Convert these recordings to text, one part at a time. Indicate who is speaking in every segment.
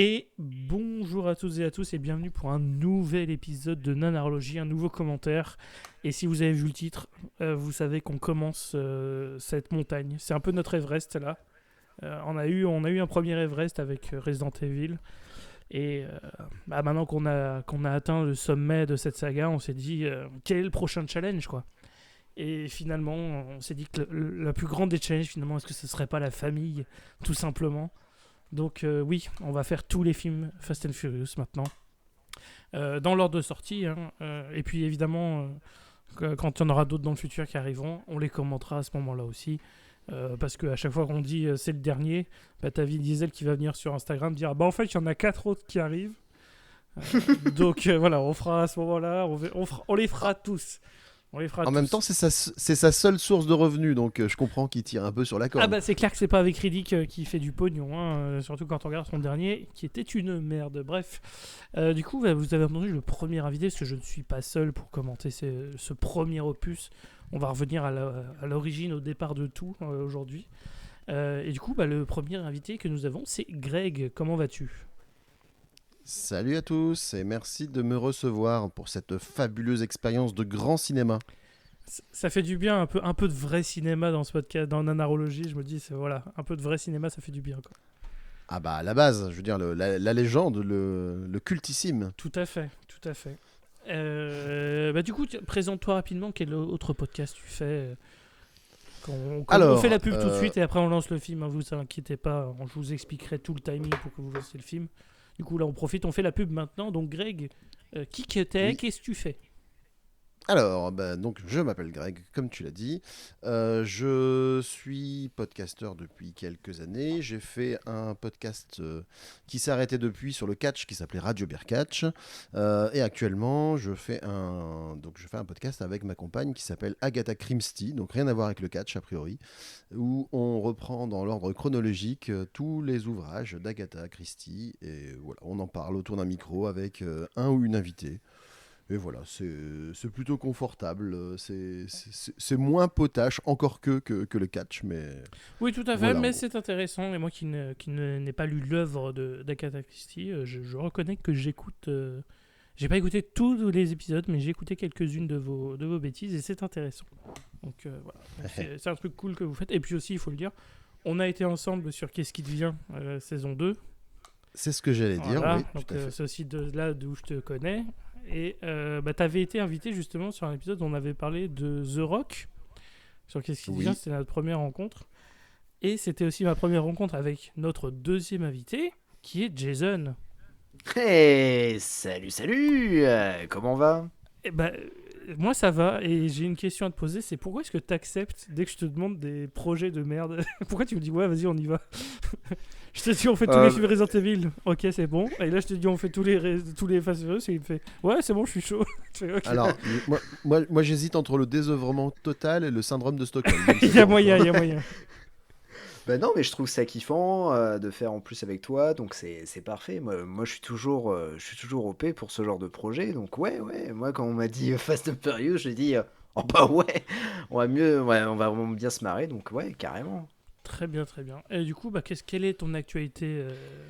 Speaker 1: Et bonjour à toutes et à tous et bienvenue pour un nouvel épisode de Nanarologie, un nouveau commentaire. Et si vous avez vu le titre, vous savez qu'on commence cette montagne. C'est un peu notre Everest là. On a eu un premier Everest avec Resident Evil. Et maintenant qu'on a atteint le sommet de cette saga, on s'est dit quel est le prochain challenge quoi. Et finalement, on s'est dit que la plus grande des challenges, finalement, est-ce que ce serait pas la famille, tout simplement. Donc oui, on va faire tous les films Fast and Furious maintenant, dans l'ordre de sortie. Et puis évidemment, quand il y en aura d'autres dans le futur qui arriveront, on les commentera à ce moment-là aussi. Parce qu'à chaque fois qu'on dit c'est le dernier, t'as Vin Diesel qui va venir sur Instagram dire en fait il y en a 4 autres qui arrivent. Donc voilà, on fera à ce moment-là, on les fera tous.
Speaker 2: En même temps, c'est sa seule source de revenus, donc je comprends qu'il tire un peu sur la corde.
Speaker 1: Ah bah c'est clair que c'est pas avec Riddick qui fait du pognon, surtout quand on regarde son dernier, qui était une merde. Bref, du coup, vous avez entendu le premier invité, parce que je ne suis pas seul pour commenter ce premier opus. On va revenir à l'origine, au départ de tout aujourd'hui. Et du coup, le premier invité que nous avons, c'est Greg. Comment vas-tu ?
Speaker 2: Salut à tous et merci de me recevoir pour cette fabuleuse expérience de grand cinéma.
Speaker 1: Ça fait du bien, un peu de vrai cinéma dans ce podcast, dans Nanarologie. Je me dis, voilà, un peu de vrai cinéma, ça fait du bien, quoi.
Speaker 2: Ah bah à la base, je veux dire, la légende, le cultissime.
Speaker 1: Tout à fait, tout à fait. Du coup, présente-toi rapidement, quel autre podcast tu fais on fait la pub tout de suite et après on lance le film, vous inquiétez pas, je vous expliquerai tout le timing pour que vous fassiez le film. Du coup là on profite, on fait la pub maintenant. Donc Greg, qui que t'es, qu'est-ce que tu fais ?
Speaker 2: Alors, donc je m'appelle Greg, comme tu l'as dit. Je suis podcasteur depuis quelques années. J'ai fait un podcast qui s'est arrêté depuis sur le catch, qui s'appelait Radio Beer Catch. Et actuellement, je fais un podcast avec ma compagne qui s'appelle Agatha Christie, donc rien à voir avec le catch a priori, où on reprend dans l'ordre chronologique tous les ouvrages d'Agatha Christie. Et voilà, on en parle autour d'un micro avec un ou une invitée. Et voilà, c'est plutôt confortable, c'est moins potache encore que le catch, mais...
Speaker 1: Oui, tout à fait,
Speaker 2: voilà,
Speaker 1: mais c'est intéressant. Et moi qui n'ai pas lu l'œuvre d'Agatha Christie, je reconnais que j'écoute... j'ai pas écouté tous les épisodes, mais j'ai écouté quelques-unes de vos bêtises et c'est intéressant. Donc voilà, c'est un truc cool que vous faites. Et puis aussi, il faut le dire, on a été ensemble sur Qu'est-ce qui devient saison 2.
Speaker 2: C'est ce que j'allais dire,
Speaker 1: voilà,
Speaker 2: oui,
Speaker 1: donc,
Speaker 2: tout à fait.
Speaker 1: c'est aussi de là d'où je te connais. Et t'avais été invité justement sur un épisode où on avait parlé de The Rock. Sur Qu'est-ce qui devient, c'était notre première rencontre. Et c'était aussi ma première rencontre avec notre deuxième invité, qui est Jason.
Speaker 3: Hey, salut, comment on va ?
Speaker 1: Et moi ça va, et j'ai une question à te poser, c'est pourquoi est-ce que tu acceptes dès que je te demande des projets de merde ? Pourquoi tu me dis ouais vas-y on y va ? Je te dis on fait tous les films Resident Evil, ok c'est bon, et là je te dis on fait tous les Fast and Furious, et il me fait ouais c'est bon je suis chaud. Fais, okay.
Speaker 2: Alors moi j'hésite entre le désœuvrement total et le syndrome de Stockholm.
Speaker 1: Il y a moyen.
Speaker 3: Ben non, mais je trouve ça kiffant de faire en plus avec toi, donc c'est parfait. Moi je suis toujours OP pour ce genre de projet, donc ouais, moi quand on m'a dit Fast and Furious, j'ai dit oh bah ouais, on va vraiment bien se marrer, donc ouais, carrément.
Speaker 1: Très bien. Et du coup, quelle est ton actualité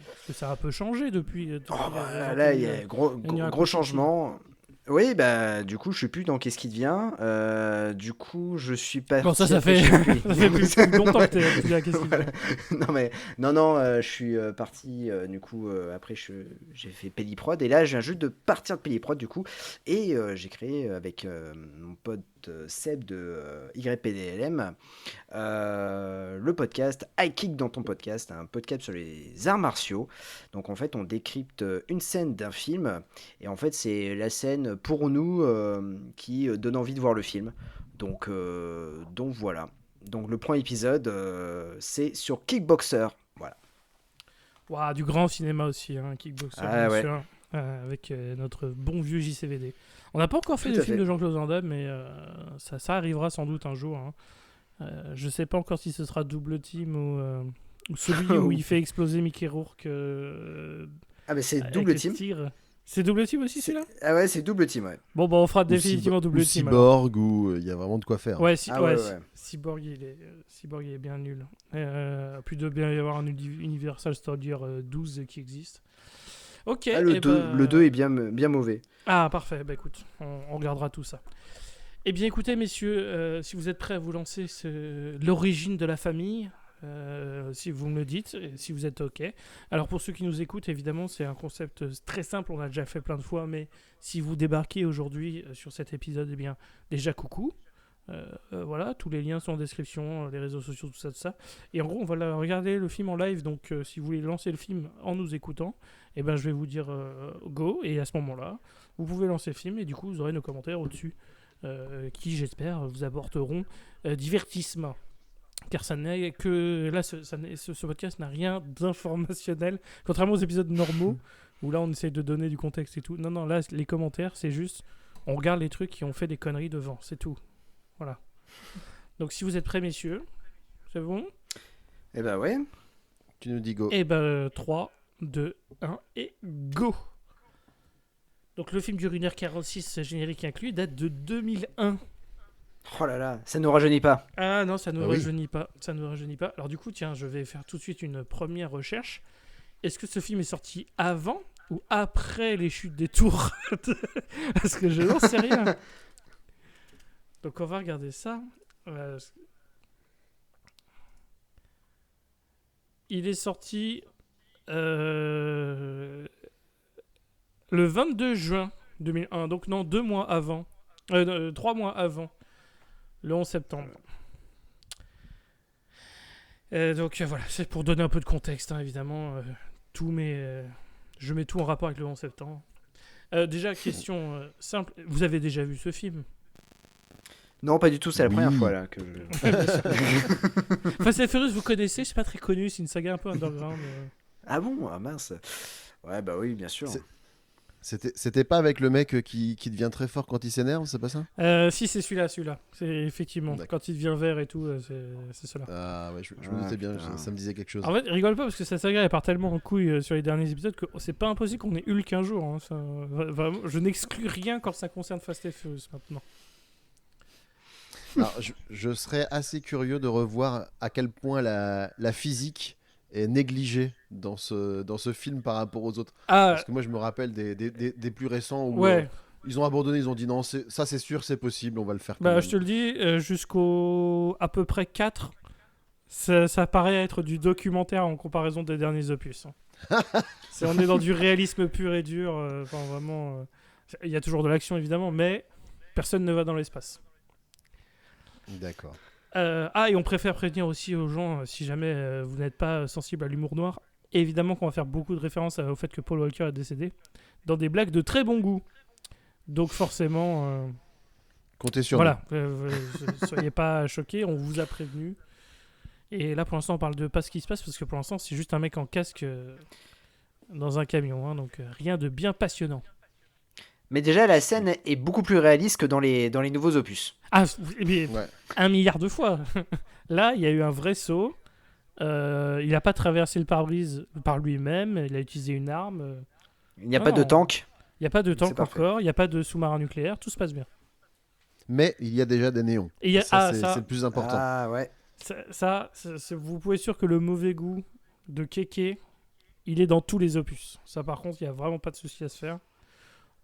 Speaker 1: parce que ça a un peu changé depuis.
Speaker 3: Là, il y a gros changement. Oui, du coup, je suis plus dans Qu'est-ce qui devient. Du coup, je suis parti.
Speaker 1: Bon, ça fait plus longtemps que t'es à Qu'est-ce qui devient.
Speaker 3: Non, je suis parti. Du coup, après, j'ai fait Péliprod. Et là, je viens juste de partir de Péliprod, du coup. Et j'ai créé avec mon pote Seb de YPDLM le podcast I Kick dans ton podcast, un podcast sur les arts martiaux. Donc, en fait, on décrypte une scène d'un film. Et en fait, c'est la scène pour nous qui donne envie de voir le film. Donc voilà. Donc le premier épisode, c'est sur Kickboxer. Voilà.
Speaker 1: Wow, du grand cinéma aussi, Kickboxer, bien sûr, avec notre bon vieux JCVD. On n'a pas encore fait de film de Jean-Claude Van Damme, mais ça arrivera sans doute un jour. Je sais pas encore si ce sera Double Team ou celui où il fait exploser Mickey Rourke.
Speaker 3: Mais c'est Double Team.
Speaker 1: Tigre. C'est double team aussi, celui-là?
Speaker 3: Ah ouais, c'est double team, ouais.
Speaker 1: Bon, bah, on fera
Speaker 2: Ou
Speaker 1: définitivement double
Speaker 2: ou
Speaker 1: team. Alors.
Speaker 2: Cyborg, où il y a vraiment de quoi faire.
Speaker 1: Ouais,
Speaker 3: Ah ouais,
Speaker 1: ouais,
Speaker 3: ouais.
Speaker 1: Cyborg, Cyborg, il est bien nul. Plus de bien y avoir un Universal Soldier 12 qui existe. Ok,
Speaker 3: Ah, le
Speaker 1: et
Speaker 3: 2,
Speaker 1: bah...
Speaker 3: le 2 est bien mauvais.
Speaker 1: Ah, parfait. Bah écoute, on regardera tout ça. Eh bien, écoutez, messieurs, si vous êtes prêts à vous lancer l'origine de la famille, si vous me le dites, et si vous êtes OK. Alors, pour ceux qui nous écoutent, évidemment, c'est un concept très simple, on a déjà fait plein de fois, mais si vous débarquez aujourd'hui sur cet épisode, eh bien, déjà, coucou. Voilà, tous les liens sont en description, les réseaux sociaux, tout ça. Et en gros, on va regarder le film en live, donc si vous voulez lancer le film en nous écoutant, eh ben, je vais vous dire go, et à ce moment-là, vous pouvez lancer le film, et du coup, vous aurez nos commentaires au-dessus. Qui j'espère vous apporteront divertissement, car ça n'est que là ce podcast n'a rien d'informationnel, contrairement aux épisodes normaux où là on essaye de donner du contexte et tout. Non, là les commentaires c'est juste on regarde les trucs qui ont fait des conneries devant, c'est tout. Voilà. Donc si vous êtes prêts, messieurs, c'est bon?
Speaker 3: Eh bah ouais.
Speaker 2: Tu nous dis go.
Speaker 1: Et ben 3, 2, 1 et go. Donc le film dure 1h46, générique inclus, date de 2001.
Speaker 3: Oh là là, ça nous rajeunit pas.
Speaker 1: Ah non, ça ne
Speaker 2: Ah oui.
Speaker 1: rajeunit pas. Ça ne rajeunit pas. Alors du coup, tiens, je vais faire tout de suite une première recherche. Est-ce que ce film est sorti avant ou après les chutes des tours? Parce que je n'en sais rien. Donc on va regarder ça. Il est sorti le 22 juin 2001. Donc non, 2 mois avant. 3 mois avant. Le 11 septembre. Donc voilà, c'est pour donner un peu de contexte, hein, évidemment. Je mets tout en rapport avec le 11 septembre. Déjà, question simple. Vous avez déjà vu ce film?
Speaker 3: Non, pas du tout, c'est la
Speaker 2: Oui.
Speaker 3: première fois là que je...
Speaker 1: Fast and Furious, vous connaissez? C'est pas très connu, c'est une saga un peu underground.
Speaker 3: Ah bon? Ah mince. Ouais, bah oui, bien sûr.
Speaker 2: C'était pas avec le mec qui devient très fort quand il s'énerve, c'est pas ça?
Speaker 1: Si, c'est celui-là. C'est effectivement.
Speaker 2: D'accord.
Speaker 1: Quand il devient vert et tout, c'est cela.
Speaker 2: Ah ouais, je me
Speaker 3: Ah,
Speaker 2: doutais bien,
Speaker 3: putain.
Speaker 2: ça me disait quelque chose.
Speaker 1: En fait, rigole pas parce que cette saga elle part tellement en couille sur les derniers épisodes que c'est pas impossible qu'on ait Hulk un jour. Hein. Vraiment, je n'exclus rien quand ça concerne Fast and Furious maintenant.
Speaker 2: Alors, je serais assez curieux de revoir à quel point la physique est négligée dans ce film par rapport aux autres.
Speaker 1: Ah,
Speaker 2: Parce que moi, je me rappelle des plus récents où
Speaker 1: ouais.
Speaker 2: ils ont abandonné, ils ont dit non, ça c'est sûr, c'est possible, on va le faire. Quand
Speaker 1: Bah,
Speaker 2: même.
Speaker 1: je te le dis, jusqu'au à peu près 4, ça paraît être du documentaire en comparaison des derniers opus. Hein. On est dans du réalisme pur et dur. Enfin, vraiment, il y a toujours de l'action évidemment, mais personne ne va dans l'espace.
Speaker 2: D'accord.
Speaker 1: Et on préfère prévenir aussi aux gens, si jamais vous n'êtes pas sensible à l'humour noir, évidemment qu'on va faire beaucoup de références au fait que Paul Walker est décédé, dans des blagues de très bon goût. Donc forcément...
Speaker 2: Comptez sur
Speaker 1: voilà, soyez pas choqués, on vous a prévenu. Et là pour l'instant on parle de pas ce qui se passe, parce que pour l'instant c'est juste un mec en casque dans un camion, hein, donc rien de bien passionnant.
Speaker 3: Mais déjà, la scène est beaucoup plus réaliste que dans les nouveaux opus.
Speaker 1: Ah, mais
Speaker 2: Ouais.
Speaker 1: 1 milliard de fois. Là il y a eu un vrai saut, il n'a pas traversé le pare-brise par lui-même, il a utilisé une arme.
Speaker 3: Il n'y a
Speaker 1: Ah
Speaker 3: pas de
Speaker 1: non.
Speaker 3: tank.
Speaker 1: Il n'y a pas de tank
Speaker 3: C'est parfait.
Speaker 1: encore, il n'y a pas de sous-marin nucléaire, tout se passe bien.
Speaker 2: Mais il y a déjà des néons.
Speaker 1: Et il y a,
Speaker 2: C'est le plus important.
Speaker 3: Ah ouais.
Speaker 1: Vous pouvez être sûr que le mauvais goût de Keke, il est dans tous les opus. Ça par contre, il n'y a vraiment pas de souci à se faire.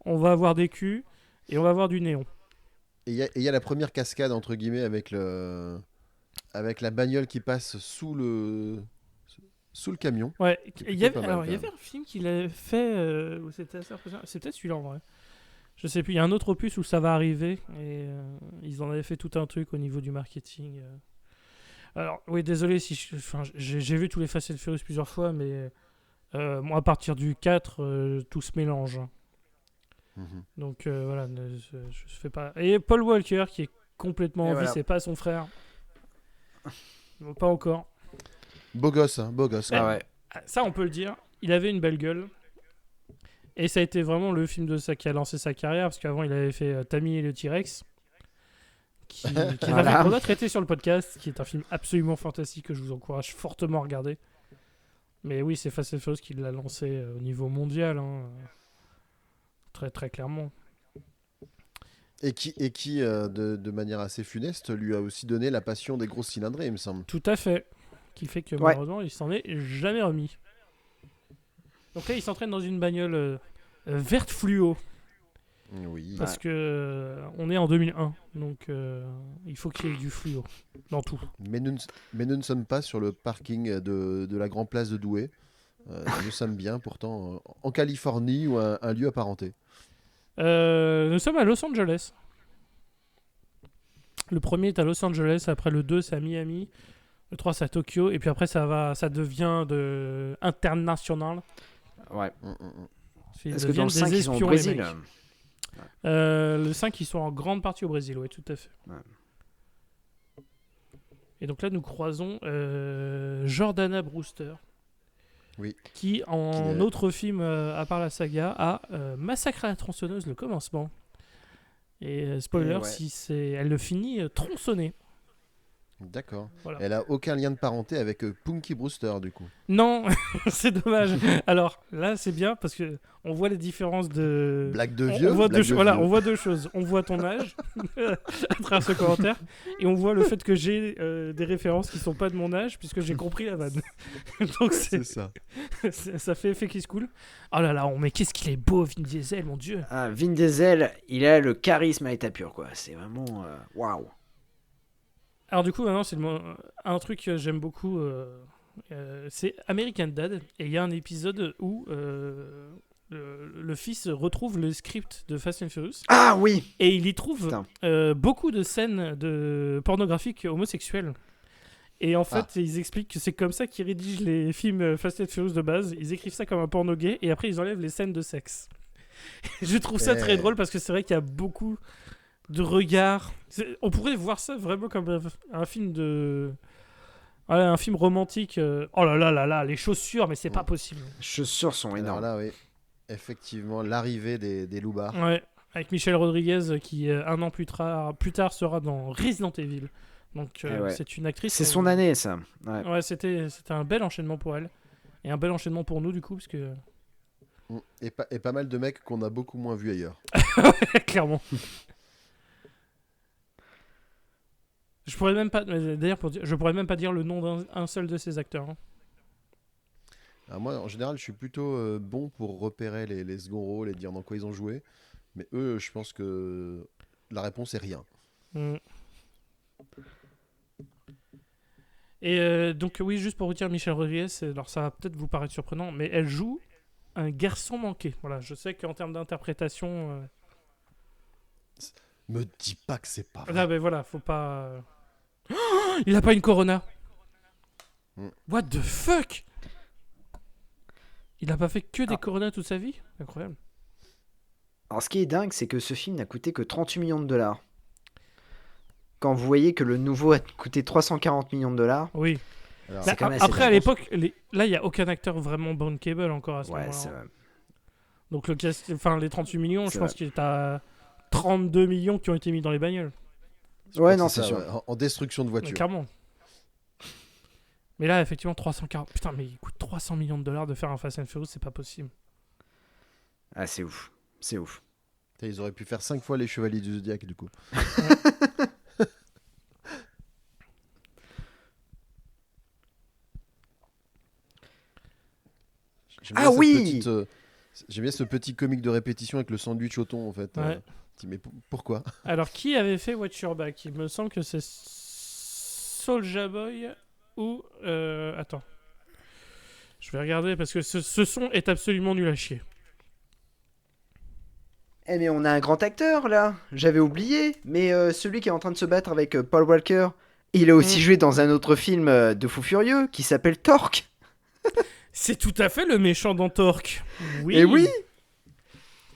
Speaker 1: On va avoir des culs et on va avoir du néon.
Speaker 2: Et il y a la première cascade, entre guillemets, avec la bagnole qui passe sous le camion.
Speaker 1: Ouais,
Speaker 2: C'est
Speaker 1: il y
Speaker 2: plutôt
Speaker 1: avait,
Speaker 2: pas mal,
Speaker 1: il y
Speaker 2: quand
Speaker 1: avait un film qu'il avait fait où c'était assez impressionnant. C'est peut-être celui-là en vrai. Je sais plus, il y a un autre opus où ça va arriver et ils en avaient fait tout un truc au niveau du marketing. Alors, oui, désolé si j'ai vu tous les Fast and Furious plusieurs fois, mais moi à partir du 4, tout se mélange. Hein.
Speaker 2: Mhm.
Speaker 1: Donc voilà, je fais pas. Et Paul Walker qui est complètement
Speaker 3: Et
Speaker 1: en vie,
Speaker 3: voilà.
Speaker 1: c'est pas son frère. Non, pas encore.
Speaker 2: Beau gosse, hein, beau gosse.
Speaker 3: Ah ouais.
Speaker 1: Ça, on peut le dire. Il avait une belle gueule. Et ça a été vraiment le film qui a lancé sa carrière, parce qu'avant, il avait fait Tammy et le T-Rex, qui
Speaker 3: Voilà.
Speaker 1: qu'on a traité sur le podcast, qui est un film absolument fantastique que je vous encourage fortement à regarder. Mais oui, c'est Fast and Furious qui l'a lancé au niveau mondial. Hein. très très clairement.
Speaker 2: Et qui de manière assez funeste, lui a aussi donné la passion des grosses cylindrées, il me semble.
Speaker 1: Tout à fait. Qui fait que
Speaker 3: Ouais.
Speaker 1: malheureusement, il s'en est jamais remis. Donc là, il s'entraîne dans une bagnole verte fluo.
Speaker 2: Oui.
Speaker 1: Parce que on est en 2001. Donc il faut qu'il y ait du fluo dans tout.
Speaker 2: Mais nous ne sommes pas sur le parking de la Grand Place de Douai. Nous sommes bien, pourtant, en Californie ou un lieu apparenté.
Speaker 1: Nous sommes à Los Angeles. Le premier est à Los Angeles, après le 2 c'est à Miami, le 3 c'est à Tokyo, et puis après ça devient international.
Speaker 3: Ouais.
Speaker 1: Ils
Speaker 3: Est-ce que dans
Speaker 1: deviennent
Speaker 3: le 5,
Speaker 1: des
Speaker 3: ils sont au
Speaker 1: espions, les
Speaker 3: Brésil?
Speaker 1: mecs. Le 5 ils sont en grande partie au Brésil, oui, tout à fait.
Speaker 3: Ouais.
Speaker 1: Et donc là nous croisons Jordana Brewster.
Speaker 2: Oui.
Speaker 1: Qui en autre film à part la saga a Massacre à la tronçonneuse, le commencement. Et spoiler,
Speaker 3: ouais.
Speaker 1: elle le finit tronçonnée.
Speaker 2: D'accord.
Speaker 1: Voilà.
Speaker 2: Elle a aucun lien de parenté avec Punky Brewster, du coup.
Speaker 1: Non, c'est dommage. Alors là, c'est bien parce que on voit les différences de.
Speaker 2: Blague de vieux.
Speaker 1: On voit,
Speaker 2: blague de
Speaker 1: voilà,
Speaker 2: vieux.
Speaker 1: on voit deux choses. On voit ton âge à travers ce commentaire et on voit le fait que j'ai des références qui sont pas de mon âge puisque j'ai compris la vanne. Donc
Speaker 2: C'est ça.
Speaker 1: ça fait effet qui se coule. Oh là là, mais qu'est-ce qu'il est beau, Vin Diesel, mon Dieu.
Speaker 3: Ah, Vin Diesel, il a le charisme à l'état pur, quoi. C'est vraiment waouh.
Speaker 1: Alors du coup, maintenant, c'est un truc que j'aime beaucoup. C'est American Dad. Et il y a un épisode où le fils retrouve le script de Fast and Furious.
Speaker 3: Ah oui.
Speaker 1: Et il y trouve
Speaker 3: Putain.
Speaker 1: beaucoup de scènes pornographiques homosexuelles. Et en fait, ils expliquent que c'est comme ça qu'ils rédigent les films Fast and Furious de base. Ils écrivent ça comme un porno gay et après ils enlèvent les scènes de sexe. Je trouve ça très drôle parce que c'est vrai qu'il y a beaucoup de regards. On pourrait voir ça vraiment comme un film de... un film romantique. Oh là là là là, les chaussures, mais c'est pas possible.
Speaker 3: Les chaussures sont
Speaker 2: Alors
Speaker 3: énormes.
Speaker 2: là, oui. Effectivement, l'arrivée des loupards.
Speaker 1: Ouais, avec Michelle Rodriguez qui un an plus tard sera dans Resident Evil. Donc c'est une actrice.
Speaker 3: C'est son année, ça. Ouais.
Speaker 1: Ouais, c'était un bel enchaînement pour elle. Et un bel enchaînement pour nous, du coup, parce que...
Speaker 2: Et pas mal de mecs qu'on a beaucoup moins vus ailleurs.
Speaker 1: Clairement. Je pourrais même pas... D'ailleurs, je pourrais même pas dire le nom d'un seul de ces acteurs. Hein.
Speaker 2: Alors moi, en général, je suis plutôt bon pour repérer les seconds rôles et dire dans quoi ils ont joué. Mais eux, je pense que la réponse est rien.
Speaker 1: Mm. Et donc, oui, juste pour vous dire, Michelle Rodriguez, alors ça va peut-être vous paraître surprenant, mais elle joue un garçon manqué. Voilà, je sais qu'en termes d'interprétation...
Speaker 2: Me dis pas que c'est pas vrai.
Speaker 1: Ah ben voilà, faut pas... Oh, il a pas une Corona. What the fuck? Il a pas fait que des Corona toute sa vie? Incroyable.
Speaker 3: Alors, ce qui est dingue, c'est que ce film n'a coûté que 38 millions de dollars. Quand vous voyez que le nouveau a coûté 340 millions de dollars.
Speaker 1: Oui.
Speaker 2: Alors,
Speaker 3: C'est quand même assez
Speaker 1: après, à
Speaker 3: dingue.
Speaker 1: l'époque, là, il n'y a aucun acteur vraiment bankable encore à ce
Speaker 3: Ouais,
Speaker 1: moment-là.
Speaker 3: c'est vrai.
Speaker 1: Donc, les 38 millions,
Speaker 3: C'est
Speaker 1: je pense
Speaker 3: vrai.
Speaker 1: qu'il est à 32 millions qui ont été mis dans les bagnoles.
Speaker 2: je crois
Speaker 3: Ouais,
Speaker 2: que
Speaker 3: non,
Speaker 2: c'est
Speaker 3: c'est
Speaker 2: ça,
Speaker 3: sûr.
Speaker 2: ouais, en destruction de
Speaker 1: Mais
Speaker 2: voiture.
Speaker 1: clairement. Mais là, effectivement, 340... Putain, mais il coûte 300 millions de dollars de faire un Fast and Furious, c'est pas possible.
Speaker 3: Ah, c'est ouf. C'est ouf.
Speaker 2: Putain, ils auraient pu faire 5 fois les Chevaliers du Zodiac, du coup. J'aime bien
Speaker 3: Ah
Speaker 2: cette
Speaker 3: oui
Speaker 2: petite, j'aime bien ce petit comique de répétition avec le sandwich au thon, en fait.
Speaker 1: Ouais.
Speaker 2: Mais pourquoi?
Speaker 1: Alors, qui avait fait Watch Your Back? Il me semble que c'est Soulja Boy ou... Attends. Je vais regarder parce que ce son est absolument nul à chier.
Speaker 3: Eh mais on a un grand acteur là, j'avais oublié, mais celui qui est en train de se battre avec Paul Walker, il a aussi joué dans un autre film de Fou Furieux qui s'appelle Torque.
Speaker 1: C'est tout à fait le méchant dans Torque. Oui.
Speaker 3: Et oui.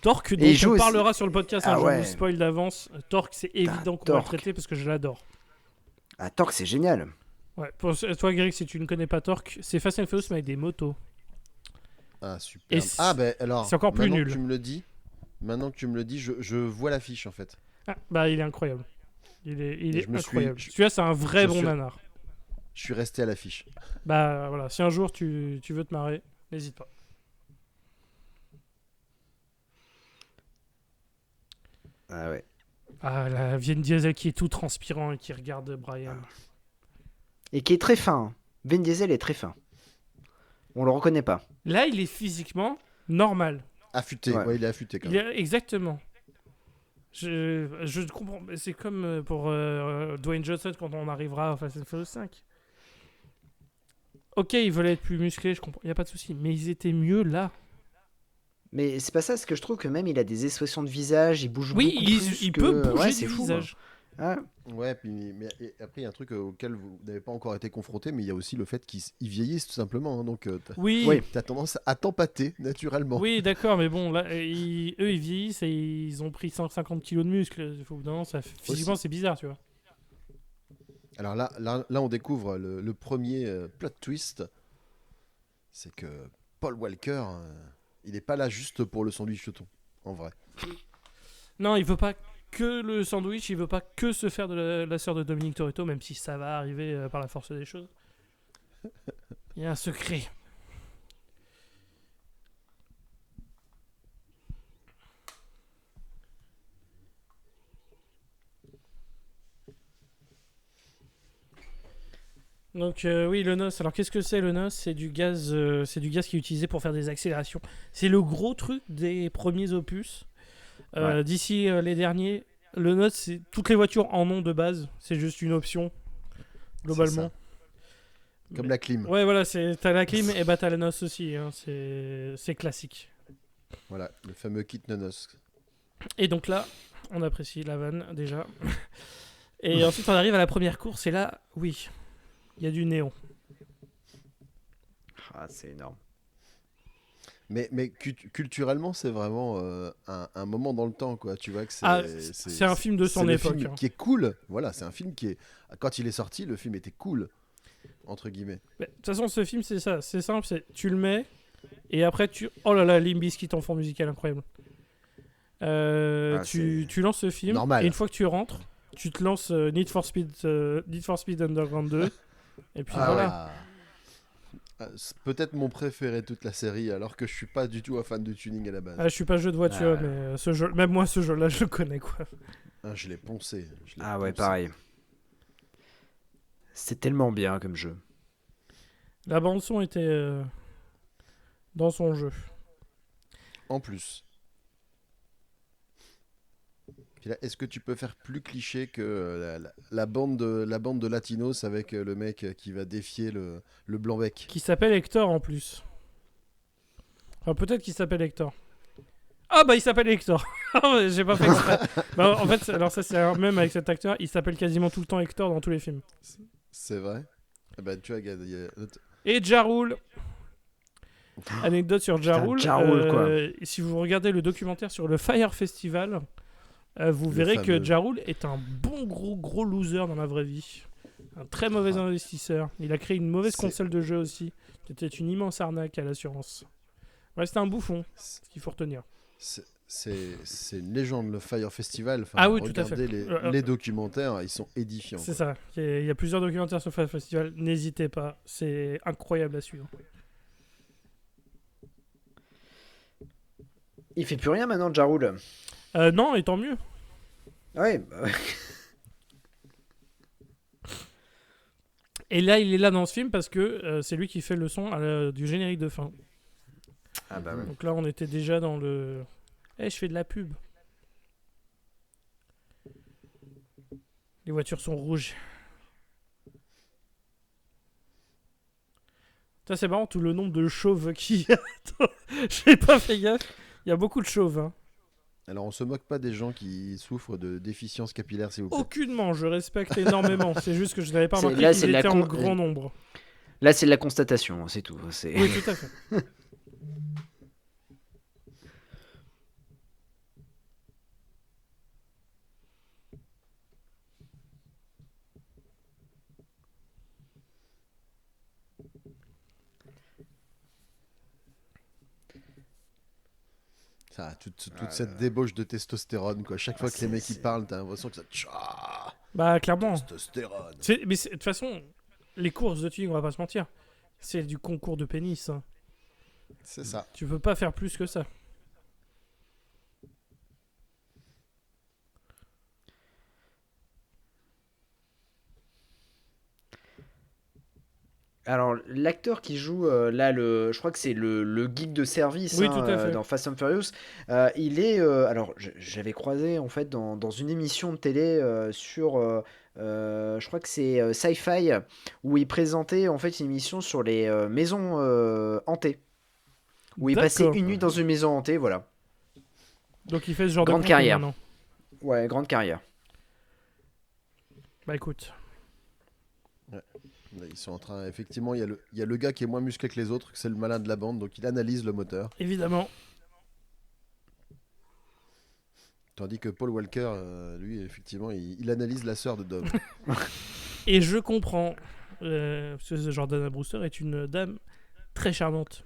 Speaker 1: Torque,
Speaker 3: Et
Speaker 1: dont
Speaker 3: il joue
Speaker 1: on
Speaker 3: aussi-
Speaker 1: parlera sur le podcast, hein,
Speaker 3: Ah
Speaker 1: je
Speaker 3: ouais.
Speaker 1: vous spoil d'avance. Torque, c'est évident qu'on va le
Speaker 3: Torque.
Speaker 1: traiter parce que je l'adore.
Speaker 3: Ah Torque c'est génial.
Speaker 1: Ouais, pour toi, Greg, si tu ne connais pas Torque, c'est Fast and Furious mais avec des motos.
Speaker 2: Ah, super.
Speaker 1: Et
Speaker 2: Ah, ben alors,
Speaker 1: c'est encore plus
Speaker 2: maintenant
Speaker 1: nul.
Speaker 2: que tu me le dis, je vois l'affiche, en fait.
Speaker 1: Ah, bah, il est incroyable. Il est
Speaker 2: je me suis-
Speaker 1: incroyable.
Speaker 2: je-
Speaker 1: Celui-là, c'est un vrai
Speaker 2: je
Speaker 1: bon
Speaker 2: suis-
Speaker 1: nanar.
Speaker 2: Je suis resté à l'affiche.
Speaker 1: Bah voilà, si un jour tu veux te marrer, n'hésite pas.
Speaker 3: Ah ouais.
Speaker 1: Ah, la Vin Diesel qui est tout transpirant et qui regarde Brian.
Speaker 3: Et qui est très fin. Vin Diesel est très fin. On le reconnaît pas.
Speaker 1: Là, il est physiquement normal.
Speaker 2: Affûté,
Speaker 3: Ouais.
Speaker 2: ouais, il est affûté quand
Speaker 1: Il
Speaker 2: même.
Speaker 1: est... Exactement. Je comprends. C'est comme pour Dwayne Johnson quand on arrivera à Fast and Furious 5. Ok, ils veulent être plus musclés, je comprends. Il n'y a pas de souci. Mais ils étaient mieux là.
Speaker 3: Mais c'est pas ça, c'est que je trouve que même il a des expressions de visage, il bouge
Speaker 1: Oui,
Speaker 3: beaucoup plus
Speaker 1: il
Speaker 3: que...
Speaker 1: peut bouger
Speaker 3: Ouais,
Speaker 1: du
Speaker 3: c'est fou.
Speaker 1: visage.
Speaker 3: Ah,
Speaker 2: Ouais, et après, il y a un truc auquel vous n'avez pas encore été confronté, mais il y a aussi le fait qu'ils vieillissent tout simplement. Hein, donc,
Speaker 1: Oui,
Speaker 3: Oui.
Speaker 2: t'as tendance à t'empâter naturellement.
Speaker 1: oui, d'accord, mais bon, là, eux, ils vieillissent et ils ont pris 150 kilos de muscles. Au bout d'un moment, physiquement,
Speaker 2: Aussi.
Speaker 1: c'est bizarre, tu vois.
Speaker 2: Alors là, on découvre le premier plot twist. C'est que Paul Walker, il n'est pas là juste pour le sandwich jeton, en vrai.
Speaker 1: Non, il veut pas que le sandwich, il veut pas que se faire de la sœur de Dominique Toretto, même si ça va arriver par la force des choses. Il y a un secret. Donc oui, le NOS. Alors qu'est-ce que c'est le NOS? C'est du gaz qui est utilisé pour faire des accélérations. C'est le gros truc des premiers opus.
Speaker 3: Ouais.
Speaker 1: D'ici les derniers, le NOS, c'est toutes les voitures en ont de base. C'est juste une option globalement.
Speaker 2: Comme
Speaker 1: Mais-
Speaker 2: la clim.
Speaker 1: Ouais, voilà, t'as la clim et bah t'as la NOS aussi. Hein, c'est classique.
Speaker 2: Voilà, le fameux kit Nonos.
Speaker 1: Et donc là, on apprécie la vanne déjà. Et ensuite, on arrive à la première course et là, oui, il y a du néon.
Speaker 3: Ah, c'est énorme.
Speaker 2: Mais culturellement, c'est vraiment un moment dans le temps, quoi. Tu vois que
Speaker 1: Ah, c'est un film de son
Speaker 2: c'est le
Speaker 1: époque.
Speaker 2: film
Speaker 1: Hein.
Speaker 2: qui est cool. Voilà, c'est un film qui est. Quand il est sorti, le film était cool, entre guillemets.
Speaker 1: Mais, de toute façon, ce film, c'est ça. C'est simple, tu le mets et après, oh là là, Limp Bizkit en fond musical incroyable.
Speaker 3: Ah,
Speaker 1: tu lances ce film
Speaker 2: Normal.
Speaker 1: et une fois que tu rentres, tu te lances Need for Speed Underground 2 et puis
Speaker 3: Ah
Speaker 1: voilà.
Speaker 2: C'est peut-être mon préféré de toute la série, alors que je suis pas du tout un fan de tuning à la base.
Speaker 1: Ah, je suis pas jeu de voiture,
Speaker 3: Ah.
Speaker 1: mais ce jeu, même moi, ce jeu-là, je le connais quoi.
Speaker 2: Ah, je l'ai poncé.
Speaker 3: Ah ouais, pareil. C'est tellement bien comme jeu.
Speaker 1: La bande son était dans son jeu.
Speaker 2: En plus. Puis là, est-ce que tu peux faire plus cliché que la bande de Latinos avec le mec qui va défier le blanc-bec?
Speaker 1: Qui s'appelle Hector en plus. Enfin, peut-être qu'il s'appelle Hector. Ah bah il s'appelle Hector. J'ai pas fait exprès. Bah, en fait, alors ça c'est même avec cet acteur, il s'appelle quasiment tout le temps Hector dans tous les films.
Speaker 2: C'est vrai? Eh ben, tu vois, regarde,
Speaker 1: Et Ja Rule. Anecdote sur Ja
Speaker 3: Putain,
Speaker 1: Rule.
Speaker 3: Ja Rule, quoi.
Speaker 1: Si vous regardez le documentaire sur le Fire Festival, vous verrez que
Speaker 2: fameux.
Speaker 1: Ja Rule est un bon gros loser dans la vraie vie. Un très mauvais investisseur. Il a créé une mauvaise
Speaker 2: C'est-
Speaker 1: console de jeu aussi. C'était une immense arnaque à l'assurance. Ouais, c'était un bouffon,
Speaker 2: c'est-
Speaker 1: ce qu'il faut retenir.
Speaker 2: c'est une légende, le Fire Festival. Enfin,
Speaker 1: Ah oui, tout à
Speaker 2: regardez
Speaker 1: fait.
Speaker 2: les documentaires, ils sont édifiants.
Speaker 1: C'est
Speaker 2: quoi.
Speaker 1: ça. Il y a plusieurs documentaires sur le Fire Festival. N'hésitez pas. C'est incroyable à suivre.
Speaker 3: Il fait plus rien maintenant, Ja Rule.
Speaker 1: Non, et tant mieux.
Speaker 3: Ouais, bah ouais.
Speaker 1: Et là, il est là dans ce film parce que c'est lui qui fait le son du générique de fin.
Speaker 3: Ah bah ouais.
Speaker 1: Donc là, on était déjà dans le... je fais de la pub. Les voitures sont rouges. Ça, c'est marrant, tout le nombre de chauves qui... Attends, j'ai pas fait gaffe. Il y a beaucoup de chauves. Hein.
Speaker 2: Alors, on se moque pas des gens qui souffrent de déficience capillaire, s'il vous plaît.
Speaker 1: Aucunement, je respecte énormément. C'est juste que je n'avais pas
Speaker 3: C'est-
Speaker 1: remarqué
Speaker 3: là,
Speaker 1: qu'ils
Speaker 3: c'est de la
Speaker 1: étaient en
Speaker 3: con-
Speaker 1: grand nombre.
Speaker 3: Là, c'est de la constatation, c'est tout. C'est...
Speaker 1: Oui, tout à fait.
Speaker 2: Ça, toute cette débauche de testostérone, quoi. Chaque fois que les mecs ils parlent, t'as l'impression que ça. Tcha,
Speaker 1: Bah, clairement.
Speaker 2: testostérone.
Speaker 1: Mais de toute façon, les courses de tuning, on va pas se mentir, c'est du concours de pénis. Hein.
Speaker 2: C'est ça.
Speaker 1: Tu peux pas faire plus que ça.
Speaker 3: Alors, l'acteur qui joue là, je crois que c'est le geek de service
Speaker 1: Oui, tout à fait.
Speaker 3: dans Fast and Furious. Il est. Alors, j'avais croisé en fait dans une émission de télé sur. Je crois que c'est Sci-Fi où il présentait en fait une émission sur les maisons hantées. Où il passait
Speaker 1: D'accord.
Speaker 3: une nuit dans une maison hantée, voilà.
Speaker 1: Donc il fait ce genre
Speaker 3: Grande
Speaker 1: de contenu
Speaker 3: carrière.
Speaker 1: maintenant.
Speaker 3: Ouais, grande carrière.
Speaker 1: Bah écoute.
Speaker 2: Là, ils sont en train. Effectivement, il y a le gars qui est moins musclé que les autres, que c'est le malin de la bande, donc il analyse le moteur.
Speaker 1: Évidemment.
Speaker 2: Tandis que Paul Walker, lui, effectivement, il analyse la sœur de Dom.
Speaker 1: Et je comprends. Parce que Jordana Brewster est une dame très charmante.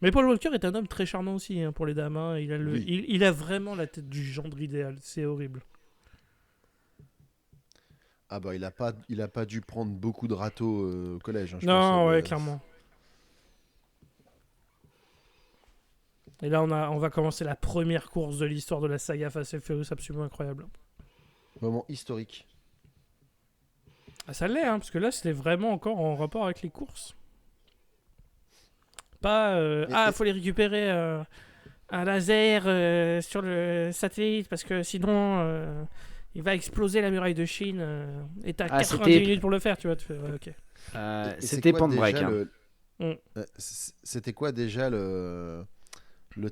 Speaker 1: Mais Paul Walker est un homme très charmant aussi hein, pour les dames. Hein.
Speaker 2: Oui.
Speaker 1: Il a vraiment la tête du gendre idéal. C'est horrible.
Speaker 2: Ah bah, il a pas dû prendre beaucoup de râteaux au collège. Hein, je
Speaker 1: Non,
Speaker 2: pense,
Speaker 1: ouais, clairement. Et là, on va commencer la première course de l'histoire de la saga Fast and Furious, absolument incroyable.
Speaker 2: Moment historique.
Speaker 1: Ah, ça l'est, hein, parce que là, c'était vraiment encore en rapport avec les courses. Pas, faut les récupérer un laser sur le satellite, parce que sinon, il va exploser la muraille de Chine, et t'as 90 minutes pour le faire, tu vois. Tu fais, ouais, ok.
Speaker 2: Et
Speaker 3: C'était
Speaker 2: c'est quoi
Speaker 3: Point Break.
Speaker 2: déjà
Speaker 3: Hein.
Speaker 2: C'était quoi déjà le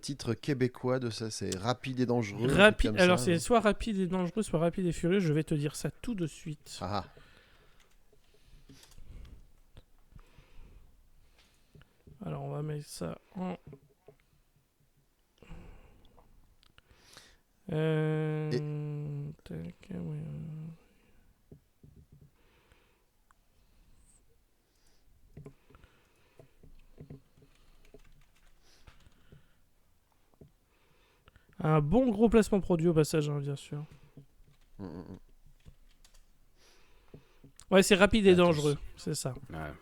Speaker 2: titre québécois de ça? C'est Rapide et dangereux. un truc
Speaker 1: Rapide,
Speaker 2: comme
Speaker 1: alors
Speaker 2: ça,
Speaker 1: c'est
Speaker 2: non
Speaker 1: soit rapide et dangereux, soit rapide et furieux. Je vais te dire ça tout de suite.
Speaker 2: Ah,
Speaker 1: Alors on va mettre ça en. Tac, ouais. Un bon gros placement produit au passage, hein, bien sûr.
Speaker 2: mm, mm, mm.
Speaker 1: Ouais, c'est rapide et
Speaker 2: Attention.
Speaker 1: dangereux, c'est ça.
Speaker 3: Ouais.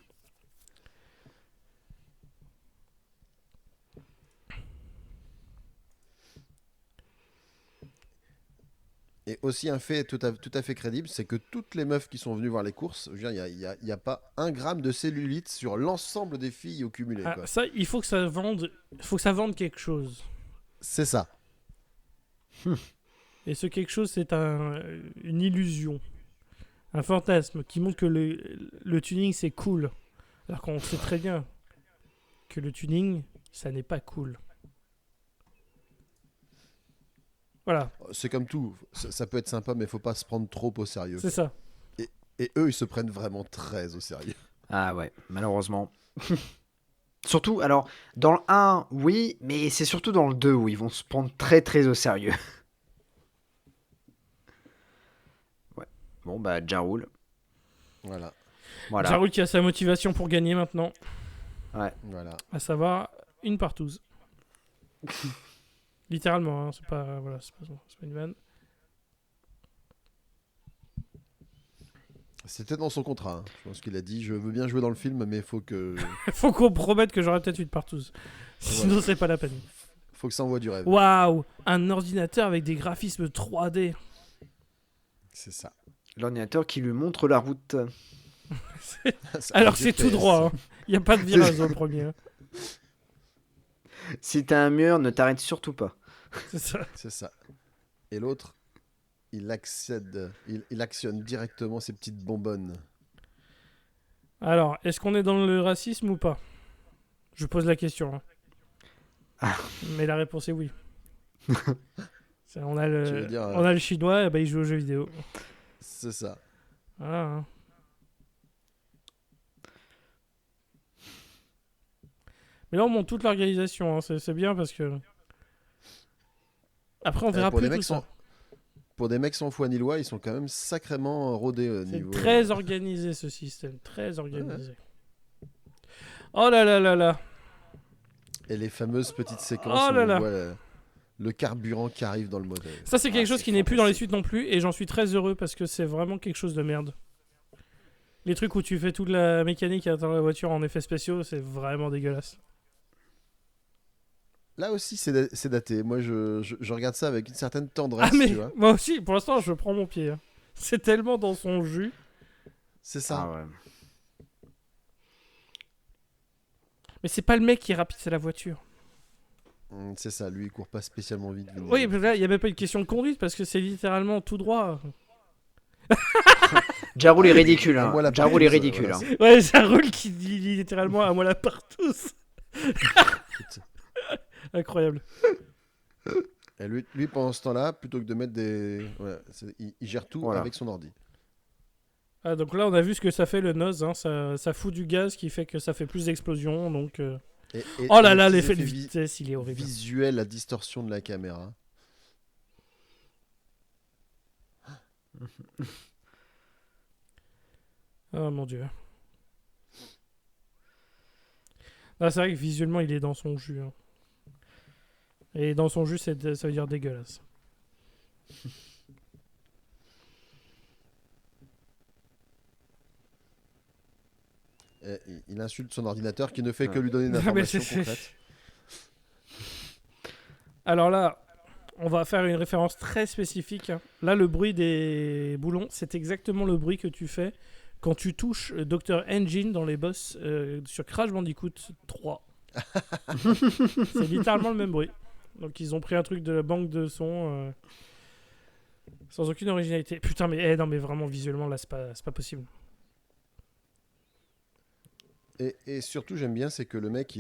Speaker 2: Et aussi un fait tout à fait crédible, c'est que toutes les meufs qui sont venues voir les courses, je veux dire, il y a pas 1 gramme de cellulite sur l'ensemble des filles au cumulé.
Speaker 1: Ah,
Speaker 2: Quoi.
Speaker 1: ça, il faut que ça vende. Il faut que ça vende quelque chose.
Speaker 2: C'est ça.
Speaker 1: Et ce quelque chose, c'est une illusion, un fantasme qui montre que le tuning c'est cool, alors qu'on sait très bien que le tuning, ça n'est pas cool. Voilà,
Speaker 2: C'est comme tout, ça peut être sympa, mais faut pas se prendre trop au sérieux.
Speaker 1: c'est ça.
Speaker 2: Et eux, ils se prennent vraiment très au sérieux.
Speaker 3: Ah ouais, malheureusement. Surtout, alors, dans le 1, oui, mais c'est surtout dans le 2 où ils vont se prendre très très au sérieux. Ouais. Bon, bah, Ja Rule.
Speaker 2: Voilà,
Speaker 3: Voilà.
Speaker 1: Jarul qui a sa motivation pour gagner maintenant,
Speaker 2: voilà.
Speaker 1: à savoir une partouze. Littéralement, hein, c'est pas une vanne.
Speaker 2: C'était dans son contrat. Hein. Je pense qu'il a dit, je veux bien jouer dans le film, mais faut que
Speaker 1: Faut qu'on promette que j'aurai peut-être une partouze. Sinon, c'est pas la peine.
Speaker 2: faut que ça envoie du rêve.
Speaker 1: Waouh, un ordinateur avec des graphismes 3D.
Speaker 2: C'est ça.
Speaker 3: L'ordinateur qui lui montre la route.
Speaker 1: Alors c'est tout droit. Il n'y a pas de virage dans le premier. Hein.
Speaker 3: Si t'as un mur, ne t'arrête surtout pas.
Speaker 1: C'est ça.
Speaker 2: C'est ça. Et l'autre, il actionne directement ses petites bonbonnes.
Speaker 1: Alors, est-ce qu'on est dans le racisme ou pas? Je pose la question. Hein.
Speaker 3: Ah.
Speaker 1: Mais la réponse est oui. On a
Speaker 2: Tu veux dire,
Speaker 1: on a le chinois, et bah, il joue aux jeux vidéo.
Speaker 2: C'est ça.
Speaker 1: Voilà. Hein. Mais là, on monte toute l'organisation. Hein. C'est bien parce que. Après, on verra
Speaker 2: pour
Speaker 1: plus
Speaker 2: des
Speaker 1: tout
Speaker 2: mecs
Speaker 1: ça.
Speaker 2: Pour des mecs sans foi ni loi, ils sont quand même sacrément rodés au
Speaker 1: C'est
Speaker 2: niveau.
Speaker 1: très organisé ce système. Très organisé. Oh là là là là.
Speaker 2: Et les fameuses petites séquences
Speaker 1: Oh
Speaker 2: où
Speaker 1: là
Speaker 2: on
Speaker 1: là.
Speaker 2: voit le carburant qui arrive dans le modèle.
Speaker 1: Ça, c'est quelque chose
Speaker 3: c'est
Speaker 1: qui n'est plus dans les
Speaker 3: fantastique.
Speaker 1: suites non plus. Et j'en suis très heureux parce que c'est vraiment quelque chose de merde. Les trucs où tu fais toute la mécanique dans la voiture en effets spéciaux, c'est vraiment dégueulasse.
Speaker 2: Là aussi, c'est daté. Moi, je regarde ça avec une certaine tendresse,
Speaker 1: Ah, mais
Speaker 2: tu vois.
Speaker 1: moi aussi, pour l'instant, je prends mon pied. Hein. C'est tellement dans son jus.
Speaker 2: C'est ça.
Speaker 3: Ah ouais.
Speaker 1: Mais c'est pas le mec qui est rapide, c'est la voiture.
Speaker 2: C'est ça, lui il court pas spécialement vite. Vin
Speaker 1: Oui,
Speaker 2: Diesel.
Speaker 1: mais là, il n'y a même pas une question de conduite parce que c'est littéralement tout droit.
Speaker 3: Ja Rule est ridicule.
Speaker 2: À moi la
Speaker 3: Ja Rule est
Speaker 2: partouze,
Speaker 3: ridicule.
Speaker 2: voilà,
Speaker 1: Ouais, ça roule qui dit littéralement à moi la partouze. Incroyable.
Speaker 2: Et lui, pendant ce temps-là, plutôt que de mettre des. Voilà, il gère tout
Speaker 3: Voilà.
Speaker 2: avec son ordi.
Speaker 1: Ah, donc là, on a vu ce que ça fait le nose. Hein. Ça fout du gaz qui fait que ça fait plus d'explosions. Donc, oh là
Speaker 2: Et
Speaker 1: là,
Speaker 2: les
Speaker 1: l'effet de
Speaker 2: effets
Speaker 1: vitesse, il est horrible.
Speaker 2: visuel, la distorsion de la caméra.
Speaker 1: Oh mon dieu. Ah, c'est vrai que visuellement, il est dans son jus. Hein. Et dans son jus, ça veut dire dégueulasse.
Speaker 2: Il insulte son ordinateur qui ne fait que
Speaker 3: Ouais.
Speaker 2: lui donner une
Speaker 1: Non, mais
Speaker 2: information
Speaker 1: c'est-
Speaker 2: concrète.
Speaker 1: Alors là, on va faire une référence très spécifique. Hein. Là, le bruit des boulons, c'est exactement le bruit que tu fais quand tu touches Dr. Engine dans les boss sur Crash Bandicoot 3. C'est littéralement le même bruit. Donc ils ont pris un truc de la banque de sons sans aucune originalité. Putain, mais non, mais vraiment visuellement là, c'est pas possible.
Speaker 2: Et surtout, j'aime bien, c'est que le mec,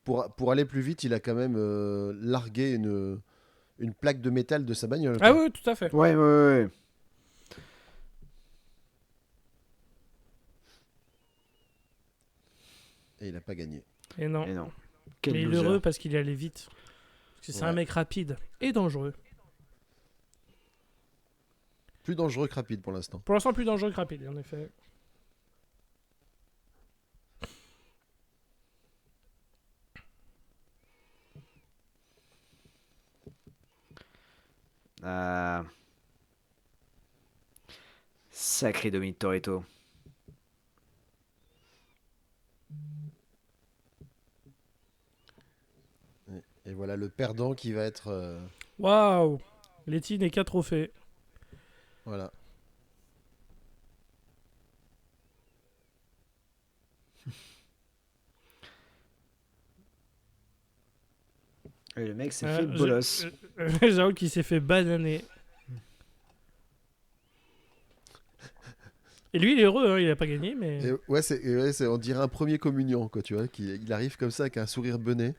Speaker 2: pour aller plus vite, il a quand même largué une plaque de métal de sa bagnole.
Speaker 1: Ah
Speaker 2: quoi.
Speaker 1: oui, tout à fait.
Speaker 3: Ouais.
Speaker 2: Et il a pas gagné.
Speaker 1: Et non.
Speaker 3: Et non. Quel
Speaker 1: Mais il est
Speaker 3: loser.
Speaker 1: heureux parce qu'il est allé vite. Parce que c'est un
Speaker 2: Ouais.
Speaker 1: mec rapide et dangereux.
Speaker 2: Plus dangereux que rapide pour l'instant.
Speaker 1: Pour l'instant, plus dangereux que rapide, en effet.
Speaker 3: Sacré Dominique Toretto.
Speaker 2: Et voilà le perdant qui va être.
Speaker 1: Waouh! Letty n'est qu'à trophée.
Speaker 2: Voilà.
Speaker 3: Et le mec s'est fait bolos.
Speaker 1: J'avoue qu'il s'est fait bananer. Et lui, il est heureux, hein, il a pas gagné, mais.
Speaker 2: On dirait un premier communion, quoi, tu vois. Il arrive comme ça avec un sourire bené.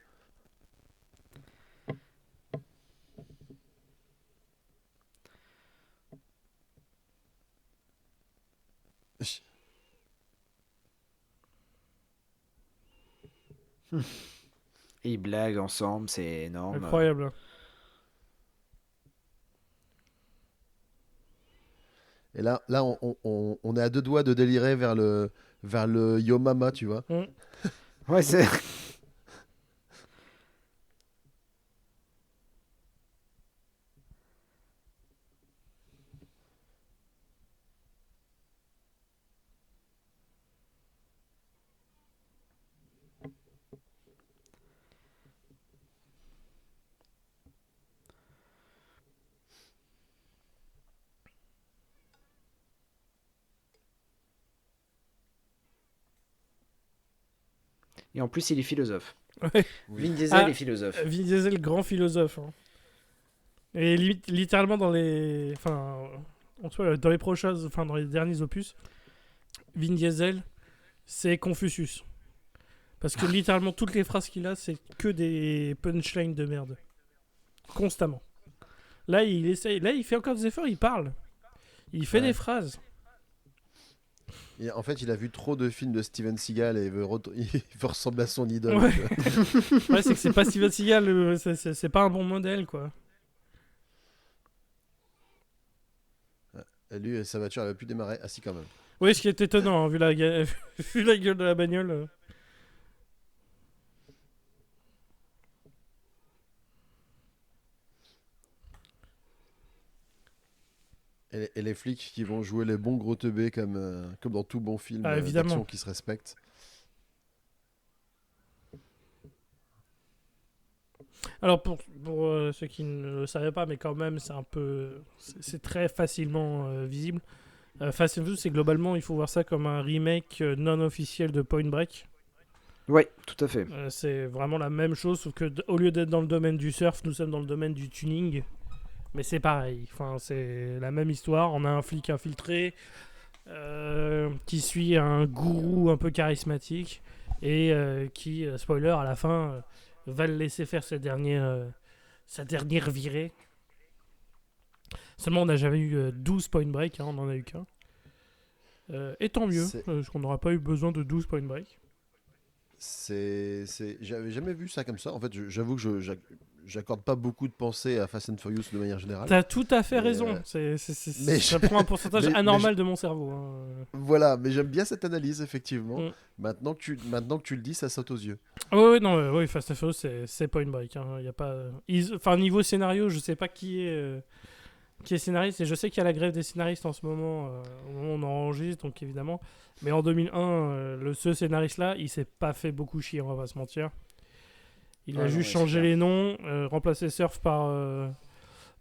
Speaker 3: Et ils blaguent ensemble, c'est énorme.
Speaker 1: Incroyable.
Speaker 2: Et là on est à deux doigts de délirer vers le Yo Mama, tu vois.
Speaker 3: Ouais, c'est. Et en plus, il est philosophe.
Speaker 1: Ouais.
Speaker 3: Vin Diesel
Speaker 1: Ah,
Speaker 3: est philosophe.
Speaker 1: Vin Diesel, grand philosophe. Hein. Et littéralement dans les. Enfin. En tout cas, dans les prochains. Enfin, dans les derniers opus, Vin Diesel, c'est Confucius. Parce que littéralement, toutes les phrases qu'il a, c'est que des punchlines de merde. Constamment. Là, il essaye. Là, il fait encore des efforts, il parle. Il fait
Speaker 2: Ouais.
Speaker 1: des phrases.
Speaker 2: Et en fait, il a vu trop de films de Steven Seagal et il veut ressembler à son idole.
Speaker 1: Ouais.
Speaker 2: tu vois.
Speaker 1: Ouais, c'est que c'est pas Steven Seagal, c'est pas un bon modèle, quoi.
Speaker 2: Et lui, sa voiture, elle a pu démarrer. Ah si, quand même.
Speaker 1: Oui, ce qui est étonnant, hein, vu la gueule de la bagnole.
Speaker 2: Et les flics qui vont jouer les bons gros teubés comme dans tout bon film
Speaker 1: Ah, évidemment.
Speaker 2: d'action qui se respecte.
Speaker 1: Alors, pour ceux qui ne le savaient pas, mais quand même, c'est un peu. C'est très facilement visible. Fast and Furious, c'est globalement, il faut voir ça comme un remake non officiel de Point Break.
Speaker 3: Ouais, tout à fait.
Speaker 1: C'est vraiment la même chose, sauf que au lieu d'être dans le domaine du surf, nous sommes dans le domaine du tuning. Mais c'est pareil, enfin, c'est la même histoire. On a un flic infiltré qui suit un gourou un peu charismatique et qui, spoiler, à la fin, va le laisser faire sa dernière virée. Seulement, on n'a jamais eu 12 Point Break, hein, on n'en a eu qu'un. Et tant mieux, parce qu'on n'aura pas eu besoin de 12 Point Break.
Speaker 2: J'avais jamais vu ça comme ça. En fait, j'avoue que j'accorde pas beaucoup de pensée à Fast and Furious de manière générale.
Speaker 1: T'as tout à fait
Speaker 2: Mais,
Speaker 1: raison.
Speaker 2: mais
Speaker 1: Ça prend un pourcentage
Speaker 2: mais
Speaker 1: anormal de mon cerveau. Hein.
Speaker 2: Voilà, mais j'aime bien cette analyse, effectivement.
Speaker 1: Mm.
Speaker 2: Maintenant que tu le dis, ça saute aux yeux.
Speaker 1: Ouais, non, ouais, Fast and Furious, c'est Point Break. Hein. Y a pas... Enfin, niveau scénario, je sais pas qui est scénariste. Et je sais qu'il y a la grève des scénaristes en ce moment, au moment où on enregistre, donc évidemment. Mais en 2001, ce scénariste-là, il s'est pas fait beaucoup chier, on va pas se mentir. Il a juste changé les noms, remplacé surf par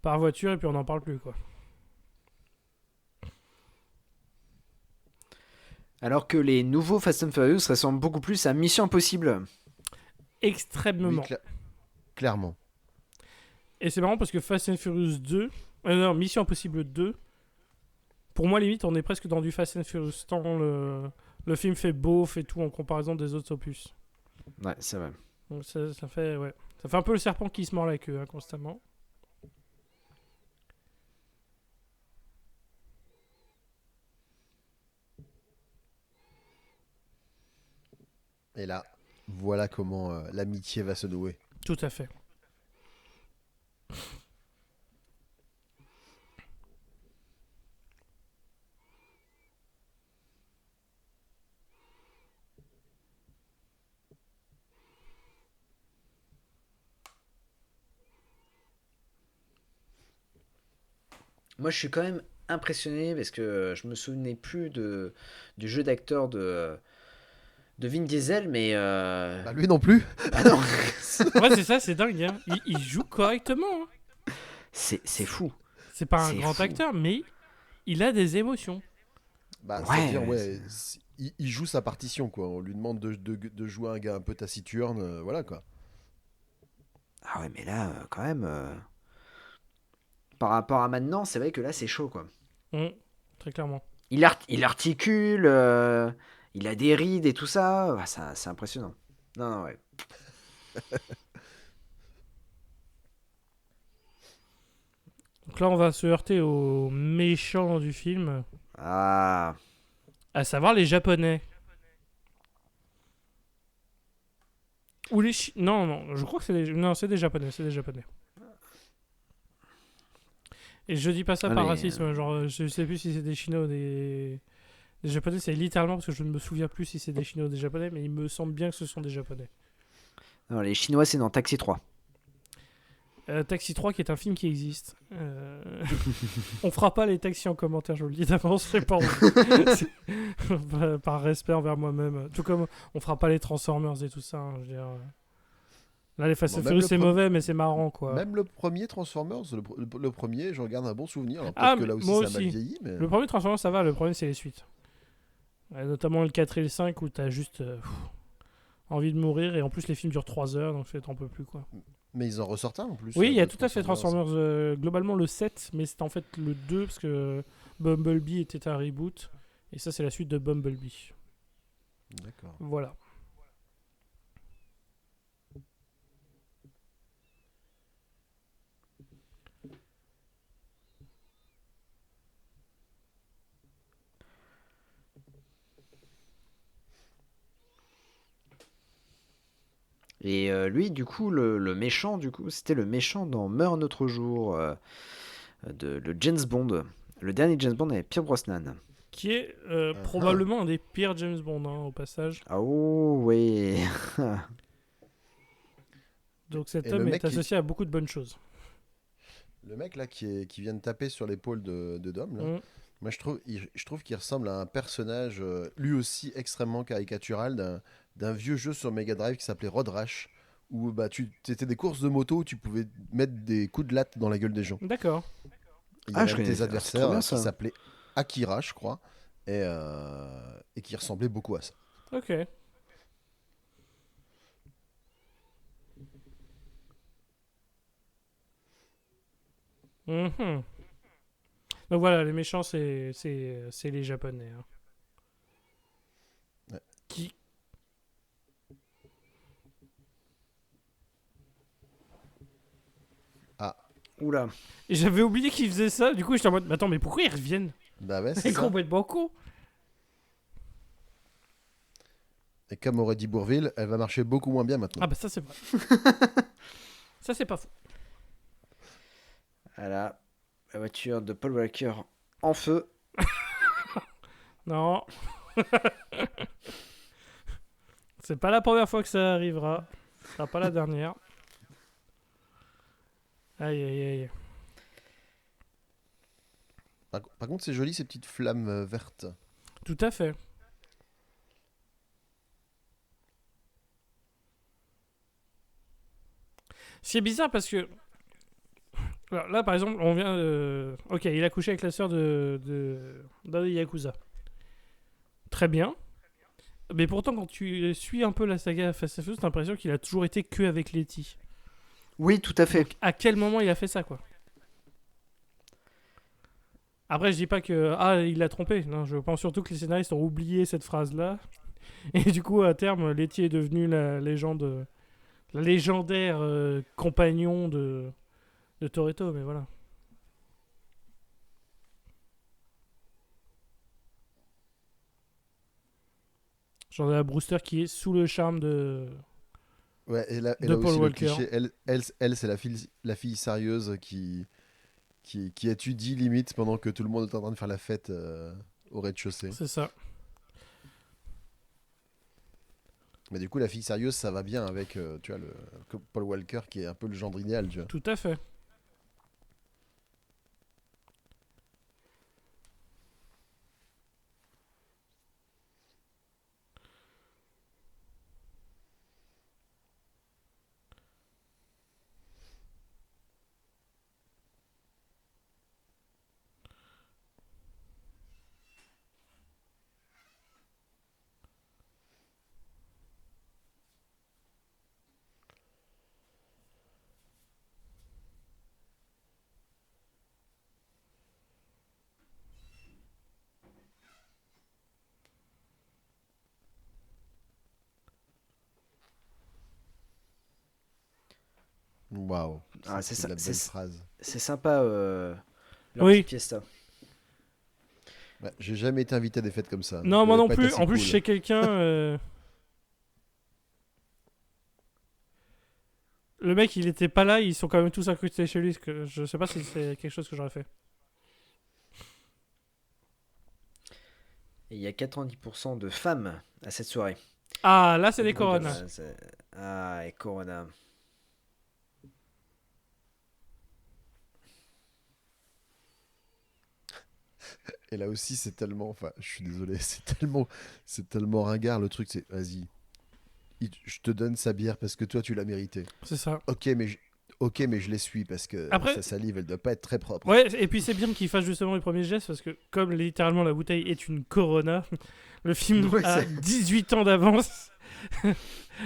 Speaker 1: voiture, et puis on n'en parle plus, quoi.
Speaker 3: Alors que les nouveaux Fast and Furious ressemblent beaucoup plus à Mission Impossible.
Speaker 1: Extrêmement.
Speaker 2: Oui, clairement.
Speaker 1: Et c'est marrant parce que Fast and Furious 2, non, Mission Impossible 2, pour moi, limite, on est presque dans du Fast and Furious, tant le film fait beauf et tout en comparaison des autres opus.
Speaker 3: Ouais, c'est vrai.
Speaker 1: Donc ça fait un peu le serpent qui se mord la queue, hein, constamment.
Speaker 2: Et là, voilà comment l'amitié va se nouer.
Speaker 1: Tout à fait.
Speaker 3: Moi, je suis quand même impressionné parce que je me souvenais plus du jeu d'acteur de Vin Diesel, mais.
Speaker 2: Bah lui non plus.
Speaker 3: Ah non.
Speaker 1: Ouais, c'est ça, c'est dingue. Hein. Il joue correctement. Hein.
Speaker 3: C'est fou.
Speaker 1: C'est pas un
Speaker 3: C'est
Speaker 1: grand
Speaker 3: fou.
Speaker 1: acteur, mais il a des émotions.
Speaker 2: Bah,
Speaker 3: Ouais,
Speaker 2: c'est-à-dire,
Speaker 3: ouais,
Speaker 2: il joue sa partition, quoi. On lui demande de jouer un gars un peu taciturne, voilà, quoi.
Speaker 3: Ah ouais, mais là, quand même. Par rapport à maintenant, c'est vrai que là, c'est chaud, quoi.
Speaker 1: Très clairement.
Speaker 3: Il articule, il a des rides et tout ça. Ah, c'est impressionnant. Non, ouais.
Speaker 1: Donc là, on va se heurter aux méchants du film,
Speaker 3: Ah.
Speaker 1: à savoir les Japonais. Ou les non, je crois que c'est des Japonais, c'est des Japonais. Et je dis pas ça par racisme, genre je sais plus si c'est des Chinois ou des Japonais, c'est littéralement parce que je ne me souviens plus si c'est des Chinois ou des Japonais, mais il me semble bien que ce sont des Japonais.
Speaker 3: Non, les Chinois, c'est dans Taxi 3.
Speaker 1: Taxi 3 qui est un film qui existe. On fera pas les taxis en commentaire, je vous le dis d'avance, c'est pas par respect envers moi-même. Tout comme on fera pas les Transformers et tout ça. Hein, je veux dire. Là, les Fast and Furious, c'est mauvais, mais c'est marrant, quoi.
Speaker 2: Même le premier Transformers, le premier, je regarde un bon souvenir. Alors,
Speaker 1: Ah,
Speaker 2: peut-être que là aussi,
Speaker 1: moi
Speaker 2: ça a mal
Speaker 1: aussi.
Speaker 2: vieilli, mais...
Speaker 1: Le premier Transformers, ça va, le premier, c'est les suites. Notamment le 4 et le 5 où t'as juste envie de mourir, et en plus, les films durent 3 heures, donc t'en peux plus, quoi.
Speaker 2: Mais ils en ressortent un en plus.
Speaker 1: Oui, il y a tout à fait Transformers. Globalement, le 7, mais c'est en fait le 2, parce que Bumblebee était un reboot. Et ça, c'est la suite de Bumblebee.
Speaker 2: D'accord.
Speaker 1: Voilà.
Speaker 3: Et lui, du coup, le méchant, du coup, c'était le méchant dans Meurt un autre jour, le James Bond. Le dernier James Bond avec Pierce Brosnan.
Speaker 1: Qui est probablement un des pires James Bond, hein, au passage.
Speaker 3: Ah oh, ouais.
Speaker 1: Donc cet
Speaker 2: Et
Speaker 1: homme
Speaker 2: le
Speaker 1: est
Speaker 2: mec
Speaker 1: associé à beaucoup de bonnes choses.
Speaker 2: Le mec là qui vient de taper sur l'épaule de Dom, là, moi je trouve qu'il ressemble à un personnage lui aussi extrêmement caricatural d'un vieux jeu sur Mega Drive qui s'appelait Road Rash, où bah, c'était des courses de moto où tu pouvais mettre des coups de latte dans la gueule des gens.
Speaker 1: D'accord.
Speaker 2: Il y avait un de tes
Speaker 3: c'est
Speaker 2: adversaires
Speaker 3: trop bien,
Speaker 2: qui
Speaker 3: ça.
Speaker 2: s'appelait Akira, je crois, et qui ressemblait beaucoup à ça.
Speaker 1: Ok. Mhm. Donc voilà, les méchants, c'est les Japonais. Hein.
Speaker 2: Ouais.
Speaker 1: Qui...
Speaker 2: Ah,
Speaker 3: Oula.
Speaker 1: Et j'avais oublié qu'ils faisaient ça, du coup j'étais en mode, mais attends, mais pourquoi ils reviennent?
Speaker 2: bah ouais, c'est
Speaker 1: C'est
Speaker 2: ça.
Speaker 1: complètement con.
Speaker 2: Et comme aurait dit Bourvil, elle va marcher beaucoup moins bien maintenant.
Speaker 1: Ah bah ça c'est vrai. Ça c'est pas faux.
Speaker 3: Voilà. La voiture de Paul Walker en feu.
Speaker 1: Non. C'est pas la première fois que ça arrivera. Ce sera pas la dernière. Aïe aïe aïe.
Speaker 2: Par contre, c'est joli ces petites flammes vertes.
Speaker 1: Tout à fait. C'est bizarre parce que alors là par exemple on vient ok, il a couché avec la sœur d'un des Yakuza. Très bien. Mais pourtant quand tu suis un peu la saga Fast and Furious, t'as l'impression qu'il a toujours été que avec Letty.
Speaker 3: Oui, tout à fait.
Speaker 1: Donc à quel moment il a fait ça quoi? Après je dis pas que il l'a trompé. Non, je pense surtout que les scénaristes ont oublié cette phrase là. Et du coup à terme Letty est devenue la légende, la légendaire compagnon de Toretto, mais voilà. J'en ai à Brewster qui est sous le charme
Speaker 2: Ouais, et
Speaker 1: de
Speaker 2: là
Speaker 1: Paul
Speaker 2: aussi le
Speaker 1: Walker.
Speaker 2: cliché, elle c'est la fille sérieuse qui étudie limite pendant que tout le monde est en train de faire la fête au rez-de-chaussée.
Speaker 1: C'est ça.
Speaker 2: Mais du coup, la fille sérieuse, ça va bien avec tu vois, Paul Walker qui est un peu le gendre idéal, tu vois.
Speaker 1: Tout à fait.
Speaker 2: Waouh,
Speaker 3: Ah,
Speaker 2: c'est de la belle phrase.
Speaker 3: c'est sympa leur
Speaker 1: Oui.
Speaker 3: petite fiesta.
Speaker 2: Ouais, j'ai jamais été invité à des fêtes comme ça.
Speaker 1: Non,
Speaker 2: Ça
Speaker 1: moi
Speaker 2: devait
Speaker 1: non
Speaker 2: pas être
Speaker 1: plus.
Speaker 2: assez
Speaker 1: En plus,
Speaker 2: cool.
Speaker 1: chez quelqu'un. Le mec, il était pas là. Ils sont quand même tous incrustés chez lui. Que je sais pas si c'est quelque chose que j'aurais fait.
Speaker 3: Et il y a 90% de femmes à cette soirée.
Speaker 1: Ah, là, c'est des
Speaker 3: Beaucoup de-
Speaker 1: Coronas.
Speaker 3: Ah, et Corona.
Speaker 2: Et là aussi, c'est tellement. Enfin, je suis désolé, c'est tellement ringard le truc. C'est, vas-y, je te donne sa bière parce que toi, tu l'as mérité.
Speaker 1: C'est ça.
Speaker 2: Ok, mais je l'essuie parce que
Speaker 1: Après-
Speaker 2: sa salive, elle doit pas être très propre.
Speaker 1: Ouais, et puis c'est bien qu'il fasse justement les premiers gestes parce que, comme littéralement la bouteille est une Corona, le film
Speaker 3: Ouais,
Speaker 1: a
Speaker 3: c'est-
Speaker 1: 18 ans d'avance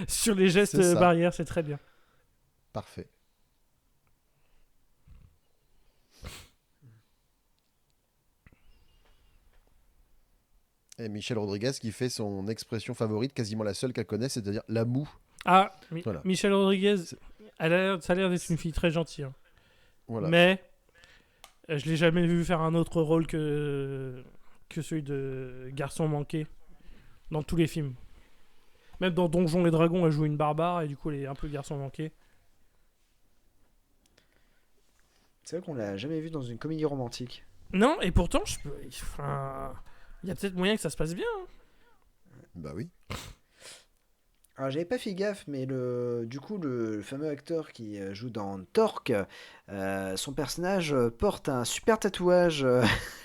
Speaker 1: sur les gestes
Speaker 2: C'est ça.
Speaker 1: barrières. C'est très bien.
Speaker 2: Parfait. Et Michel Rodriguez qui fait son expression favorite, quasiment la seule qu'elle connaît, c'est-à-dire la moue.
Speaker 1: Ah,
Speaker 2: Voilà.
Speaker 1: Michelle Rodriguez,
Speaker 2: C'est-
Speaker 1: ça a l'air d'être une fille très gentille. Hein.
Speaker 2: Voilà.
Speaker 1: Mais je l'ai jamais vu faire un autre rôle que celui de garçon manqué dans tous les films. Même dans Donjons et Dragons, elle joue une barbare et du coup, elle est un peu garçon manqué.
Speaker 3: C'est vrai qu'on l'a jamais vu dans une comédie romantique.
Speaker 1: Non, et pourtant, il y a peut-être moyen que ça se passe bien. Hein.
Speaker 2: Bah oui.
Speaker 3: Alors j'avais pas fait gaffe, mais du coup le fameux acteur qui joue dans Torque, son personnage porte un super tatouage.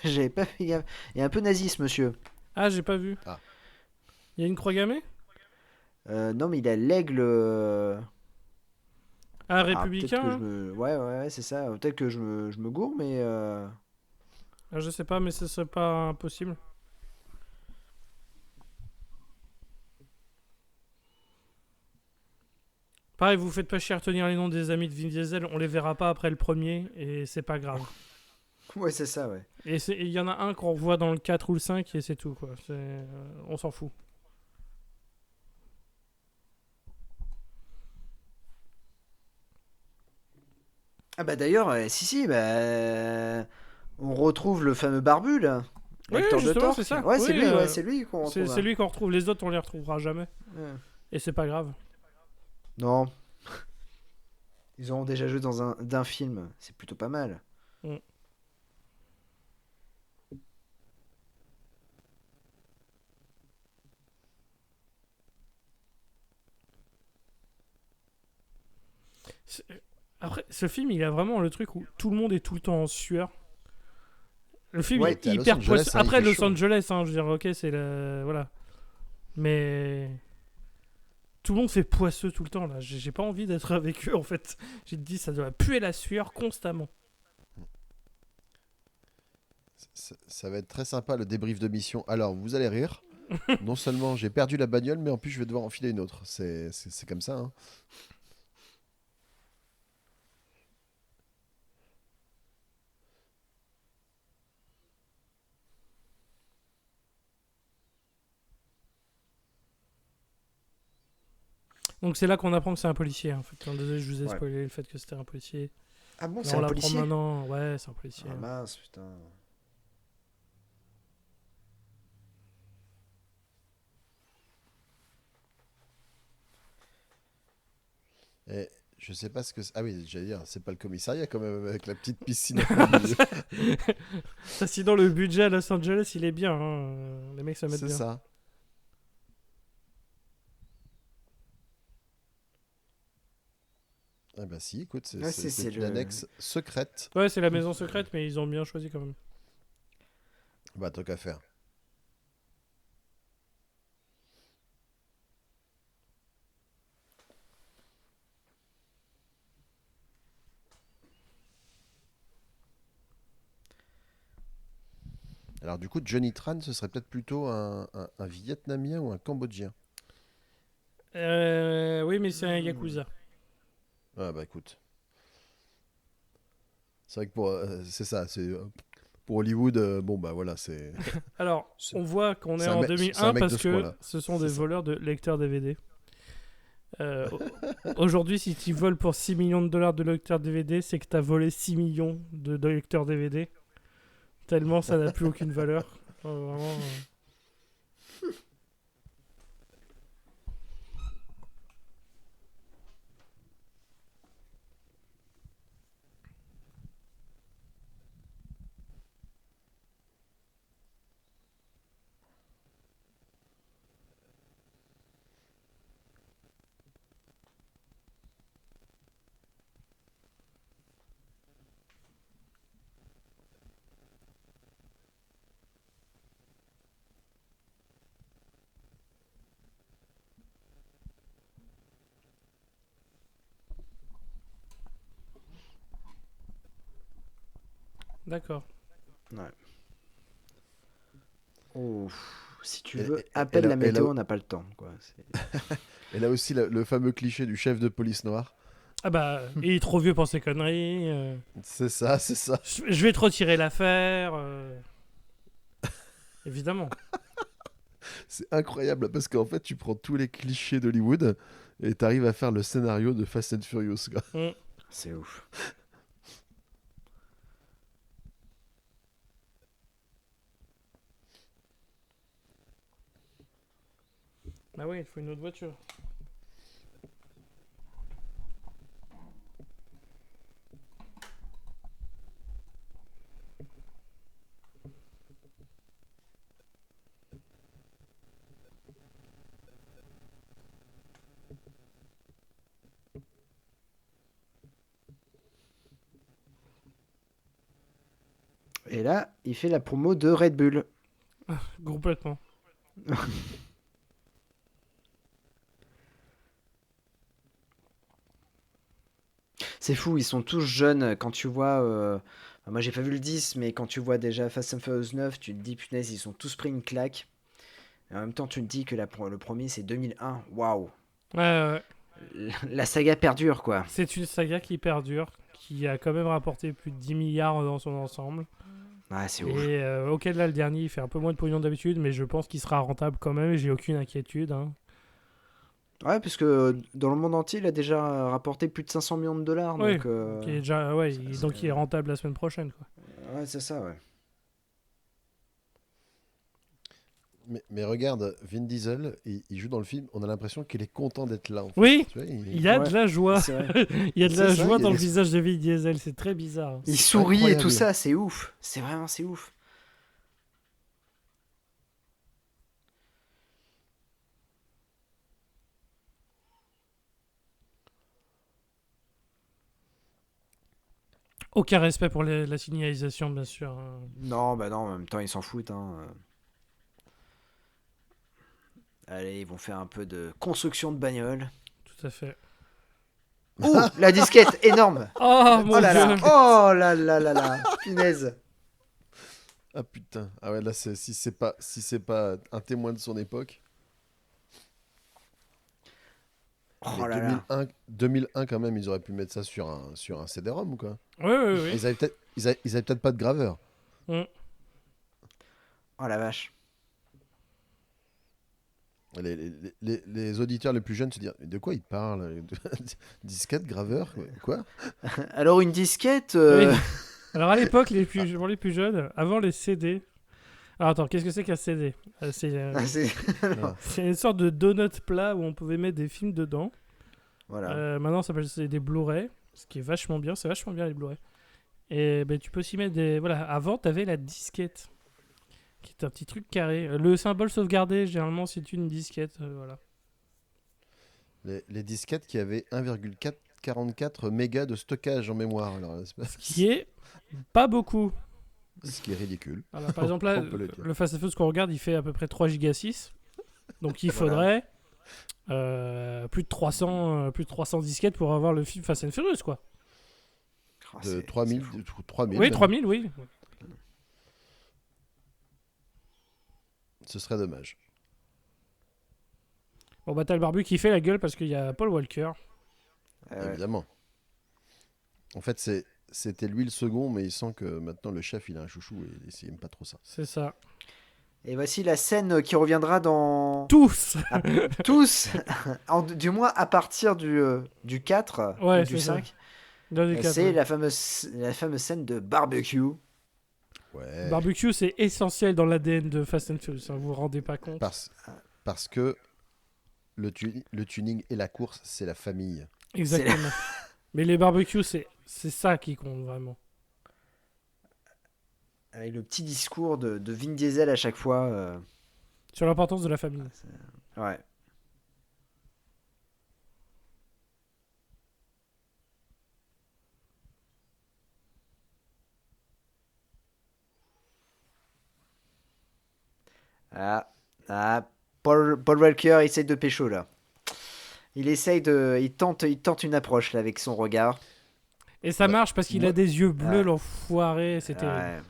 Speaker 3: J'avais pas fait gaffe. Il est un peu nazi ce monsieur.
Speaker 1: Ah, j'ai pas vu.
Speaker 2: Ah.
Speaker 1: Il y a une croix gammée.
Speaker 3: Non mais il a l'aigle.
Speaker 1: Ah,
Speaker 3: Peut-être
Speaker 1: républicain.
Speaker 3: que
Speaker 1: Hein.
Speaker 3: ouais, c'est ça. Peut-être que je me gourre, mais
Speaker 1: Ah, je sais pas, mais ce serait pas impossible. Pareil, vous faites pas chier à retenir les noms des amis de Vin Diesel, on les verra pas après le premier, et c'est pas grave.
Speaker 3: Ouais, c'est ça, ouais.
Speaker 1: Et il y en a un qu'on revoit dans le 4 ou le 5, et c'est tout, quoi. On s'en fout.
Speaker 3: Ah bah d'ailleurs, si, on retrouve le fameux barbu, là.
Speaker 1: Oui,
Speaker 3: L'acteur de
Speaker 1: justement,
Speaker 3: Thor.
Speaker 1: c'est ça.
Speaker 3: Ouais, c'est
Speaker 1: Oui,
Speaker 3: lui, c'est lui qu'on retrouve.
Speaker 1: c'est lui qu'on retrouve, les autres on les retrouvera jamais.
Speaker 3: Ouais.
Speaker 1: Et c'est pas grave.
Speaker 3: Non. Ils auront déjà joué dans d'un film, c'est plutôt pas mal.
Speaker 1: Mm. Après, ce film, il a vraiment le truc où tout le monde est tout le temps en sueur. Le film
Speaker 3: Ouais,
Speaker 1: est
Speaker 2: t'es à Los
Speaker 1: hyper
Speaker 2: Angeles,
Speaker 1: poisseux.
Speaker 2: hein, il
Speaker 1: Après,
Speaker 2: fait
Speaker 1: Los
Speaker 2: chaud.
Speaker 1: Angeles, hein, je veux dire, ok, c'est le. Voilà. Mais. Tout le monde fait poisseux tout le temps, là. J'ai pas envie d'être avec eux, en fait. J'ai dit, ça doit puer la sueur constamment.
Speaker 2: Ça va être très sympa le débrief de mission. Alors, vous allez rire. Non seulement j'ai perdu la bagnole, mais en plus je vais devoir enfiler une autre. C'est comme ça. Hein.
Speaker 1: Donc c'est là qu'on apprend que c'est un policier, en fait. Désolé, je vous ai
Speaker 3: Ouais.
Speaker 1: spoilé le fait que c'était un policier.
Speaker 3: Ah bon,
Speaker 1: Là,
Speaker 3: c'est
Speaker 1: on
Speaker 3: un
Speaker 1: l'apprend
Speaker 3: policier.
Speaker 1: maintenant. Ouais, c'est un policier.
Speaker 3: Ah mince, putain.
Speaker 2: Et je sais pas ce que c'est. Ah oui, j'allais dire, c'est pas le commissariat quand même avec la petite piscine. au milieu.
Speaker 1: Ça, sinon, le budget à Los Angeles, il est bien. Hein. Les mecs se mettent
Speaker 2: C'est
Speaker 1: bien.
Speaker 2: ça. Ah bah si, écoute,
Speaker 3: Ouais,
Speaker 2: c'est une
Speaker 3: le...
Speaker 2: annexe secrète.
Speaker 1: Ouais, c'est la maison secrète, mais ils ont bien choisi quand même.
Speaker 2: Bah tant qu'à faire. Alors du coup, Johnny Tran, ce serait peut-être plutôt un Vietnamien ou un Cambodgien.
Speaker 1: Oui, mais c'est un Yakuza.
Speaker 2: Ah bah écoute. C'est vrai que pour, c'est ça, pour Hollywood, bon bah voilà, c'est
Speaker 1: Alors,
Speaker 2: C'est-
Speaker 1: on voit qu'on est
Speaker 2: c'est un
Speaker 1: en
Speaker 2: mec- c'est
Speaker 1: 2001
Speaker 2: un mec de
Speaker 1: parce
Speaker 2: ce
Speaker 1: que
Speaker 2: coin-là.
Speaker 1: ce sont
Speaker 2: C'est
Speaker 1: des
Speaker 2: ça.
Speaker 1: voleurs de lecteurs DVD. Aujourd'hui, si tu voles pour 6 millions de dollars de lecteurs DVD, c'est que tu as volé 6 millions de lecteurs DVD. Tellement ça n'a plus aucune valeur. Vraiment, D'accord.
Speaker 3: Ouais. Oh, si tu
Speaker 2: Et-
Speaker 3: veux,
Speaker 2: et- et
Speaker 3: appelle
Speaker 2: là-
Speaker 3: la
Speaker 2: et
Speaker 3: météo,
Speaker 2: là-
Speaker 3: on n'a pas le temps, quoi.
Speaker 2: Et là aussi, le fameux cliché du chef de police noir.
Speaker 1: Ah bah, il est trop vieux pour ces conneries.
Speaker 2: C'est ça, c'est ça.
Speaker 1: Je vais te retirer l'affaire. Évidemment.
Speaker 2: C'est incroyable parce qu'en fait, tu prends tous les clichés d'Hollywood et t'arrives à faire le scénario de Fast and Furious. Quoi.
Speaker 1: Mm.
Speaker 3: C'est ouf.
Speaker 1: Bah oui, il faut une autre voiture.
Speaker 3: Et là, il fait la promo de Red Bull.
Speaker 1: Complètement.
Speaker 3: C'est fou, ils sont tous jeunes. Quand tu vois. Moi, j'ai pas vu le 10, mais quand tu vois déjà Fast and Furious 9, tu te dis, punaise, ils ont tous pris une claque. Et en même temps, tu te dis que le premier, c'est 2001. Waouh!
Speaker 1: Ouais, ouais.
Speaker 3: La saga perdure, quoi.
Speaker 1: C'est une saga qui perdure, qui a quand même rapporté plus de 10 milliards dans son ensemble.
Speaker 3: Ouais, c'est ouf.
Speaker 1: Et auquel là, le dernier, il fait un peu moins de pognon d'habitude, mais je pense qu'il sera rentable quand même, et j'ai aucune inquiétude. Hein.
Speaker 3: Ouais, parce que dans le monde entier, il a déjà rapporté plus de 500 millions de dollars.
Speaker 1: Oui,
Speaker 3: Donc,
Speaker 1: qui est déjà, ouais,
Speaker 3: ça,
Speaker 1: donc il est rentable la semaine prochaine. Quoi.
Speaker 3: ouais, c'est ça, ouais.
Speaker 2: Mais regarde, Vin Diesel, il joue dans le film, on a l'impression qu'il est content d'être là. En fait.
Speaker 1: Oui,
Speaker 2: Tu vois,
Speaker 1: il y a
Speaker 3: Ouais,
Speaker 1: de la joie.
Speaker 3: c'est vrai.
Speaker 1: Il y a de
Speaker 2: C'est
Speaker 1: la
Speaker 2: ça,
Speaker 1: joie
Speaker 2: il y a
Speaker 1: dans le
Speaker 2: des-
Speaker 1: visage de Vin Diesel, c'est très bizarre.
Speaker 3: Il
Speaker 2: C'est
Speaker 3: sourit et tout
Speaker 2: incroyable.
Speaker 3: ça, c'est ouf. C'est ouf.
Speaker 1: Aucun respect pour la signalisation, bien sûr. Hein.
Speaker 3: Non, bah non, en même temps, ils s'en foutent. Hein. Allez, ils vont faire un peu de construction de bagnole.
Speaker 1: Tout à fait.
Speaker 3: Ouh, la disquette, énorme.
Speaker 1: Oh mon
Speaker 3: Oh là là,
Speaker 1: dieu.
Speaker 3: oh là là là là, punaise.
Speaker 2: Ah putain, ah ouais, là, si c'est pas un témoin de son époque. Mais
Speaker 3: Oh là là.
Speaker 2: 2001 quand même, ils auraient pu mettre ça sur un CD-ROM ou quoi.
Speaker 1: Oui, oui, oui.
Speaker 2: Ils avaient peut-être pas de graveur.
Speaker 1: Mm.
Speaker 3: Oh la vache.
Speaker 2: Les auditeurs les plus jeunes se disent mais de quoi ils parlent? Disquette, graveur? Quoi?
Speaker 3: Alors une disquette,
Speaker 1: Oui. Alors à l'époque, pour les plus jeunes, avant les CD. Alors attends, qu'est-ce que c'est qu'un CD?
Speaker 3: c'est...
Speaker 2: Ah.
Speaker 1: C'est une sorte de donut plat où on pouvait mettre des films dedans.
Speaker 3: Voilà.
Speaker 1: Maintenant, ça s'appelle des Blu-ray, ce qui est vachement bien. C'est vachement bien les Blu-ray. Et ben, tu peux aussi mettre des. Voilà, avant, t'avais la disquette, qui est un petit truc carré. Le symbole sauvegardé, généralement, c'est une disquette. Voilà.
Speaker 2: Les disquettes qui avaient 1,44 mégas de stockage en mémoire. Alors,
Speaker 1: Qui est pas beaucoup.
Speaker 2: ce qui est ridicule.
Speaker 1: Voilà, par exemple, là,
Speaker 2: On peut le dire.
Speaker 1: le Fast and Furious qu'on regarde, il fait à peu près 3 Go 6. Donc il
Speaker 3: Voilà.
Speaker 1: faudrait plus de 300 disquettes pour avoir le film Fast and Furious, quoi.
Speaker 3: Oh,
Speaker 2: De
Speaker 3: c'est
Speaker 2: 3000,
Speaker 3: fou.
Speaker 2: 3000
Speaker 1: Oui,
Speaker 2: même.
Speaker 1: 3000, oui.
Speaker 2: Ce serait dommage.
Speaker 1: Bon, bah, t'as le barbu qui fait la gueule parce qu'il y a Paul Walker.
Speaker 3: Ouais.
Speaker 2: Évidemment. En fait, c'était lui le second, mais il sent que maintenant le chef il a un chouchou et il aime pas trop ça.
Speaker 1: C'est ça.
Speaker 3: Et voici la scène qui reviendra dans
Speaker 1: Tous.
Speaker 3: tous, du moins à partir du 4
Speaker 1: Ouais,
Speaker 3: ou du
Speaker 1: c'est ça.
Speaker 3: 5.
Speaker 1: Dans les quatre,
Speaker 3: C'est
Speaker 1: ouais.
Speaker 3: la fameuse scène de barbecue.
Speaker 2: Ouais.
Speaker 1: Barbecue, c'est essentiel dans l'ADN de Fast and Furious. Hein, vous vous rendez pas compte.
Speaker 2: Parce que le tuning et la course, c'est la famille.
Speaker 1: Exactement. Mais les barbecues, c'est ça qui compte vraiment.
Speaker 3: Avec le petit discours de Vin Diesel à chaque fois.
Speaker 1: Sur l'importance de la famille.
Speaker 3: Ouais. Paul Walker essaye de pécho là. Il tente une approche là avec son regard.
Speaker 1: Et ça
Speaker 2: Bah,
Speaker 1: marche parce qu'il
Speaker 2: moi-
Speaker 1: a des yeux bleus,
Speaker 3: Ouais.
Speaker 1: l'enfoiré. C'est terrible.
Speaker 3: Ouais.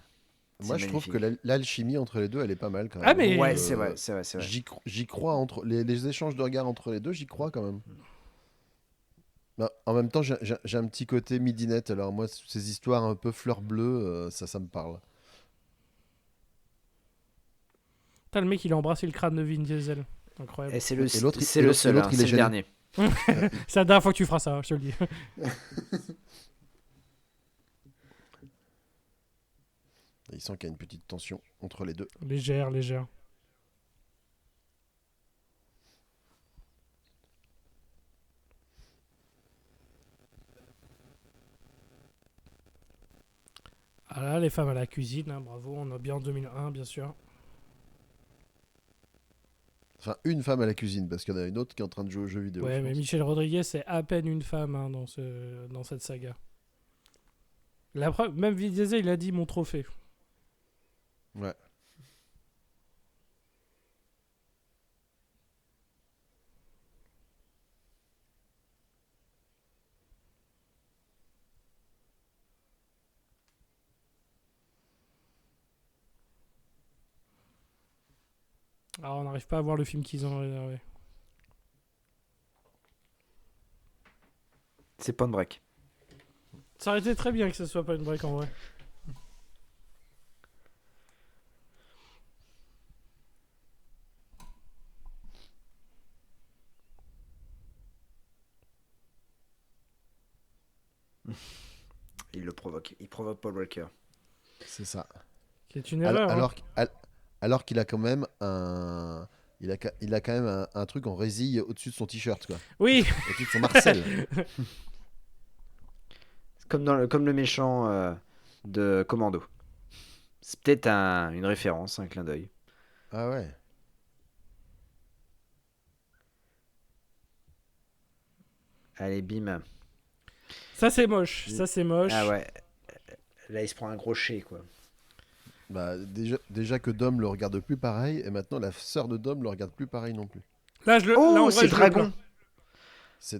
Speaker 2: Moi,
Speaker 3: C'est
Speaker 2: je trouve
Speaker 3: magnifique.
Speaker 2: que l'alchimie entre les deux, elle est pas mal quand même.
Speaker 1: Ah, mais-
Speaker 3: Ouais,
Speaker 1: Euh,
Speaker 3: c'est vrai.
Speaker 2: J'y crois entre les échanges de regards entre les deux, j'y crois quand même. Bah, en même temps, j'ai un petit côté midinette. Alors moi, ces histoires un peu fleur bleue, ça me parle.
Speaker 1: Putain, le mec, il a embrassé le crâne de Vin Diesel. Incroyable.
Speaker 3: Et c'est le,
Speaker 2: Et l'autre,
Speaker 3: c'est
Speaker 2: et
Speaker 3: le
Speaker 2: l'autre,
Speaker 3: seul,
Speaker 2: il est
Speaker 3: c'est le
Speaker 2: gêné.
Speaker 3: dernier.
Speaker 1: C'est la dernière fois que tu feras ça, je te le dis.
Speaker 2: Il sent qu'il y a une petite tension entre les deux.
Speaker 1: Légère, légère. Ah là, les femmes à la cuisine, hein, bravo, on a bien en 2001, bien sûr.
Speaker 2: Enfin, une femme à la cuisine, parce qu'il y en a une autre qui est en train de jouer aux jeux vidéo.
Speaker 1: Ouais,
Speaker 2: je
Speaker 1: mais
Speaker 2: pense.
Speaker 1: Michelle Rodriguez, c'est à peine une femme hein, dans cette saga. La preuve, même Vin Diesel, il a dit mon trophée.
Speaker 2: Ouais.
Speaker 1: Alors, on n'arrive pas à voir le film qu'ils ont réservé.
Speaker 3: C'est Point Break.
Speaker 1: Ça aurait été très bien que ce soit pas une break en vrai.
Speaker 3: Il provoque Paul Walker.
Speaker 2: C'est ça.
Speaker 1: Qui est une
Speaker 2: Al-
Speaker 1: erreur.
Speaker 2: Alors, alors qu'il a quand même un. Il a quand même un truc en résille au-dessus de son t-shirt, quoi.
Speaker 1: Oui.
Speaker 2: Au-dessus de son Marcel.
Speaker 3: Comme le méchant de Commando. C'est peut-être une référence, un clin d'œil.
Speaker 2: Ah ouais.
Speaker 3: Allez, bim.
Speaker 1: Ça c'est moche. Ça c'est moche.
Speaker 3: Ah ouais. Là, il se prend un gros chai, quoi.
Speaker 2: Bah, déjà que Dom le regarde plus pareil, et maintenant la sœur de Dom le regarde plus pareil non plus.
Speaker 1: Là, là, en
Speaker 3: Oh,
Speaker 1: vrai,
Speaker 3: c'est
Speaker 1: je le
Speaker 3: Dragon.
Speaker 1: plains.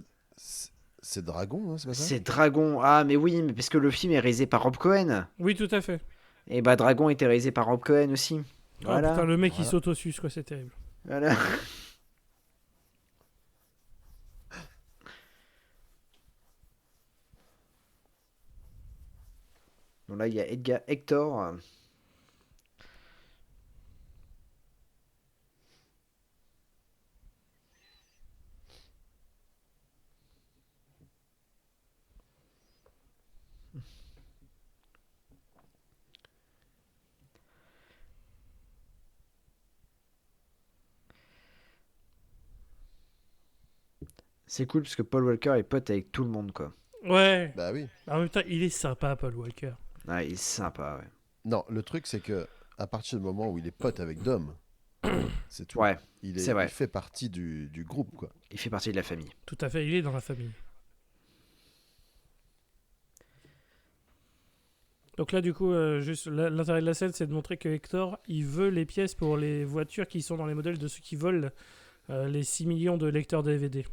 Speaker 2: C'est Dragon, hein, c'est pas ça?
Speaker 3: C'est Dragon. Ah, mais oui, mais parce que le film est réalisé par Rob Cohen.
Speaker 1: Oui, tout à fait.
Speaker 3: Et bah, Dragon était réalisé par Rob Cohen aussi.
Speaker 1: Ah
Speaker 3: Voilà.
Speaker 1: putain, le mec il
Speaker 2: Voilà.
Speaker 1: s'auto-suce quoi, c'est terrible.
Speaker 3: Voilà. Donc là, il y a Hector. C'est cool parce que Paul Walker est pote avec tout le monde, quoi.
Speaker 1: Ouais.
Speaker 2: Bah oui.
Speaker 1: En même temps, il est sympa, Paul Walker.
Speaker 3: Ah, il est sympa, ouais.
Speaker 2: Non, le truc c'est que à partir du moment où il est pote avec Dom, c'est tout.
Speaker 3: Ouais,
Speaker 2: Il
Speaker 3: c'est vrai.
Speaker 2: il fait partie du groupe, quoi.
Speaker 3: il fait partie de la famille.
Speaker 1: Tout à fait, il est dans la famille. Donc là, du coup, juste l'intérêt de la scène, c'est de montrer que Hector, il veut les pièces pour les voitures qui sont dans les modèles de ceux qui volent les 6 millions de lecteurs DVD.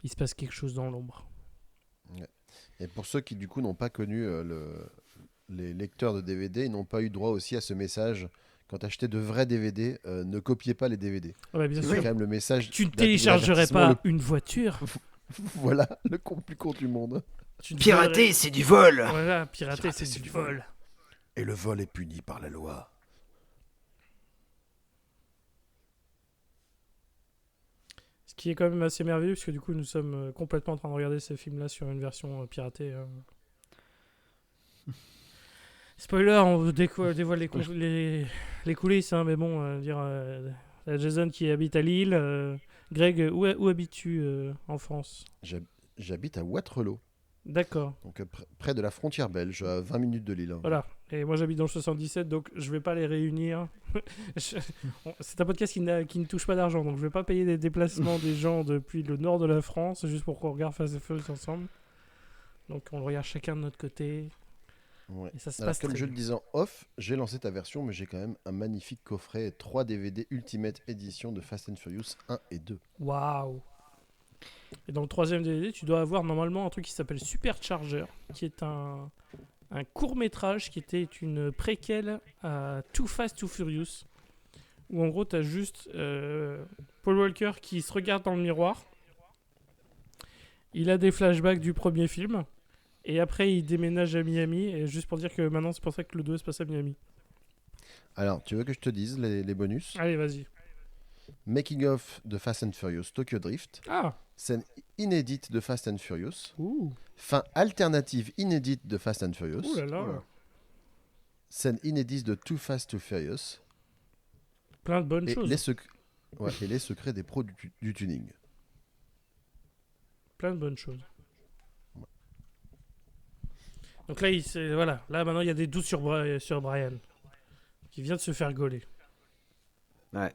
Speaker 1: Il se passe quelque chose dans l'ombre.
Speaker 2: Et pour ceux qui du coup n'ont pas connu les lecteurs de DVD, ils n'ont pas eu droit aussi à ce message. Quand achetez de vrais DVD, ne copiez pas les DVD.
Speaker 1: Ah bah, bien
Speaker 2: C'est
Speaker 1: sûr.
Speaker 2: quand même le message.
Speaker 1: Tu ne téléchargerais pas une voiture.
Speaker 2: Voilà, le con plus con du monde.
Speaker 1: Tu ne
Speaker 3: Pirater, c'est du vol.
Speaker 1: Voilà, pirater, c'est du vol.
Speaker 2: Et le vol est puni par la loi.
Speaker 1: Ce qui est quand même assez merveilleux, parce que du coup, nous sommes complètement en train de regarder ce film-là sur une version piratée. Spoiler, on vous dévoile les coulisses, hein, mais bon, Jason qui habite à Lille. Greg, où habites-tu en France?
Speaker 2: J'habite à Waterloo,
Speaker 1: D'accord,
Speaker 2: donc près de la frontière belge, à 20 minutes de Lille. Hein.
Speaker 1: voilà. Et moi j'habite dans le 77, donc je vais pas les réunir. C'est un podcast qui ne touche pas d'argent, donc je vais pas payer des déplacements des gens depuis le nord de la France juste pour qu'on regarde Fast and Furious ensemble. Donc on le regarde chacun de notre côté.
Speaker 2: Ouais.
Speaker 1: Et ça se
Speaker 2: Alors,
Speaker 1: passe
Speaker 2: comme
Speaker 1: très
Speaker 2: je
Speaker 1: bien.
Speaker 2: le disais en off, j'ai lancé ta version, mais j'ai quand même un magnifique coffret 3 DVD Ultimate Edition de Fast and Furious 1 et 2.
Speaker 1: Waouh! Et dans le troisième DVD, tu dois avoir normalement un truc qui s'appelle Supercharger, qui est un court-métrage qui était une préquelle à Too Fast, Too Furious, où en gros, tu as juste Paul Walker qui se regarde dans le miroir. Il a des flashbacks du premier film. Et après, il déménage à Miami. Et juste pour dire que maintenant, c'est pour ça que le 2 se passe à Miami.
Speaker 2: Alors, tu veux que je te dise les bonus?
Speaker 1: Allez, vas-y.
Speaker 2: Making of de Fast and Furious Tokyo Drift.
Speaker 1: Ah!
Speaker 2: Scène inédite de Fast and Furious.
Speaker 1: Ouh!
Speaker 2: Fin alternative inédite de Fast and Furious.
Speaker 1: Ouh là là!
Speaker 3: Oula.
Speaker 2: Scène inédite de Too Fast, Too Furious.
Speaker 1: Plein de bonnes
Speaker 2: Et
Speaker 1: choses.
Speaker 2: et les secrets des pros du tuning.
Speaker 1: Plein de bonnes choses. Donc là, voilà. Là, maintenant, il y a des doutes sur Brian. Qui vient de se faire gauler.
Speaker 3: Ouais.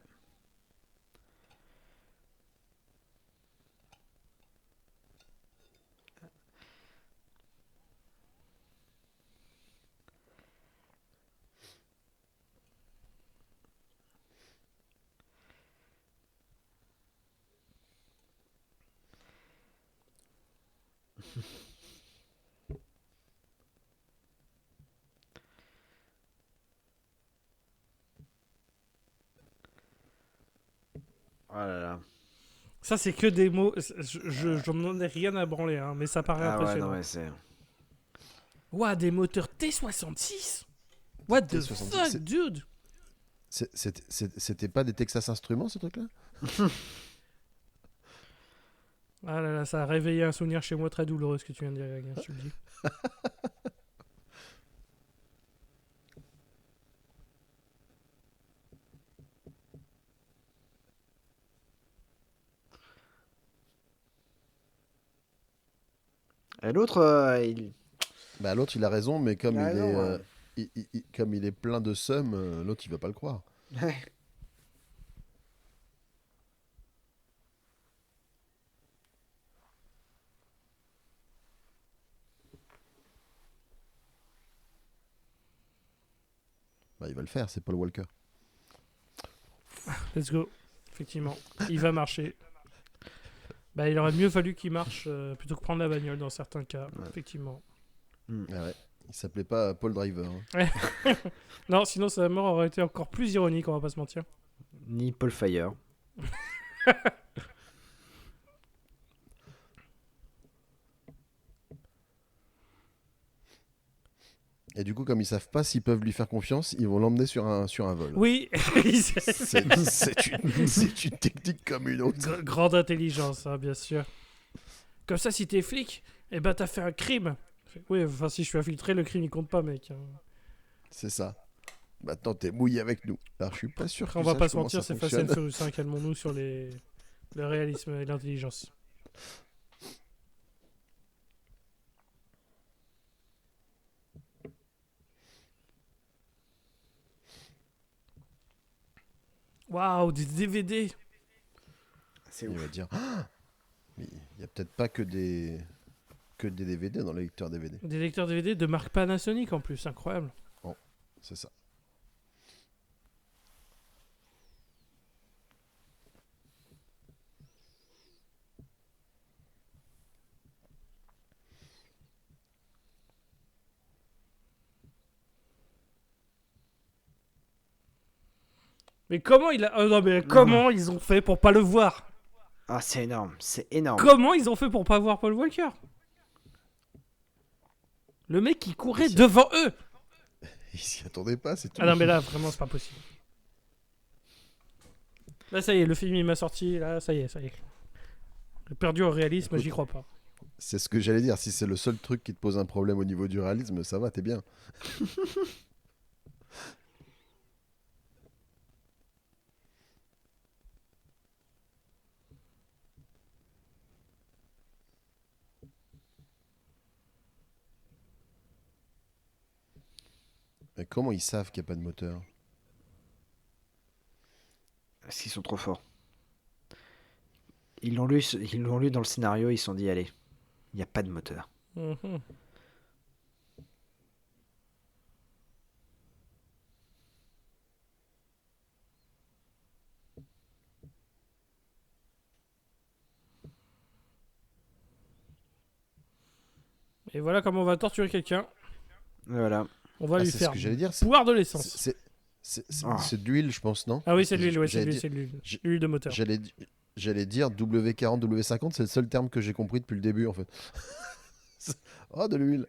Speaker 3: Oh là là.
Speaker 1: Ça, c'est que des mots. J'en ai rien à branler, hein, mais ça paraît
Speaker 3: Ah ouais,
Speaker 1: impressionnant.
Speaker 3: non, mais c'est.
Speaker 1: Ouah, des moteurs T66. What the
Speaker 2: T66,
Speaker 1: fuck,
Speaker 2: c'est-
Speaker 1: dude?
Speaker 2: C'était pas des Texas Instruments, ce truc-là?
Speaker 1: Ah là là, ça a réveillé un souvenir chez moi très douloureux ce que tu viens de dire, Greg, hein, je te le dis.
Speaker 3: Et l'autre, il...
Speaker 2: Bah, l'autre, il a raison, mais comme
Speaker 3: il a
Speaker 2: il est,
Speaker 3: raison, ouais.
Speaker 2: comme il est plein de seum, l'autre, il va pas le croire.
Speaker 3: Ouais.
Speaker 2: Bah, il va le faire, c'est Paul Walker.
Speaker 1: Let's go. Effectivement, il va marcher. Bah, il aurait mieux fallu qu'il marche plutôt que prendre la bagnole dans certains cas,
Speaker 3: Ouais.
Speaker 1: effectivement.
Speaker 2: Ah ouais. Il s'appelait pas Paul Driver, hein.
Speaker 1: Non, sinon sa mort aurait été encore plus ironique, on va pas se mentir.
Speaker 3: Ni Paul Fire.
Speaker 2: Et du coup, comme ils savent pas s'ils peuvent lui faire confiance, ils vont l'emmener sur un vol.
Speaker 1: Oui,
Speaker 2: C'est une technique comme une autre.
Speaker 1: grande intelligence, hein, bien sûr. Comme ça, si t'es flic, eh ben t'as fait un crime. Oui, enfin si je suis infiltré, le crime il compte pas, mec.
Speaker 2: C'est ça. Maintenant, t'es mouillé avec nous. Alors, je suis pas sûr que
Speaker 1: On va
Speaker 2: ça,
Speaker 1: pas se
Speaker 2: comment
Speaker 1: mentir,
Speaker 2: ça
Speaker 1: c'est Fast and
Speaker 2: fonctionne.
Speaker 1: Furious 5, calmons-nous sur le réalisme et l'intelligence. Waouh, des DVD.
Speaker 3: C'est
Speaker 2: Il
Speaker 3: ouf.
Speaker 2: va dire, ah, mais il y a peut-être pas que des DVD dans le lecteur DVD.
Speaker 1: Des lecteurs DVD de marque Panasonic en plus, incroyable.
Speaker 2: C'est ça.
Speaker 1: Mais comment il a... Oh non, mais comment ils ont fait pour pas le voir?
Speaker 3: Ah, c'est énorme. C'est énorme.
Speaker 1: Comment ils ont fait pour pas voir Paul Walker? Le mec qui courait
Speaker 2: Mais si-
Speaker 1: devant eux.
Speaker 2: Ils s'y attendaient pas, c'est tout.
Speaker 1: Ah non, mais là, vraiment, c'est pas possible. Là, ça y est, le film il m'a sorti. Là, ça y est, ça y est. Le perdu au réalisme,
Speaker 2: Écoute,
Speaker 1: j'y crois pas.
Speaker 2: C'est ce que j'allais dire. Si c'est le seul truc qui te pose un problème au niveau du réalisme, ça va, t'es bien. Mais comment ils savent qu'il n'y a pas de moteur?
Speaker 3: Parce qu'ils sont trop forts. Ils l'ont lu dans le scénario, ils se sont dit, allez, il n'y a pas de moteur.
Speaker 1: Mhm. Et voilà comment on va torturer quelqu'un.
Speaker 3: Voilà.
Speaker 1: On va
Speaker 2: Ah,
Speaker 1: lui
Speaker 2: c'est
Speaker 1: faire
Speaker 2: ce que j'allais dire.
Speaker 1: boire de l'essence.
Speaker 3: Ah.
Speaker 2: C'est de l'huile, je pense, non?
Speaker 1: Ah oui,
Speaker 2: Parce
Speaker 1: c'est
Speaker 2: que
Speaker 1: de l'huile, ouais,
Speaker 2: j'allais
Speaker 1: c'est de
Speaker 2: dire-
Speaker 1: l'huile.
Speaker 2: j'ai-
Speaker 1: Huile de moteur.
Speaker 2: J'allais dire W40, W50, c'est le seul terme que j'ai compris depuis le début, en fait. Oh, de l'huile.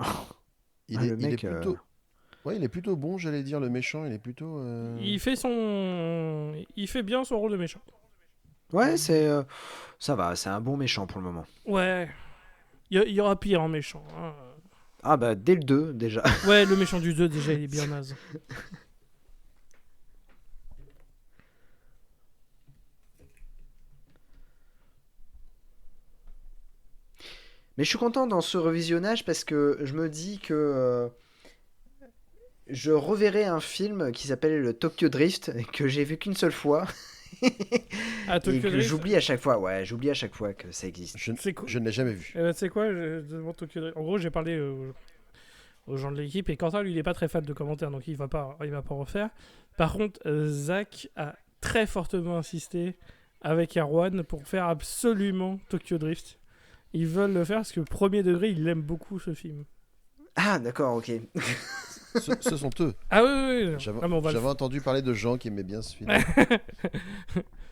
Speaker 3: Le
Speaker 2: Il est
Speaker 3: mec,
Speaker 2: plutôt... Ouais, il est plutôt bon, j'allais dire, le méchant, il est plutôt...
Speaker 1: Il fait bien son rôle de méchant.
Speaker 3: Ouais, ça va, c'est un bon méchant pour le moment.
Speaker 1: Ouais. Il y aura pire en méchant. Hein.
Speaker 3: Ah bah dès le 2 déjà.
Speaker 1: Ouais, le méchant du 2, déjà, il est bien naze.
Speaker 3: Mais je suis content dans ce revisionnage parce que je me dis que je reverrai un film qui s'appelle le Tokyo Drift, que j'ai vu qu'une seule fois.
Speaker 1: Ah,
Speaker 3: Et
Speaker 1: Tokyo
Speaker 3: que
Speaker 1: Drift.
Speaker 3: j'oublie à chaque fois. Ouais, j'oublie à chaque fois que ça existe.
Speaker 1: C'est quoi
Speaker 2: Je ne l'ai jamais vu.
Speaker 1: Tu sais quoi, je demande Tokyo Drift. En gros, j'ai parlé aux gens de l'équipe et Quentin, lui, il est pas très fan de commentaires, donc il va pas refaire. Par contre, Zach a très fortement insisté avec Erwan pour faire absolument Tokyo Drift. Ils veulent le faire parce que premier degré, il aime beaucoup ce film.
Speaker 3: Ah, d'accord, ok.
Speaker 2: Ce sont eux.
Speaker 1: Ah oui, oui, oui.
Speaker 2: J'avais
Speaker 1: Ah, mais on va le
Speaker 2: j'avais entendu parler de gens qui aimaient bien ce film.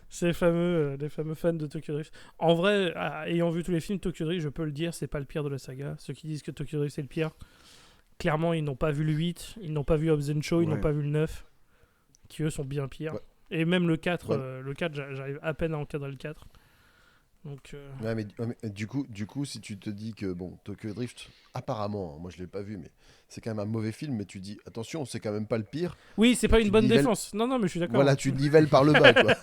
Speaker 1: C'est les fameux fans de Tokyo Drift. En vrai, ayant vu tous les films Tokyo Drift, je peux le dire, c'est pas le pire de la saga. Ceux qui disent que Tokyo Drift c'est le pire, clairement, ils n'ont pas vu le 8, ils n'ont pas vu Hobbs & Shaw, ils
Speaker 3: Ouais.
Speaker 1: n'ont pas vu le 9, qui eux sont bien pires.
Speaker 2: Ouais.
Speaker 1: Et même le 4,
Speaker 2: Ouais.
Speaker 1: le 4 j'arrive à peine à encadrer le 4. Donc,
Speaker 2: Ouais, mais du coup, si tu te dis que bon, Tokyo Drift, apparemment, hein, moi je l'ai pas vu, mais c'est quand même un mauvais film, mais tu dis attention, c'est quand même pas le pire.
Speaker 1: oui, c'est pas
Speaker 2: tu
Speaker 1: une bonne
Speaker 2: nivelles-
Speaker 1: défense. Non, mais je suis d'accord.
Speaker 2: Voilà, tu nivelles par le bas, quoi.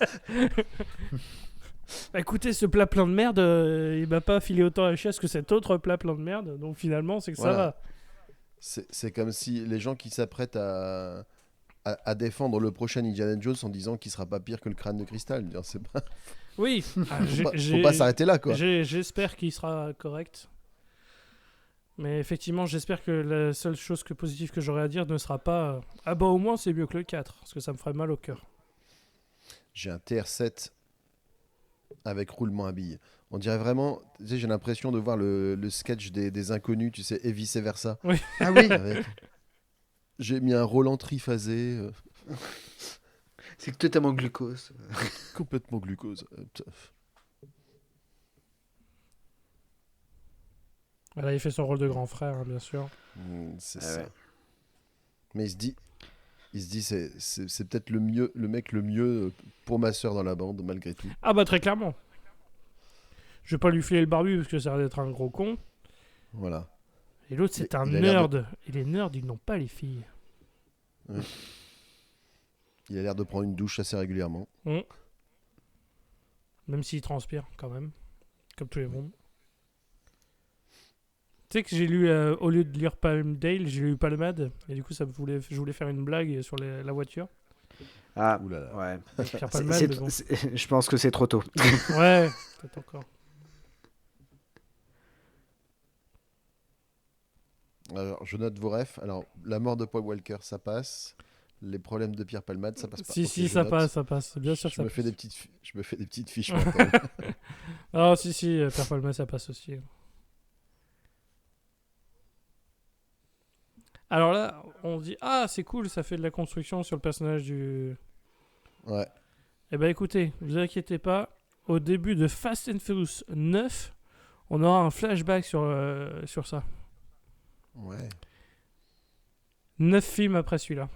Speaker 1: Bah, écoutez, ce plat plein de merde, il m'a pas filé autant à chiasse que cet autre plat plein de merde. Donc finalement, c'est que ça
Speaker 2: Voilà.
Speaker 1: va.
Speaker 2: C'est comme si les gens qui s'apprêtent à défendre le prochain Indiana Jones en disant qu'il sera pas pire que le crâne de cristal. Je veux dire, c'est pas,
Speaker 1: Oui,
Speaker 2: faut pas s'arrêter là, quoi.
Speaker 1: J'espère qu'il sera correct. Mais effectivement, j'espère que la seule chose positive que j'aurai à dire ne sera pas ah bah au moins c'est mieux que le 4, parce que ça me ferait mal au cœur.
Speaker 2: J'ai un TR7 avec roulement à billes. On dirait vraiment, tu sais, j'ai l'impression de voir le sketch des inconnus, tu sais, et vice versa.
Speaker 3: Ah oui,
Speaker 2: J'ai mis un Roland triphasé,
Speaker 3: c'est totalement glucose.
Speaker 2: complètement glucose.
Speaker 1: Voilà, il fait son rôle de grand frère, hein, bien sûr.
Speaker 2: C'est
Speaker 3: Ah
Speaker 2: ça.
Speaker 3: ouais.
Speaker 2: Mais il se dit, c'est peut-être le mec le mieux pour ma soeur dans la bande, malgré tout.
Speaker 1: Ah bah très clairement. Je vais pas lui filer le barbu parce que ça a l'air d'être un gros con.
Speaker 2: Voilà.
Speaker 1: Et l'autre c'est un
Speaker 2: Il a l'air
Speaker 1: nerd. Et les nerds, ils n'ont pas les filles.
Speaker 2: Il a l'air de prendre une douche assez régulièrement.
Speaker 1: Même s'il transpire quand même. Comme tous les mondes. Tu sais que j'ai lu, au lieu de lire Palmdale, j'ai lu Palmade. Et du coup, je voulais faire une blague sur la voiture.
Speaker 3: Ah,
Speaker 2: Ouh là là.
Speaker 3: ouais.
Speaker 1: Pierre
Speaker 3: C'est-
Speaker 1: Palmade,
Speaker 3: c'est-
Speaker 1: mais bon.
Speaker 3: je pense que c'est trop tôt.
Speaker 1: Ouais, peut-être encore.
Speaker 2: Alors, je note vos refs. Alors, la mort de Paul Walker, ça passe. Les problèmes de Pierre Palmade, ça passe pas.
Speaker 1: Si,
Speaker 2: Ok,
Speaker 1: si,
Speaker 2: je
Speaker 1: ça
Speaker 2: note.
Speaker 1: passe, ça passe. Bien sûr que
Speaker 2: Je
Speaker 1: ça
Speaker 2: me
Speaker 1: passe.
Speaker 2: fais des petites, je me fais des petites fiches maintenant.
Speaker 1: Ah, si, Pierre Palmade, ça passe aussi. Alors là, on dit ah, c'est cool, ça fait de la construction sur le personnage du.
Speaker 2: Ouais.
Speaker 1: Eh ben écoutez, vous inquiétez pas, au début de Fast and Furious 9, on aura un flashback sur ça.
Speaker 2: Ouais.
Speaker 1: 9 films après celui-là.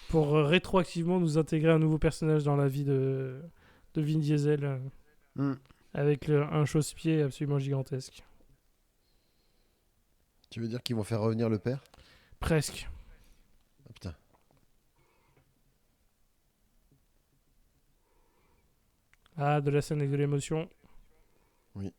Speaker 1: Pour rétroactivement nous intégrer un nouveau personnage dans la vie de Vin Diesel
Speaker 3: Hmm.
Speaker 1: avec un chausse-pied absolument gigantesque.
Speaker 2: Tu veux dire qu'ils vont faire revenir le père?
Speaker 1: Presque.
Speaker 2: Ah, putain.
Speaker 1: Ah, de la scène avec de l'émotion.
Speaker 2: Oui.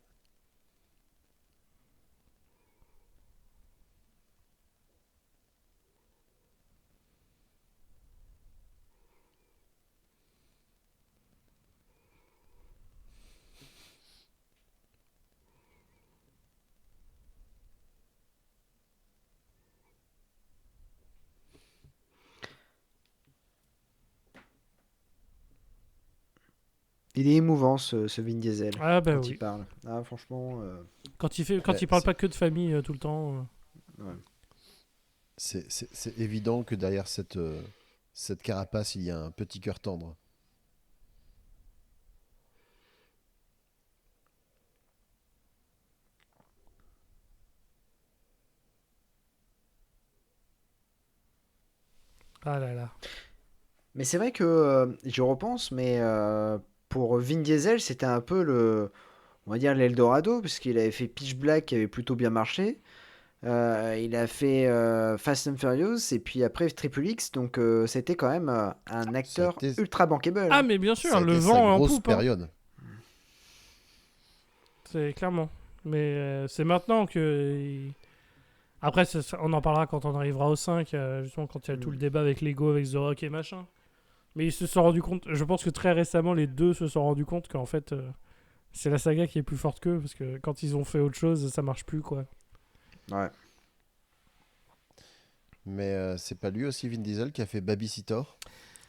Speaker 3: Il est émouvant ce Vin Diesel
Speaker 1: Ah bah
Speaker 3: quand
Speaker 1: oui.
Speaker 3: il parle. Ah, franchement.
Speaker 1: Quand il
Speaker 2: Ouais,
Speaker 1: parle pas que de famille tout le temps.
Speaker 3: Ouais.
Speaker 2: C'est évident que derrière cette carapace, il y a un petit cœur tendre.
Speaker 1: Ah là là.
Speaker 3: Mais c'est vrai que je repense, mais pour Vin Diesel, c'était un peu on va dire l'Eldorado, parce qu'il avait fait Pitch Black qui avait plutôt bien marché. Il a fait Fast and Furious et puis après Triple X, donc c'était quand même un acteur
Speaker 2: C'était-
Speaker 3: ultra bankable.
Speaker 1: Ah mais bien sûr,
Speaker 2: Ça a
Speaker 1: le
Speaker 2: été sa
Speaker 1: vent est en
Speaker 2: grosse
Speaker 1: poupe. Hein.
Speaker 2: période.
Speaker 1: C'est clairement. Mais c'est maintenant que Après, on en parlera quand on arrivera au 5, justement quand il y a tout le débat avec Lego, avec The Rock et machin. Mais ils se sont rendus compte, je pense que très récemment, les deux se sont rendus compte qu'en fait, c'est la saga qui est plus forte qu'eux, parce que quand ils ont fait autre chose, ça marche plus, quoi.
Speaker 3: Ouais.
Speaker 2: Mais c'est pas lui aussi, Vin Diesel, qui a fait Babysitter?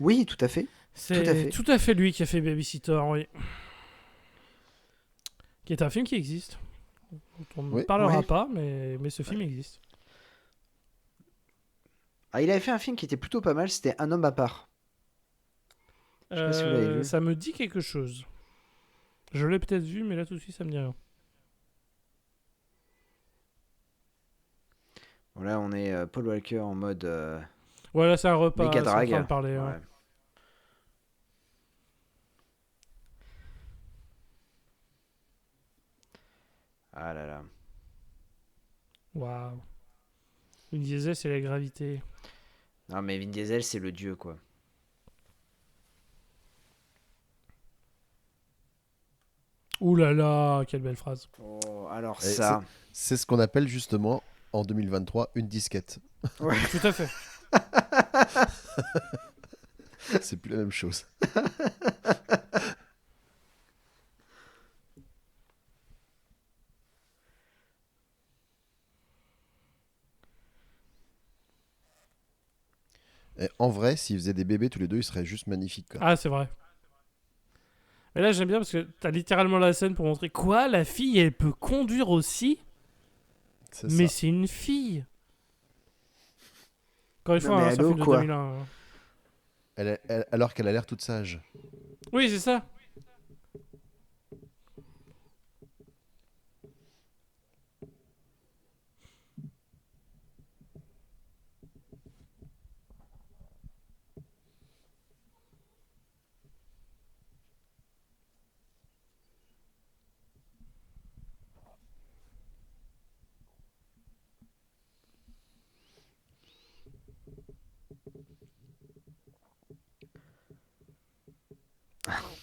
Speaker 3: Oui, tout à fait.
Speaker 1: C'est tout à fait lui qui a fait Babysitter, oui. Qui est un film qui existe. Dont on ne
Speaker 2: Oui.
Speaker 1: parlera
Speaker 3: Ouais.
Speaker 1: pas, mais ce film existe.
Speaker 3: Ah, il avait fait un film qui était plutôt pas mal, c'était Un homme à part. Je sais pas si vous l'avez vu.
Speaker 1: Ça me dit quelque chose. Je l'ai peut-être vu, mais là tout de suite ça me dit rien.
Speaker 3: Bon, là, on est Paul Walker en mode
Speaker 1: Voilà, c'est un repas.
Speaker 3: méga
Speaker 1: c'est en train
Speaker 3: drague.
Speaker 1: de parler. Ouais.
Speaker 3: Ouais. Ah là là.
Speaker 1: Waouh. Vin Diesel, c'est la gravité.
Speaker 3: Non, mais Vin Diesel, c'est le dieu, quoi.
Speaker 1: Ouh là là, quelle belle phrase.
Speaker 3: Oh, alors
Speaker 2: Et
Speaker 3: ça.
Speaker 2: C'est ce qu'on appelle justement, en 2023, une disquette.
Speaker 3: Ouais.
Speaker 1: Tout à fait.
Speaker 2: C'est plus la même chose. Et en vrai, s'ils faisaient des bébés tous les deux, ils seraient juste magnifiques, quoi.
Speaker 1: Ah, c'est vrai. Mais là, j'aime bien parce que t'as littéralement la scène pour montrer quoi, la fille, elle peut conduire aussi,
Speaker 2: C'est
Speaker 1: mais
Speaker 2: ça.
Speaker 1: c'est une fille. Encore une
Speaker 3: Non,
Speaker 1: fois,
Speaker 3: mais
Speaker 1: c'est un
Speaker 3: allô,
Speaker 1: film de
Speaker 3: quoi.
Speaker 1: 2001. hein.
Speaker 2: Alors qu'elle a l'air toute sage.
Speaker 1: Oui, c'est ça.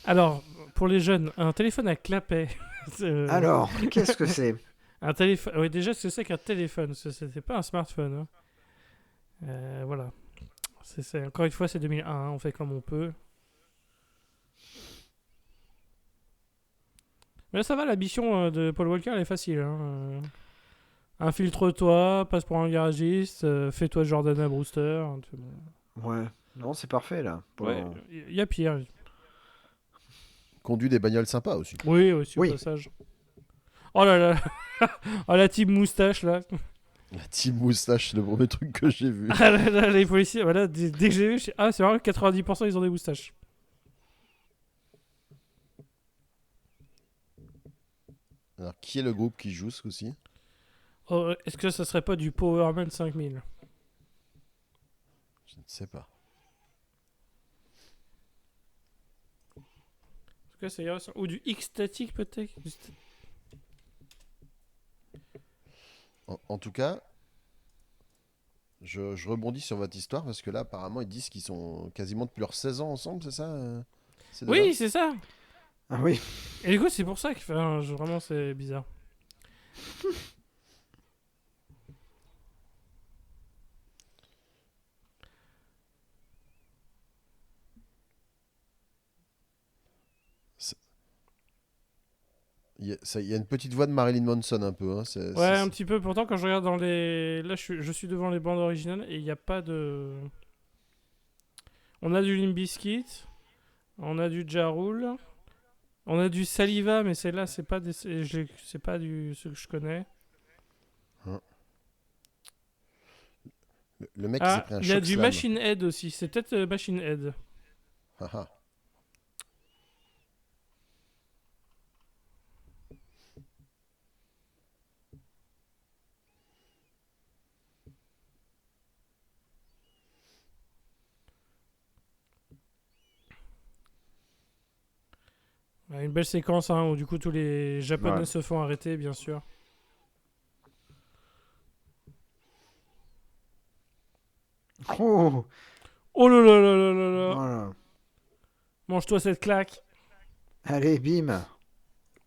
Speaker 1: Alors, pour les jeunes, un téléphone à clapet.
Speaker 3: Alors, qu'est-ce que c'est?
Speaker 1: Un téléphone. Oui, déjà, c'est qu'un téléphone. C'était pas un smartphone. hein. Voilà. Encore une fois, c'est 2001. hein, On fait comme on peut. Mais là, ça va, la mission de Paul Walker, elle est facile. Infiltre-toi, passe pour un garagiste, fais-toi Jordana Brewster.
Speaker 3: Ouais. Non, c'est parfait, là. Pour le
Speaker 1: Ouais,
Speaker 3: moment.
Speaker 1: il y a pire.
Speaker 2: Conduit des bagnoles sympas aussi.
Speaker 1: Oui, aussi au
Speaker 3: Oui.
Speaker 1: passage. Oh là là. Oh, la team moustache, là.
Speaker 2: La team moustache, c'est le premier truc que j'ai vu.
Speaker 1: Ah là là, les policiers, voilà, dès que j'ai vu, ah, c'est vrai, 90% ils ont des moustaches.
Speaker 2: Alors, qui est le groupe qui joue ce coup-ci?
Speaker 1: Oh, est-ce que ça serait pas du Powerman 5000?
Speaker 2: Je ne sais pas.
Speaker 1: En tout cas, ça irait sur- Ou du X-Static, peut-être?
Speaker 2: En tout cas, je rebondis sur votre histoire parce que là, apparemment, ils disent qu'ils sont quasiment depuis leurs 16 ans ensemble, c'est ça ces deux-là
Speaker 1: Oui, c'est ça.
Speaker 3: Ah oui.
Speaker 1: Et du coup, c'est pour ça que vraiment, c'est bizarre.
Speaker 2: Il y a une petite voix de Marilyn Manson un peu. Hein,
Speaker 1: Ouais, un petit peu. Pourtant, quand je regarde dans les. Là, je suis devant les bandes originales et il n'y a pas de. On a du Limp Bizkit, on a du Ja Rule, on a du Saliva, mais celle-là, c'est pas c'est pas du ce que je connais.
Speaker 2: Le mec qui s'est
Speaker 1: Ah,
Speaker 2: pris un
Speaker 1: il y a
Speaker 2: choc
Speaker 1: du
Speaker 2: slam.
Speaker 1: Machine Head aussi. C'est peut-être Machine Head.
Speaker 2: Ah, ah.
Speaker 1: Ouais, une belle séquence où du coup tous les Japonais
Speaker 3: Ouais.
Speaker 1: se font arrêter, bien sûr.
Speaker 3: Oh,
Speaker 1: Oh là là là là là là.
Speaker 3: voilà.
Speaker 1: Mange-toi cette claque.
Speaker 3: Allez, bim.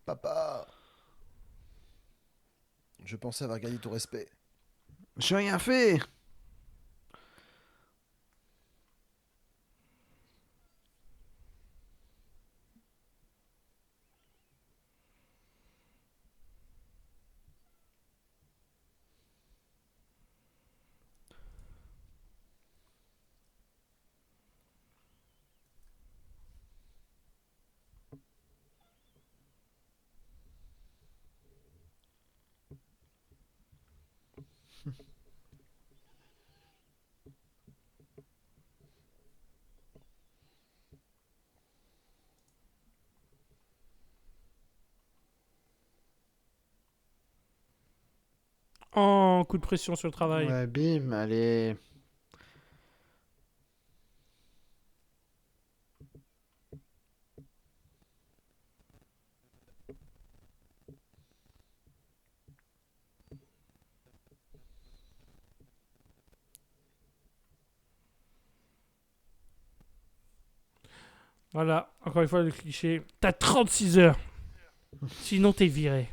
Speaker 2: Papa, je pensais avoir gagné ton respect.
Speaker 3: J'ai rien fait.
Speaker 1: Oh, coup de pression sur le travail.
Speaker 3: Ouais, bim, allez.
Speaker 1: Voilà, encore une fois le cliché. T'as 36 heures. Sinon t'es viré.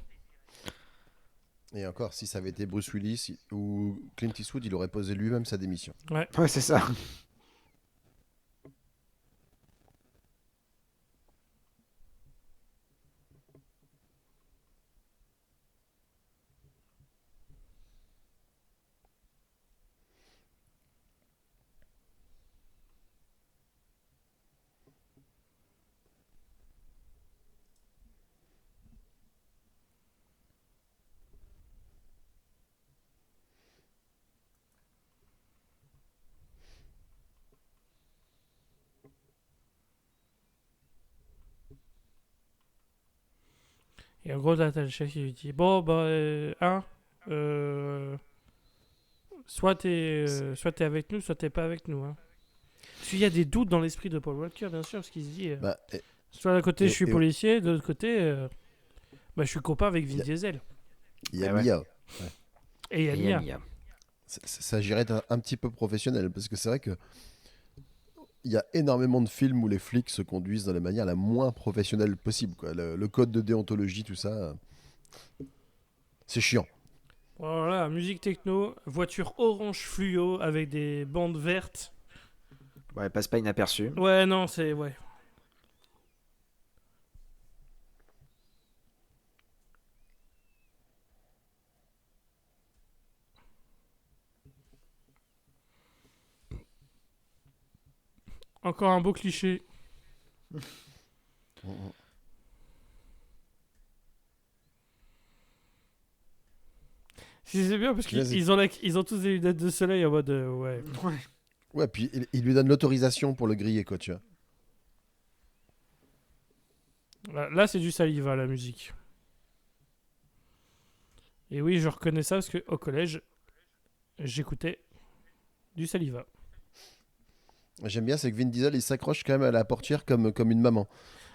Speaker 2: Et encore, si ça avait été Bruce Willis ou Clint Eastwood, il aurait posé lui-même sa démission.
Speaker 1: Ouais.
Speaker 3: Ouais, c'est ça.
Speaker 1: Et en gros, là, t'as le chef qui lui dit bon, bah, euh, soit t'es avec nous, soit t'es pas avec nous. Hein. Parce qu'il y a des doutes dans l'esprit de Paul Walker, bien sûr, parce qu'il se dit
Speaker 2: Bah, et,
Speaker 1: soit d'un côté je suis
Speaker 2: et-
Speaker 1: policier, de l'autre côté, bah, je suis copain avec Vin
Speaker 2: Il y a-
Speaker 1: Diesel.
Speaker 2: il y a
Speaker 3: Ah ouais.
Speaker 2: Mia. Ouais.
Speaker 1: Et il y a
Speaker 3: Et il y a
Speaker 1: Mia.
Speaker 3: Mia.
Speaker 2: Ça s'agirait d'être un petit peu professionnel parce que c'est vrai que il y a énormément de films où les flics se conduisent de la manière la moins professionnelle possible. Quoi. Le code de déontologie, tout ça, c'est chiant.
Speaker 1: Voilà, musique techno, voiture orange fluo avec des bandes vertes.
Speaker 3: Ouais, elle passe pas inaperçu.
Speaker 1: Ouais, non, c'est. Ouais. Encore un beau cliché. Si c'est bien parce
Speaker 2: Puis là,
Speaker 1: ils ont tous des lunettes de soleil en mode ouais.
Speaker 3: Ouais.
Speaker 2: ouais, puis il lui donne l'autorisation pour le griller, quoi, tu vois.
Speaker 1: Là, c'est du saliva la musique. Et oui, je reconnais ça parce que au collège, j'écoutais du saliva.
Speaker 2: J'aime bien, c'est que Vin Diesel, il s'accroche quand même à la portière comme une maman.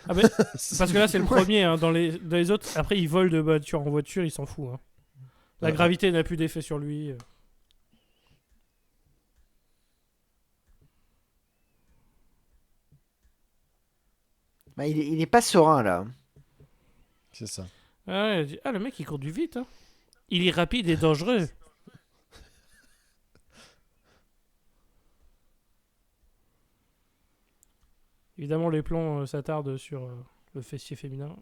Speaker 1: Ah ben, parce que là c'est le premier. Hein, dans les autres, après il vole de voiture en voiture, il s'en fout. Hein. La gravité n'a plus d'effet sur lui.
Speaker 3: Bah, il est pas serein là.
Speaker 2: C'est ça.
Speaker 1: Ah, ouais, elle dit, ah, le mec il conduit vite. Hein. Il est rapide et dangereux. Évidemment, les plans s'attardent sur le fessier féminin.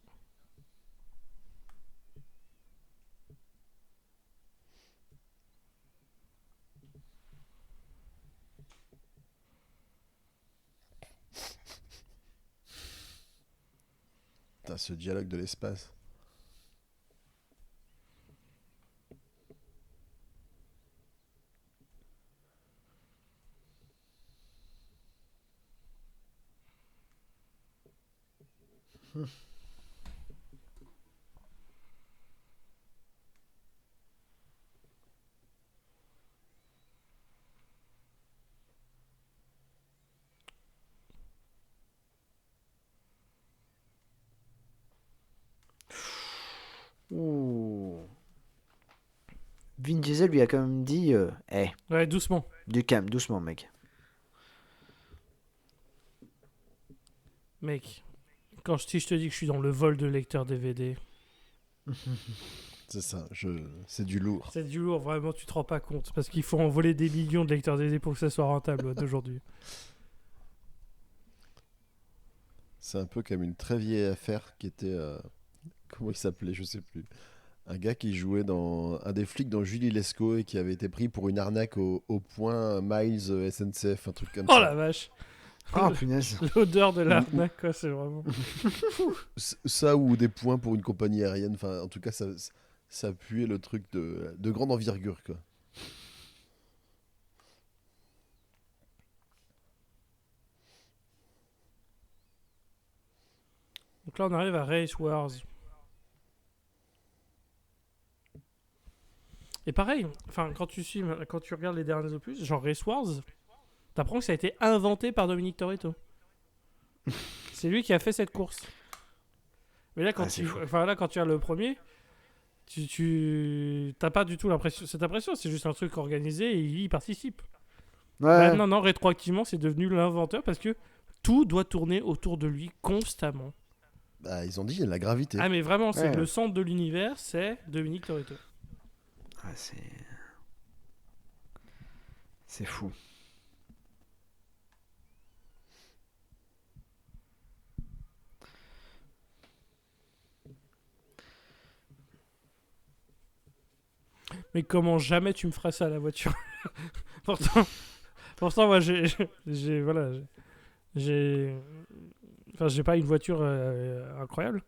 Speaker 2: Putain, ce dialogue de l'espace.
Speaker 3: Ouh. Vin Diesel lui a quand même dit
Speaker 1: Ouais, doucement.
Speaker 3: du calme, doucement, mec.
Speaker 1: Mec, si je te dis que je suis dans le vol de lecteur DVD,
Speaker 2: C'est ça, c'est du lourd.
Speaker 1: C'est du lourd, vraiment, tu te rends pas compte. Parce qu'il faut envoler des millions de lecteurs DD pour que ça soit rentable d'aujourd'hui.
Speaker 2: C'est un peu comme une très vieille affaire qui était... comment il s'appelait, je sais plus. Un gars qui jouait dans... Un des flics dans Julie Lescaut et qui avait été pris pour une arnaque au point Miles SNCF, un truc comme
Speaker 1: Oh
Speaker 2: ça.
Speaker 1: la vache.
Speaker 3: Oh punaise.
Speaker 1: L'odeur de l'arnaque, quoi, c'est vraiment...
Speaker 2: Ça ou des points pour une compagnie aérienne, enfin en tout cas ça puait le truc de grande envergure quoi.
Speaker 1: Donc là, on arrive à Race Wars. Et pareil, enfin, quand tu regardes les derniers opus, genre Race Wars, t'apprends que ça a été inventé par Dominique Toretto. C'est lui qui a fait cette course. Mais là, quand tu regardes le premier, tu t'as pas du tout cette impression. C'est juste un truc organisé et il y participe.
Speaker 3: Ouais.
Speaker 1: Non, rétroactivement, c'est devenu l'inventeur parce que tout doit tourner autour de lui constamment.
Speaker 2: Bah ils ont dit la gravité.
Speaker 1: Ah mais vraiment, c'est
Speaker 3: Ouais.
Speaker 1: le centre de l'univers, c'est Dominique Toretto.
Speaker 3: Ah, c'est fou.
Speaker 1: Mais comment jamais tu me feras ça à la voiture? pourtant, moi, j'ai pas une voiture incroyable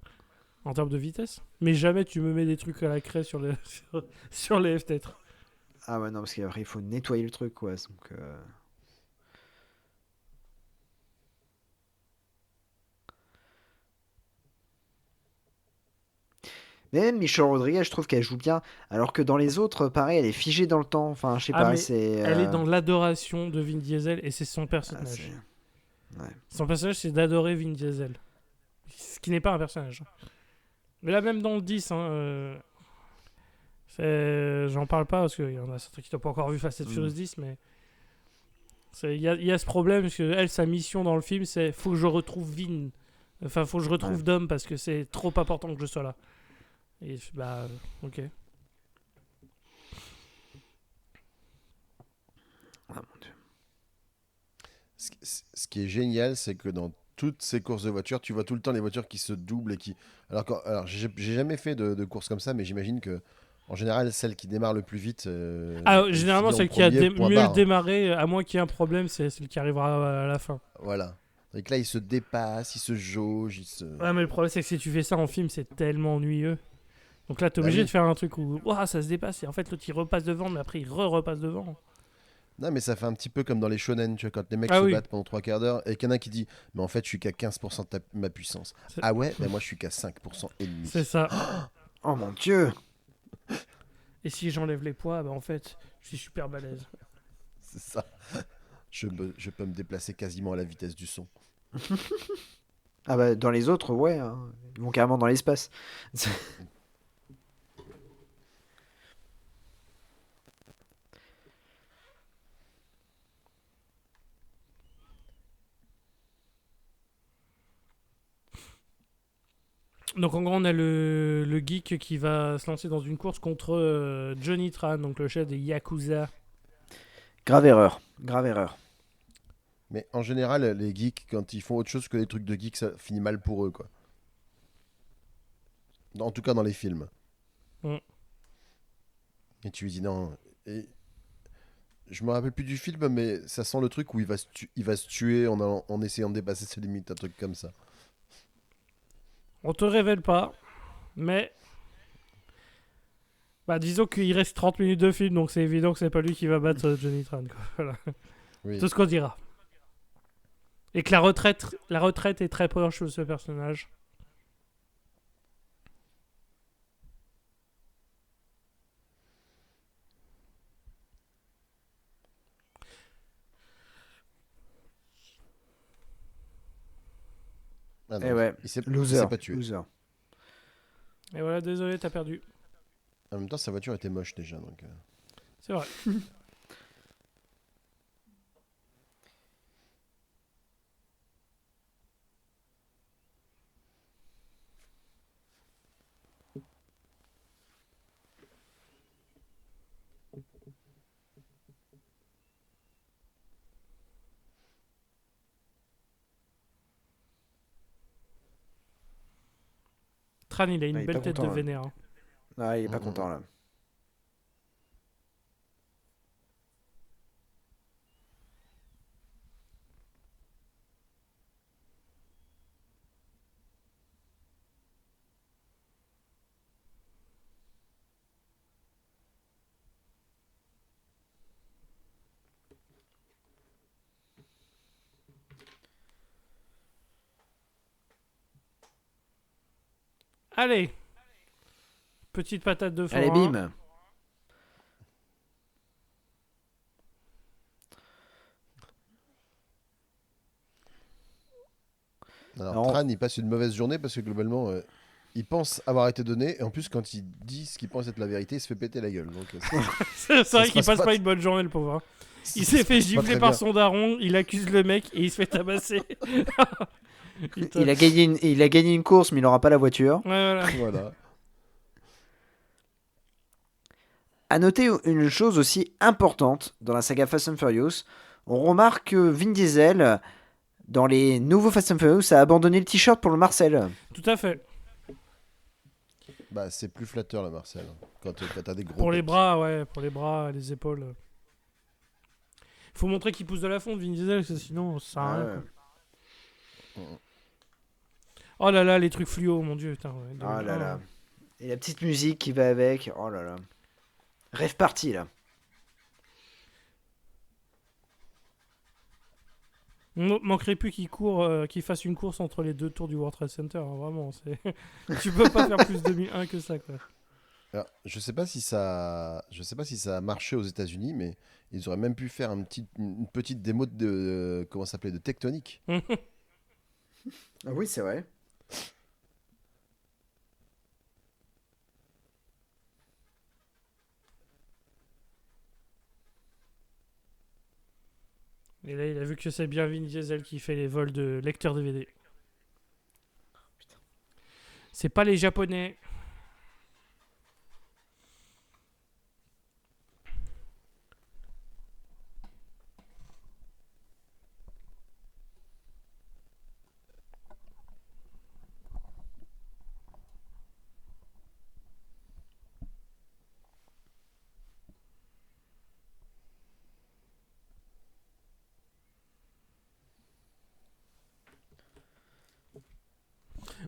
Speaker 1: en termes de vitesse. Mais jamais tu me mets des trucs à la craie sur les, sur les F-Têtes.
Speaker 3: Ah ouais, non, parce qu'après, il faut nettoyer le truc, quoi. Donc, Mais même Michelle Rodriguez, je trouve qu'elle joue bien. Alors que dans les autres, pareil, elle est figée dans le temps. Enfin, je sais
Speaker 1: Ah,
Speaker 3: pas,
Speaker 1: mais
Speaker 3: c'est.
Speaker 1: elle est dans l'adoration de Vin Diesel et c'est son
Speaker 3: Ah,
Speaker 1: personnage.
Speaker 3: ouais.
Speaker 1: Son personnage, c'est d'adorer Vin Diesel. Ce qui n'est pas un personnage. Mais là, même dans le 10, hein, j'en parle pas parce qu'il y en a certains qui n'ont pas encore vu Fast and Furious 10, mais il y a ce problème parce que elle, sa mission dans le film, c'est faut que je retrouve Vin. Enfin, faut que je retrouve
Speaker 3: Ouais.
Speaker 1: Dom parce que c'est trop important que je sois là. Et bah, ok.
Speaker 3: Ah, mon Dieu.
Speaker 2: Ce qui est génial c'est que dans toutes ces courses de voitures tu vois tout le temps les voitures qui se doublent et qui... Alors j'ai jamais fait de course comme ça mais j'imagine que en général celle qui démarre le plus vite
Speaker 1: Ah,
Speaker 2: elle
Speaker 1: généralement,
Speaker 2: finit en
Speaker 1: celle qui a
Speaker 2: premier, point
Speaker 1: mieux
Speaker 2: barre, hein.
Speaker 1: démarré, à moins qu'il y ait un problème, c'est celle qui arrivera à la fin.
Speaker 2: Voilà. Et que là ils se dépassent, ils se jaugent, ils se...
Speaker 1: Ouais, mais le problème, c'est que si tu fais ça en film, c'est tellement ennuyeux. Donc là, t'es
Speaker 2: Bah
Speaker 1: obligé
Speaker 2: oui.
Speaker 1: de faire un truc où ouah, ça se dépasse et en fait, l'autre il repasse devant, mais après il repasse devant.
Speaker 2: Non, mais ça fait un petit peu comme dans les shonen, tu vois, quand les mecs
Speaker 1: Ah
Speaker 2: se
Speaker 1: oui.
Speaker 2: battent pendant 3 quarts d'heure et qu'il y en a qui dit mais en fait je suis qu'à 15% de ma puissance.
Speaker 1: C'est-
Speaker 2: Ah ouais, ben moi je suis qu'à 5% et demi.
Speaker 1: C'est ça.
Speaker 3: Oh mon Dieu.
Speaker 1: Et si j'enlève les poids, bah en fait, je suis super balèze.
Speaker 2: C'est ça. Je peux me déplacer quasiment à la vitesse du son.
Speaker 3: Ah bah, dans les autres, ouais. Hein. Ils vont carrément dans l'espace.
Speaker 1: Donc en gros, on a le geek qui va se lancer dans une course contre Johnny Tran, donc le chef des Yakuza.
Speaker 3: Grave erreur. Grave erreur.
Speaker 2: Mais en général, les geeks, quand ils font autre chose que des trucs de geeks, ça finit mal pour eux, quoi. En tout cas dans les films.
Speaker 1: Mm.
Speaker 2: Et tu lui dis non. Et je me rappelle plus du film, mais ça sent le truc où il va se tuer en essayant de dépasser ses limites, un truc comme ça.
Speaker 1: On te révèle pas, mais... Bah disons qu'il reste 30 minutes de film, donc c'est évident que c'est pas lui qui va battre Johnny Tran. Quoi. Voilà.
Speaker 2: Oui.
Speaker 1: Tout ce qu'on dira. Et que la retraite est très proche de ce personnage.
Speaker 2: Ah non,
Speaker 3: Eh ouais.
Speaker 2: il s'est
Speaker 3: Loser.
Speaker 2: pas tué.
Speaker 3: Loser.
Speaker 1: Et voilà, désolé, t'as perdu.
Speaker 2: En même temps, sa voiture était moche déjà, donc...
Speaker 1: C'est vrai. Tran, il a une
Speaker 3: Ouais, il est
Speaker 1: belle
Speaker 3: pas
Speaker 1: tête
Speaker 3: content,
Speaker 1: de
Speaker 3: là.
Speaker 1: vénère.
Speaker 3: Ah, il est pas content là.
Speaker 1: Allez, petite patate de
Speaker 3: Allez,
Speaker 1: forain.
Speaker 3: bim.
Speaker 2: Alors,
Speaker 3: Alors,
Speaker 2: Tran, il passe une mauvaise journée parce que globalement, il pense avoir été donné. Et en plus, quand il dit ce qu'il pense être la vérité, il se fait péter la gueule. Donc,
Speaker 1: C'est
Speaker 2: ça
Speaker 1: vrai
Speaker 2: se
Speaker 1: qu'il
Speaker 2: passe
Speaker 1: passe
Speaker 2: pas
Speaker 1: pas une bonne journée, le pauvre. Hein.
Speaker 2: ça
Speaker 1: Il
Speaker 2: se
Speaker 1: s'est fait
Speaker 2: passe pas
Speaker 1: gifler
Speaker 2: très
Speaker 1: par
Speaker 2: bien.
Speaker 1: son daron, il accuse le mec et il se fait tabasser. Putain.
Speaker 3: il a gagné une course, mais il n'aura pas la voiture.
Speaker 1: Ouais, voilà.
Speaker 2: Voilà.
Speaker 3: À noter une chose aussi importante dans la saga Fast and Furious, on remarque que Vin Diesel, dans les nouveaux Fast and Furious, a abandonné le t-shirt pour le Marcel.
Speaker 1: Tout à fait.
Speaker 2: Bah, c'est plus flatteur, là, Marcel. Quand t'as des gros.
Speaker 1: Pour les
Speaker 2: pecs.
Speaker 1: bras, ouais, pour les bras, les épaules. Faut montrer qu'il pousse de la fonte, Vin Diesel, parce que sinon, ça sert à rien. Quoi. Oh là là, les trucs fluo, mon dieu, putain. Ouais,
Speaker 3: Oh là
Speaker 1: 2001.
Speaker 3: là. Et la petite musique qui va avec. Oh là là. Rêve parti là.
Speaker 1: Manquerait plus qu'il fasse une course entre les deux tours du World Trade Center, hein, vraiment. Tu peux pas faire plus 2001 que ça, quoi.
Speaker 2: Alors, je sais pas si ça a marché aux États-Unis, mais ils auraient même pu faire une petite démo de comment ça s'appelait, de Tectonic.
Speaker 3: Ah oui, c'est vrai.
Speaker 1: Et là, il a vu que c'est bien Vin Diesel qui fait les vols de lecteur DVD. C'est pas les Japonais.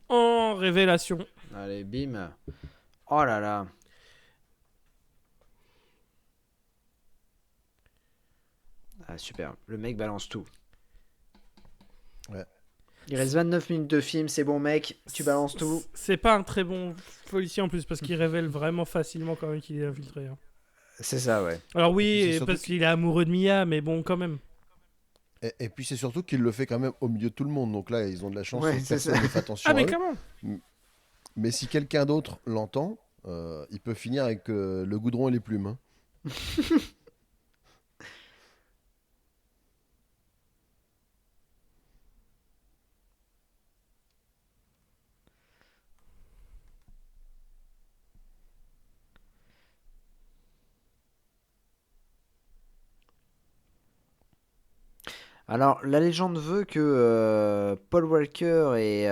Speaker 1: En révélation.
Speaker 3: Allez, bim. Oh là là. Ah super. Le mec balance tout.
Speaker 2: Ouais.
Speaker 3: Il reste 29 minutes de film, c'est bon mec, tu balances tout.
Speaker 1: C'est pas un très bon policier en plus, parce qu'il révèle vraiment facilement quand même qu'il est infiltré. Hein.
Speaker 3: C'est ça, ouais.
Speaker 1: Alors
Speaker 2: Et puis, c'est
Speaker 1: oui,
Speaker 2: surtout
Speaker 1: parce qu'il est amoureux de Mia, mais bon, quand même.
Speaker 2: Et puis c'est surtout qu'il le fait quand même au milieu de tout le monde. Donc là, ils ont de la chance
Speaker 3: Ouais,
Speaker 2: que
Speaker 3: c'est
Speaker 2: personne
Speaker 3: ça.
Speaker 2: ne fait attention
Speaker 1: Ah,
Speaker 2: à
Speaker 1: mais
Speaker 2: eux.
Speaker 1: comment
Speaker 2: Mais si quelqu'un d'autre l'entend, il peut finir avec le goudron et les plumes. Hein.
Speaker 3: Alors, la légende veut que Paul Walker et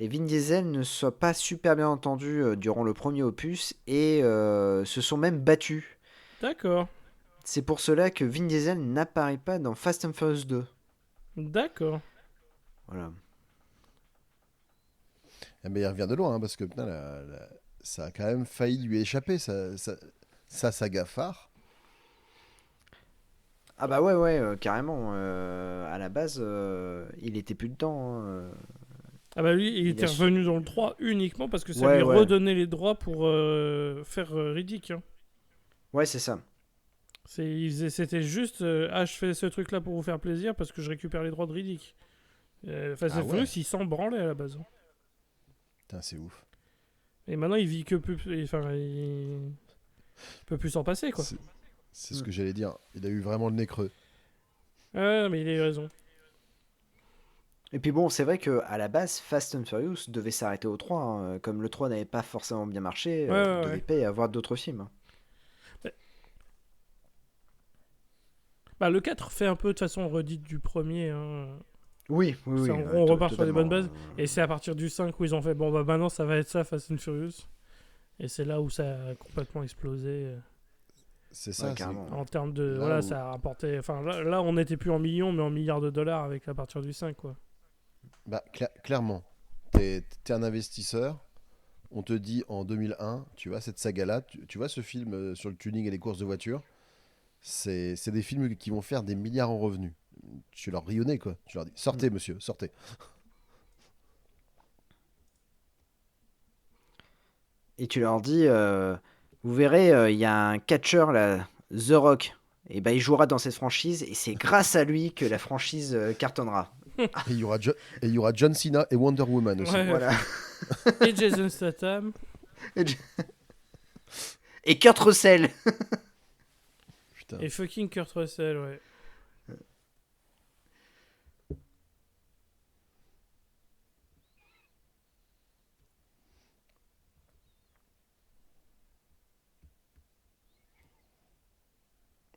Speaker 3: Vin Diesel ne soient pas super bien entendus durant le premier opus et se sont même battus.
Speaker 1: D'accord.
Speaker 3: C'est pour cela que Vin Diesel n'apparaît pas dans Fast and Furious 2.
Speaker 1: D'accord.
Speaker 3: Voilà.
Speaker 2: Eh ben, il revient de loin, hein, parce que putain, ça a quand même failli lui échapper, sa saga phare.
Speaker 3: Ah bah ouais, carrément. À la base, il était plus dedans. Hein.
Speaker 1: Ah bah lui, il
Speaker 3: Il
Speaker 1: était
Speaker 3: a su-
Speaker 1: revenu dans le 3 uniquement parce que ça
Speaker 3: Ouais,
Speaker 1: lui
Speaker 3: ouais.
Speaker 1: redonnait les droits pour faire Riddick. Hein.
Speaker 3: Ouais, c'est ça.
Speaker 1: C'était juste, je fais ce truc-là pour vous faire plaisir parce que je récupère les droits de Riddick. Fast
Speaker 2: Ah
Speaker 1: and
Speaker 2: ouais.
Speaker 1: Furious, il s'en branlait à la base. Hein.
Speaker 2: Putain, c'est ouf.
Speaker 1: Et maintenant, il vit que plus... Enfin, il peut plus s'en passer, quoi.
Speaker 2: C'est ce que j'allais dire. Il a eu vraiment le nez creux.
Speaker 1: Ah, mais il a eu raison.
Speaker 3: Et puis bon, c'est vrai que à la base, Fast and Furious devait s'arrêter au 3. Hein. Comme le 3 n'avait pas forcément bien marché,
Speaker 1: Ouais,
Speaker 3: il
Speaker 1: ouais,
Speaker 3: devait
Speaker 1: ouais.
Speaker 3: pas y avoir d'autres films. Hein.
Speaker 1: Bah, le 4 fait un peu de façon redite du premier. Hein.
Speaker 3: Oui,
Speaker 1: Ça,
Speaker 3: oui.
Speaker 1: on repart sur des bonnes
Speaker 3: Totalement.
Speaker 1: bases. Et c'est à partir du 5 où ils ont fait bon, bah maintenant ça va être ça, Fast and Furious. Et c'est là où ça a complètement explosé
Speaker 2: C'est
Speaker 3: Ouais,
Speaker 2: ça, c'est
Speaker 3: carrément.
Speaker 1: en termes de.
Speaker 2: là
Speaker 1: Voilà,
Speaker 2: où.
Speaker 1: ça a rapporté. Enfin, là, on n'était plus en millions, mais en milliards de dollars avec à partir du 5, quoi.
Speaker 2: Bah, clairement, t'es un investisseur. On te dit en 2001, tu vois, cette saga-là, tu vois ce film sur le tuning et les courses de voiture, c'est des films qui vont faire des milliards en revenus. Tu leur rionnais, quoi. Tu leur dis,
Speaker 3: Mm.
Speaker 2: sortez, monsieur, sortez.
Speaker 3: Et tu leur dis, vous verrez, il y a un catcheur là, The Rock. Et ben il jouera dans cette franchise et c'est grâce à lui que la franchise cartonnera.
Speaker 2: Et il y aura John Cena et Wonder Woman aussi.
Speaker 1: Ouais.
Speaker 3: Voilà.
Speaker 1: Et Jason Statham.
Speaker 3: Et Kurt Russell.
Speaker 2: Putain.
Speaker 1: Et fucking Kurt Russell, ouais.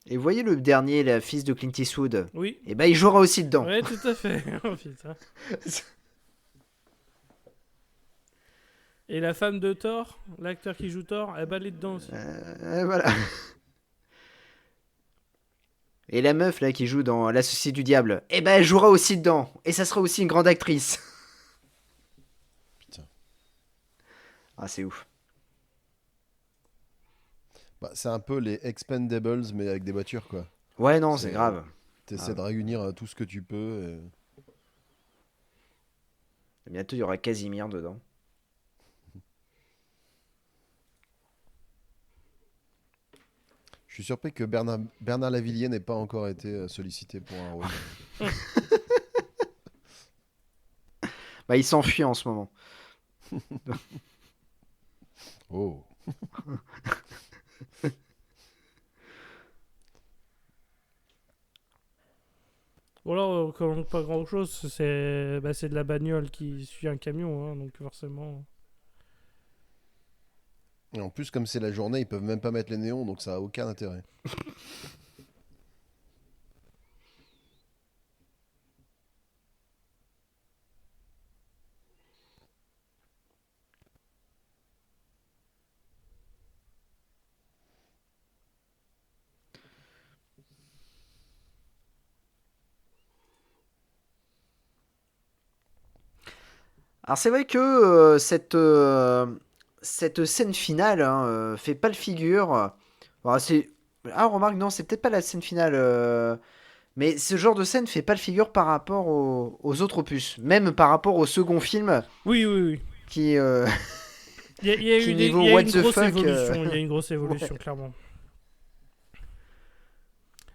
Speaker 3: Et vous voyez le dernier, le fils de Clint Eastwood.
Speaker 1: Oui.
Speaker 3: Et ben il jouera aussi dedans.
Speaker 1: Ouais, tout à fait. Oh, putain. Et la femme de Thor, l'acteur qui joue Thor, elle balait dedans aussi.
Speaker 3: Voilà. Et la meuf là qui joue dans L'Associé du Diable, eh ben elle jouera aussi dedans. Et ça sera aussi une grande actrice.
Speaker 2: Putain.
Speaker 3: Ah c'est ouf.
Speaker 2: Bah, c'est un peu les Expendables, mais avec des voitures, quoi.
Speaker 3: Ouais non c'est
Speaker 2: C'est-
Speaker 3: grave.
Speaker 2: T'essaies
Speaker 3: Ah.
Speaker 2: de réunir tout ce que tu peux.
Speaker 3: Bientôt il y aura Casimir dedans.
Speaker 2: Je suis surpris que Bernard Lavillier n'ait pas encore été sollicité pour un rôle.
Speaker 3: Bah il s'enfuit en ce moment.
Speaker 2: Oh.
Speaker 1: Bon, là, on commande pas grand chose. C'est de la bagnole qui suit un camion, hein, donc forcément.
Speaker 2: Et en plus, comme c'est la journée, ils peuvent même pas mettre les néons, donc ça a aucun intérêt.
Speaker 3: Alors c'est vrai que cette scène finale hein, fait pas le figure. Bon, remarque, non, c'est peut-être pas la scène finale. Mais ce genre de scène fait pas le figure par rapport aux autres opus. Même par rapport au second film
Speaker 1: Oui, oui, oui.
Speaker 3: qui,
Speaker 1: Il y a
Speaker 3: qui
Speaker 1: eu
Speaker 3: niveau
Speaker 1: il y a
Speaker 3: what
Speaker 1: une
Speaker 3: the
Speaker 1: grosse
Speaker 3: fuck.
Speaker 1: évolution. Il y a une grosse évolution,
Speaker 3: Ouais.
Speaker 1: clairement.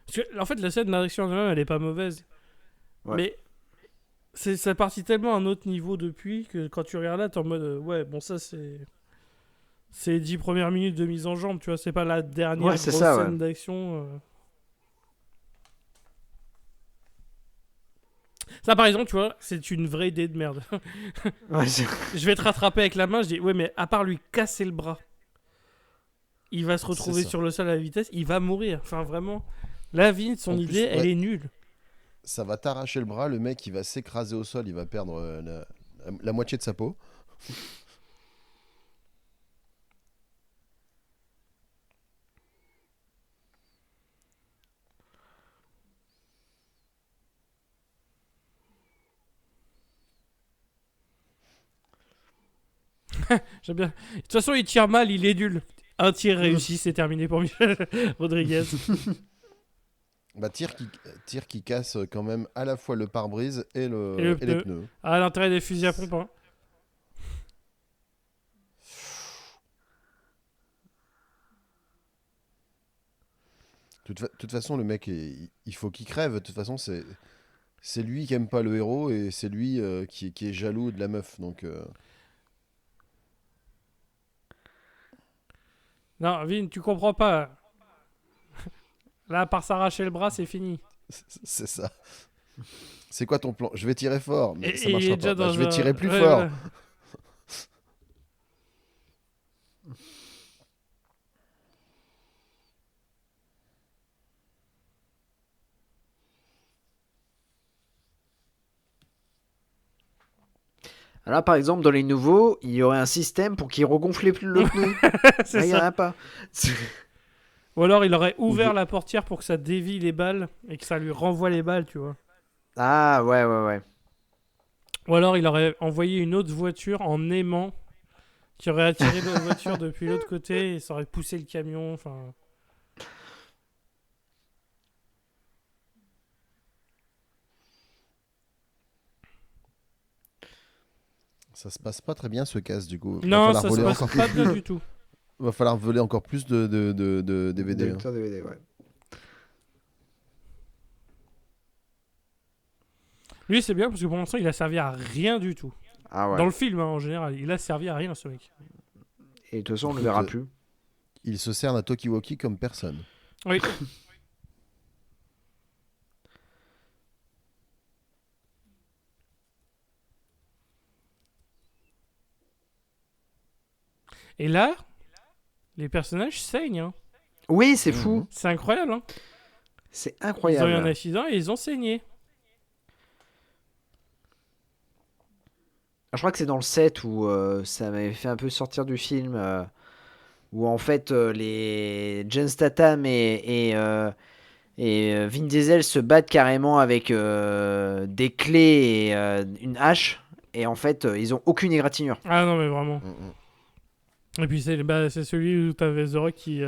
Speaker 1: Parce que, en fait, la scène d'action en elle est pas mauvaise.
Speaker 3: Ouais.
Speaker 1: Mais ça partit tellement à un autre niveau depuis que quand tu regardes là, t'es en mode ouais, bon, ça c'est. C'est les 10 premières minutes de mise en jambe, tu vois, c'est pas la dernière
Speaker 3: Ouais, c'est
Speaker 1: grosse
Speaker 3: ça, ouais.
Speaker 1: scène d'action. Ça, par exemple, tu vois, c'est une vraie idée de merde.
Speaker 3: Ouais,
Speaker 1: Je vais te rattraper avec la main, je dis, ouais, mais à part lui casser le bras, il va se retrouver
Speaker 2: ça.
Speaker 1: sur le sol à la vitesse, il va mourir. Enfin, vraiment, la vie, son
Speaker 2: En
Speaker 1: idée,
Speaker 2: plus,
Speaker 1: elle
Speaker 2: ouais,
Speaker 1: est nulle.
Speaker 2: ça va t'arracher le bras, le mec il va s'écraser au sol, il va perdre la moitié de sa peau.
Speaker 1: J'aime bien. De toute façon, il tire mal, il est nul. Un tir réussi, c'est terminé pour Michel Rodriguez.
Speaker 2: Bah, tir qui casse quand même à la fois le pare-brise et,
Speaker 1: Et le
Speaker 2: les
Speaker 1: pneu.
Speaker 2: pneus.
Speaker 1: Ah, l'intérêt des fusils à pompe, hein.
Speaker 2: Toute façon, le mec, il faut qu'il crève. De toute façon, c'est lui qui aime pas le héros et c'est lui qui est jaloux de la meuf. Donc,
Speaker 1: Non, Vin, tu comprends pas. Là, à part s'arracher le bras, c'est fini.
Speaker 2: c'est ça. C'est quoi ton plan? Je vais tirer fort, mais
Speaker 1: Et
Speaker 2: ça
Speaker 1: il est
Speaker 2: marchera
Speaker 1: déjà
Speaker 2: pas. Bah,
Speaker 1: dans
Speaker 2: je vais
Speaker 1: un.
Speaker 2: tirer plus
Speaker 1: Ouais,
Speaker 2: fort.
Speaker 1: voilà.
Speaker 3: Là, par exemple, dans les nouveaux, il y aurait un système pour qu'il regonfle le pneu.
Speaker 1: C'est
Speaker 3: Là, il n'y en
Speaker 1: ça.
Speaker 3: a pas.
Speaker 1: Ou alors il aurait ouvert la portière pour que ça dévie les balles et que ça lui renvoie les balles, tu vois.
Speaker 3: Ah, ouais.
Speaker 1: Ou alors il aurait envoyé une autre voiture en aimant qui aurait attiré l'autre voiture depuis l'autre côté et ça aurait poussé le camion. Enfin,
Speaker 2: Ça se passe pas très bien ce casse du coup. Va
Speaker 1: non,
Speaker 2: falloir
Speaker 1: ça se
Speaker 2: voler
Speaker 1: passe
Speaker 2: encore
Speaker 1: pas
Speaker 2: plus.
Speaker 1: bien du tout.
Speaker 2: Va falloir voler encore plus de
Speaker 3: De
Speaker 2: DVD. Hein.
Speaker 3: lecteur DVD, ouais.
Speaker 1: Lui, c'est bien parce que pour l'instant, il a servi à rien du tout.
Speaker 3: Ah ouais.
Speaker 1: Dans le film, hein, en général, il a servi à rien, ce mec.
Speaker 3: Et de toute façon, on le
Speaker 2: Écoute,
Speaker 3: verra plus.
Speaker 2: Il se cerne à Tokiwoki comme personne.
Speaker 1: Oui. Et là, les personnages saignent. Hein.
Speaker 3: Oui, c'est fou.
Speaker 1: C'est incroyable. Hein.
Speaker 3: C'est
Speaker 1: Ils ont
Speaker 3: incroyable.
Speaker 1: eu un accident et ils ont saigné.
Speaker 3: Je crois que c'est dans le 7 où ça m'avait fait un peu sortir du film. Où en fait, les John Statham et Vin Diesel se battent carrément avec des clés et une hache. Et en fait, ils ont aucune égratignure.
Speaker 1: Ah non, mais vraiment.
Speaker 2: Mm.
Speaker 1: Et puis c'est celui où t'avais The Rock qui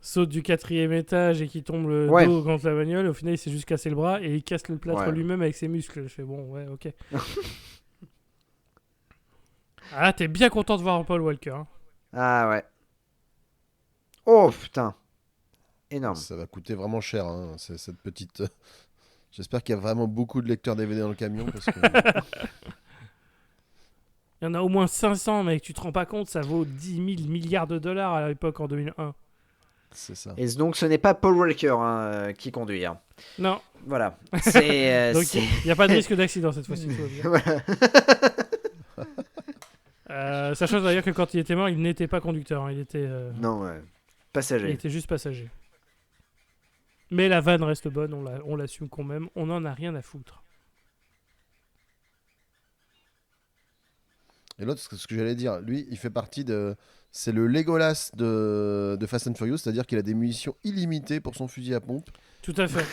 Speaker 1: saute du 4e étage et qui tombe le
Speaker 3: Ouais.
Speaker 1: dos contre la bagnole. Au final, il s'est juste cassé le bras et il casse le plâtre
Speaker 3: Ouais.
Speaker 1: lui-même avec ses muscles. Je fais bon, ouais, ok. Ah, t'es bien content de voir Paul Walker. Hein.
Speaker 3: Ah ouais. Oh putain. Énorme.
Speaker 2: Ça va coûter vraiment cher, hein, cette petite. J'espère qu'il y a vraiment beaucoup de lecteurs DVD dans le camion parce que
Speaker 1: Il y en a au moins 500, mec. Tu te rends pas compte, ça vaut 10 000 milliards de dollars à l'époque en 2001.
Speaker 2: c'est ça.
Speaker 3: Et donc, ce n'est pas Paul Walker qui conduit. Hein.
Speaker 1: Non,
Speaker 3: Voilà. C'est.
Speaker 1: donc il n'y a pas de risque d'accident cette fois-ci. tout va bien.
Speaker 3: Voilà.
Speaker 1: Sachant d'ailleurs que quand il était mort, il n'était pas conducteur. Hein. Il
Speaker 3: Non, ouais.
Speaker 1: il
Speaker 3: Passager.
Speaker 1: était juste passager. Mais la vanne reste bonne, on l'assume quand même. On n'en a rien à foutre.
Speaker 2: Et l'autre, ce que j'allais dire, lui, il fait partie de. C'est le Legolas de Fast and Furious, c'est-à-dire qu'il a des munitions illimitées pour son fusil à pompe.
Speaker 1: Tout à fait.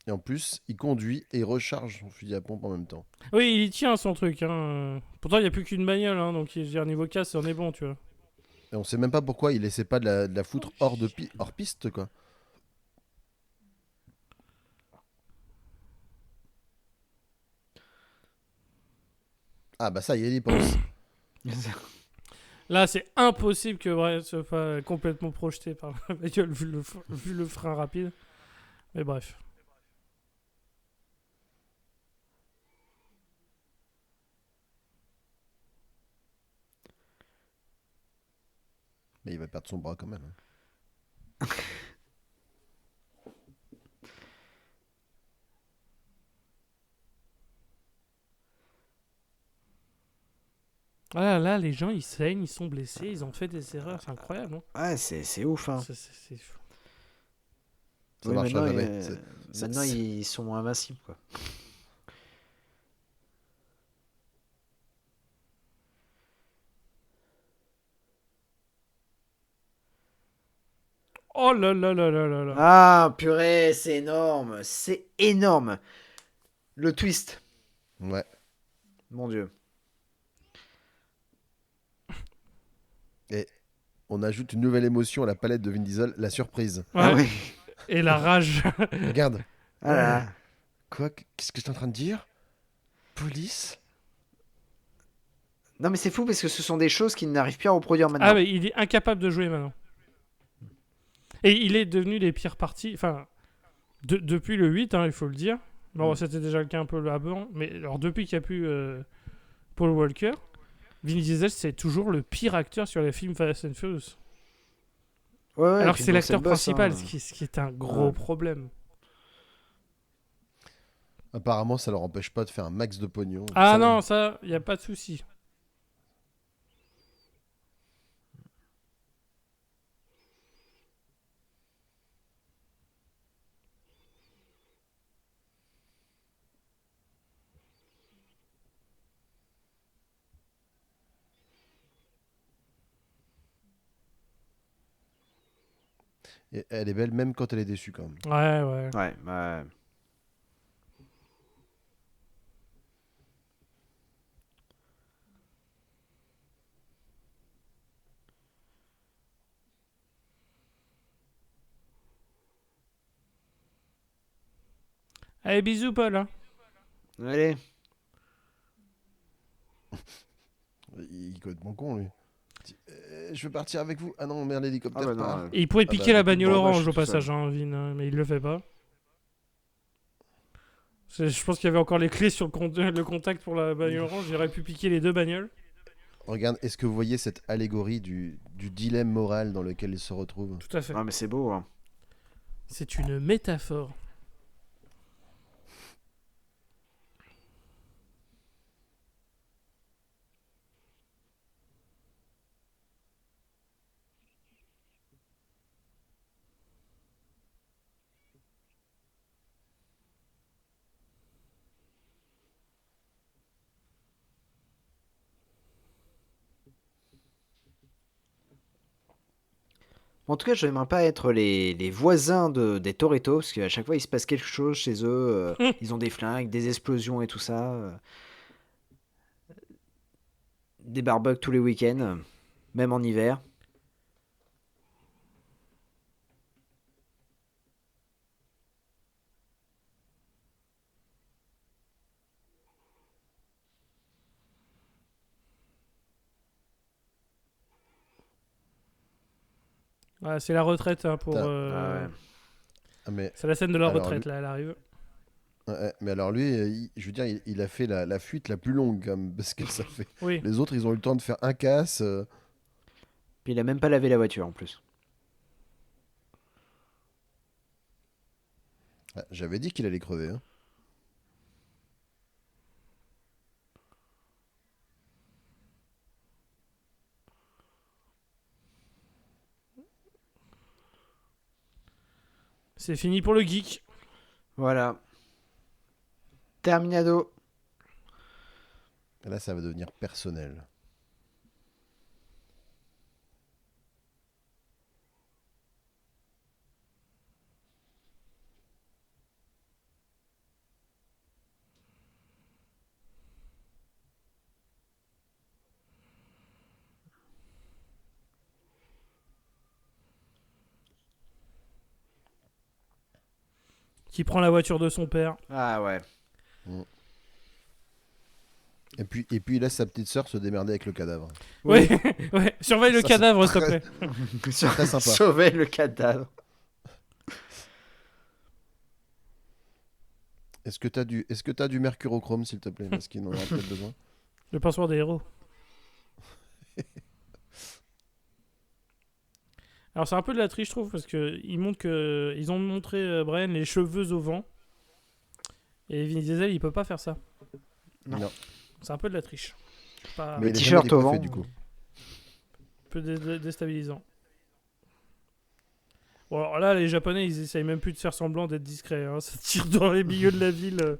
Speaker 2: Et en plus, il conduit et recharge son fusil à pompe en même temps.
Speaker 1: Oui, il y tient son truc. Hein. Pourtant, il n'y a plus qu'une bagnole, hein, donc je veux dire, niveau casse, on est bon, tu vois.
Speaker 2: Et on sait même pas pourquoi il laissait pas de la foutre hors piste, quoi. Ah bah ça, il y pense.
Speaker 1: Là, c'est impossible que Brian soit pas complètement projeté par la bagnole vu le frein rapide. Mais bref.
Speaker 2: Mais il va perdre son bras quand même.
Speaker 1: Ah là, les gens, ils saignent, ils sont blessés, ils ont fait des erreurs. C'est incroyable, hein.
Speaker 3: Ouais, c'est ouf. Hein.
Speaker 1: C'est fou.
Speaker 2: Ça
Speaker 3: Oui,
Speaker 2: marchera
Speaker 3: maintenant,
Speaker 2: jamais.
Speaker 3: maintenant ils sont invincibles. Quoi.
Speaker 1: Oh là là là là là là.
Speaker 3: Ah, purée, c'est énorme. C'est énorme. Le twist.
Speaker 2: Ouais.
Speaker 3: Mon Dieu.
Speaker 2: Et on ajoute une nouvelle émotion à la palette de Vin Diesel, la surprise.
Speaker 1: Ouais.
Speaker 3: Ah oui.
Speaker 1: Et la rage.
Speaker 2: Regarde.
Speaker 3: Ah là.
Speaker 2: Quoi? Qu'est-ce que je suis en train de dire? Police?
Speaker 3: Non, mais c'est fou parce que ce sont des choses qu'il n'arrive plus à reproduire maintenant.
Speaker 1: Ah, mais il est incapable de jouer maintenant. Et il est devenu les pires parties. Enfin, depuis le 8, hein, il faut le dire. Bon, c'était déjà le cas un peu avant. Mais alors, depuis qu'il n'y a plus Paul Walker, Vin Diesel, c'est toujours le pire acteur sur les films Fast and Furious.
Speaker 3: Ouais,
Speaker 1: alors que
Speaker 3: puis
Speaker 1: c'est
Speaker 3: bon,
Speaker 1: l'acteur
Speaker 3: le boss,
Speaker 1: principal,
Speaker 3: hein.
Speaker 1: ce qui est un gros
Speaker 3: Ouais.
Speaker 1: problème.
Speaker 2: Apparemment, ça leur empêche pas de faire un max de pognon.
Speaker 1: Ah
Speaker 2: Ça,
Speaker 1: non, ça, il n'y a pas de souci.
Speaker 2: Et elle est belle même quand elle est déçue quand même.
Speaker 1: Ouais.
Speaker 3: Ouais, ouais.
Speaker 1: Allez, bisous, Paul. Hein.
Speaker 3: Allez.
Speaker 2: Il est complètement con, lui. Je veux partir avec vous. Ah non, merde,
Speaker 3: Ah
Speaker 2: l'hélicoptère
Speaker 3: bah non.
Speaker 2: part.
Speaker 1: Et il pourrait
Speaker 2: Ah
Speaker 1: piquer
Speaker 2: bah,
Speaker 1: la
Speaker 2: du coup,
Speaker 1: bagnole
Speaker 3: bon, bah, je
Speaker 1: orange
Speaker 3: suis
Speaker 1: au
Speaker 3: tout
Speaker 1: passage,
Speaker 3: seul.
Speaker 1: hein, Vin, hein, mais il le fait pas. Je pense qu'il y avait encore les clés sur le contact pour la bagnole orange. J'aurais pu piquer les deux bagnoles.
Speaker 2: Regarde, est-ce que vous voyez cette allégorie du dilemme moral dans lequel il se retrouve?
Speaker 1: Tout à fait.
Speaker 3: Non, mais c'est beau. Hein.
Speaker 1: C'est une métaphore.
Speaker 3: En tout cas, je n'aimerais pas être les voisins des Toretto, parce qu'à chaque fois, il se passe quelque chose chez eux. Ils ont des flingues, des explosions et tout ça. Des barbecues tous les week-ends, même en hiver.
Speaker 1: Ouais, c'est la retraite hein, pour.
Speaker 2: Putain.
Speaker 3: Ah ouais.
Speaker 2: Ah, mais,
Speaker 1: C'est la scène de la
Speaker 2: alors,
Speaker 1: retraite,
Speaker 2: lui...
Speaker 1: là, elle arrive.
Speaker 2: ouais, mais alors lui, je veux dire, il a fait la fuite la plus longue, quand même, parce que ça fait...
Speaker 1: Oui.
Speaker 2: Les autres, ils ont eu le temps de faire un casse.
Speaker 3: Puis il a même pas lavé la voiture en plus.
Speaker 2: Ah, j'avais dit qu'il allait crever. Hein.
Speaker 1: C'est fini pour le geek.
Speaker 3: Voilà. Terminado.
Speaker 2: Et là, ça va devenir personnel.
Speaker 1: Qui prend la voiture de son père.
Speaker 3: Ah ouais.
Speaker 2: Et puis il laisse sa petite sœur se démerder avec le cadavre.
Speaker 1: Oui. Ouais. Surveille le
Speaker 2: Ça,
Speaker 1: cadavre,
Speaker 2: c'est
Speaker 1: s'il te plaît.
Speaker 2: Très sympa.
Speaker 3: Sauver le cadavre.
Speaker 2: Est-ce que t'as du mercurochrome, s'il te plaît? Parce qu'il en aura peut-être besoin.
Speaker 1: Le pinsoir des héros. Alors c'est un peu de la triche, je trouve, parce que ils ont montré Brian les cheveux au vent. Et Vin Diesel, il peut pas faire ça.
Speaker 3: Non.
Speaker 1: C'est un peu de la triche. Pas...
Speaker 2: Mais il est
Speaker 3: t-shirt
Speaker 2: jamais
Speaker 3: au
Speaker 2: décoiffé,
Speaker 3: vent.
Speaker 2: du coup.
Speaker 1: Un peu déstabilisant. Bon, alors là, les Japonais, ils essayent même plus de faire semblant d'être discrets. Hein. Ça tire dans les milieux de la ville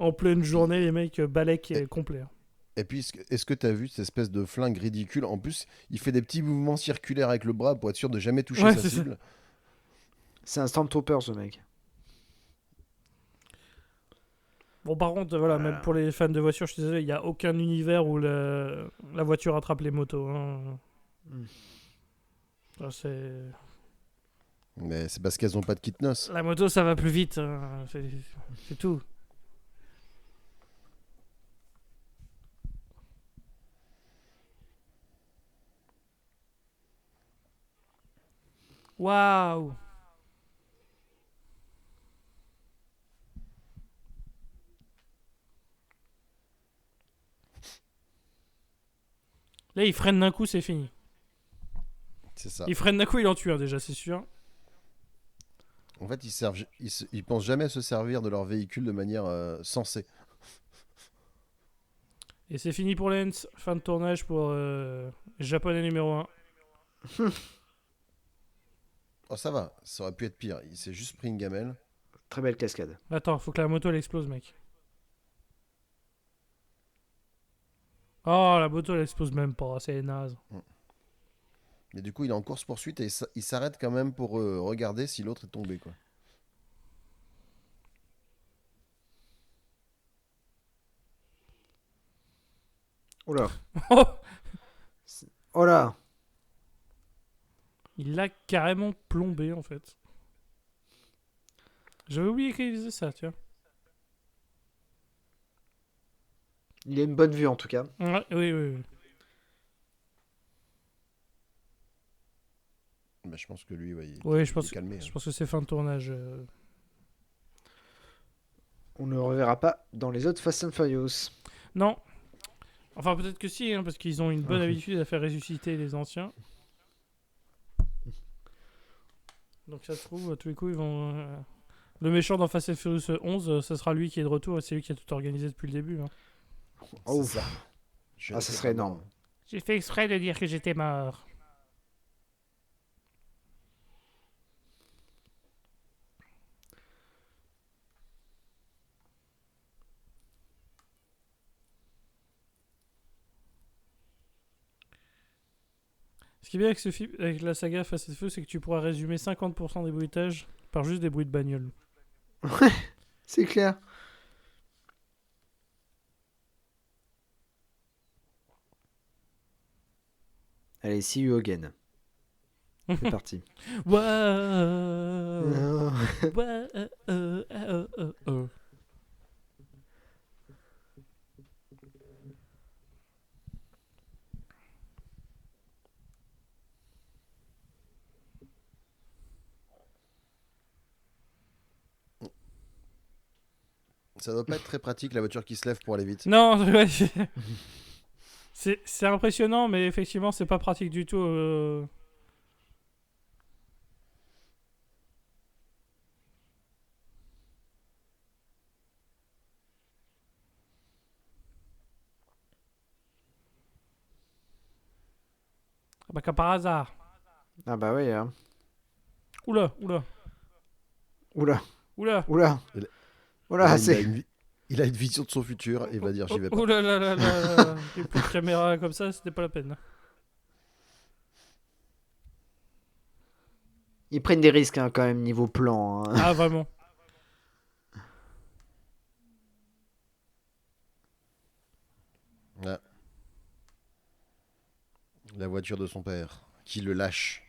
Speaker 1: en pleine journée, les mecs balèquent complet. Hein.
Speaker 2: Et puis, est-ce que t'as vu cette espèce de flingue ridicule? En plus, il fait des petits mouvements circulaires avec le bras pour être sûr de jamais toucher
Speaker 1: Ouais,
Speaker 2: sa
Speaker 1: c'est ça.
Speaker 2: cible.
Speaker 3: C'est un Stormtrooper ce mec.
Speaker 1: Bon, par contre, voilà,
Speaker 3: Voilà.
Speaker 1: même pour les fans de voitures, je suis désolé, il n'y a aucun univers où la voiture attrape les motos. Hein. Ça, c'est...
Speaker 2: Mais c'est parce qu'elles ont pas de kit noce.
Speaker 1: La moto, ça va plus vite. Hein. C'est tout. Waouh! Là, il freine d'un coup, c'est fini.
Speaker 2: C'est ça.
Speaker 1: Il freine d'un coup, il en tue un déjà, c'est sûr.
Speaker 2: En fait, ils pensent jamais à se servir de leur véhicule de manière sensée.
Speaker 1: Et c'est fini pour Lens. Fin de tournage pour Japonais numéro 1.
Speaker 2: Oh, ça va, ça aurait pu être pire. Il s'est juste pris une gamelle.
Speaker 3: Très belle cascade.
Speaker 1: Attends, faut que la moto elle explose, mec. Oh, la moto elle explose même pas, c'est naze.
Speaker 2: Et du coup, il est en course-poursuite et il s'arrête quand même pour regarder si l'autre est tombé, quoi.
Speaker 3: Oh là.
Speaker 1: Oh,
Speaker 3: Oh là.
Speaker 1: il l'a carrément plombé en fait. J'avais oublié qu'il faisait ça, tu vois.
Speaker 3: Il a une bonne vue en tout cas.
Speaker 1: Ouais, oui, oui, oui.
Speaker 2: Bah, je pense que lui, ouais,
Speaker 1: Oui,
Speaker 2: il est calmé.
Speaker 1: je pense que c'est fin de tournage.
Speaker 3: On ne le reverra pas dans les autres Fast and Furious.
Speaker 1: Non. Enfin, peut-être que si, hein, parce qu'ils ont une bonne habitude à faire ressusciter les anciens. Donc ça se trouve, à tous les coups, ils vont... Le méchant dans Fast and Furious 11, ça sera lui qui est de retour et c'est lui qui a tout organisé depuis le début. Hein.
Speaker 3: Oh.
Speaker 2: C'est ça. Je
Speaker 3: Ah, ça
Speaker 2: sais
Speaker 3: serait
Speaker 2: pas,
Speaker 3: énorme.
Speaker 1: J'ai fait exprès de dire que j'étais mort. Ce qui est bien avec, avec la saga Fast and Furious, c'est que tu pourras résumer 50% des bruitages par juste des bruits de bagnole.
Speaker 3: C'est clair. Allez, see you again. C'est parti.
Speaker 1: Wow. Wow.
Speaker 2: Ça doit pas être très pratique la voiture qui se lève pour aller vite.
Speaker 1: Non, ouais, c'est impressionnant, mais effectivement, c'est pas pratique du tout. Ah bah, comme par hasard.
Speaker 3: Ah bah ouais. Hein.
Speaker 1: Oula, oula,
Speaker 3: Oula.
Speaker 1: oula.
Speaker 3: Oula.
Speaker 2: Et là,
Speaker 3: Oula,
Speaker 2: il a
Speaker 3: c'est.
Speaker 2: il a une vision de son futur et il va dire j'y vais pas.
Speaker 1: Oula là là là. Et plus de caméra comme ça, c'était pas la peine.
Speaker 3: Ils prennent des risques hein, quand même niveau plan. Hein.
Speaker 1: Ah, vraiment.
Speaker 2: Ah, la voiture de son père qui le lâche.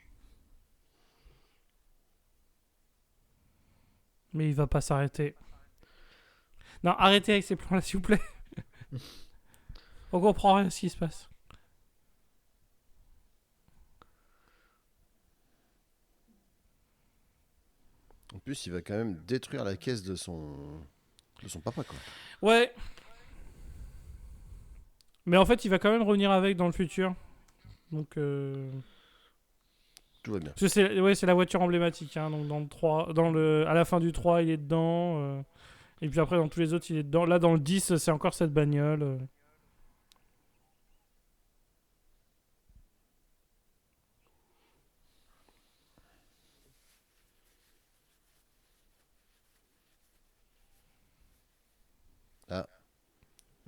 Speaker 1: Mais il va pas s'arrêter. Non, arrêtez avec ces plans-là, s'il vous plaît. On comprend rien à ce qui se passe.
Speaker 2: En plus, il va quand même détruire la caisse de son papa, quoi.
Speaker 1: Ouais. Mais en fait, il va quand même revenir avec dans le futur. Donc,
Speaker 2: Tout va bien.
Speaker 1: parce que c'est la voiture emblématique. Hein. Donc, dans le 3, à la fin du 3, il est dedans. Et puis après, dans tous les autres, il est dedans. Là, dans le 10, c'est encore cette bagnole.
Speaker 2: Ah,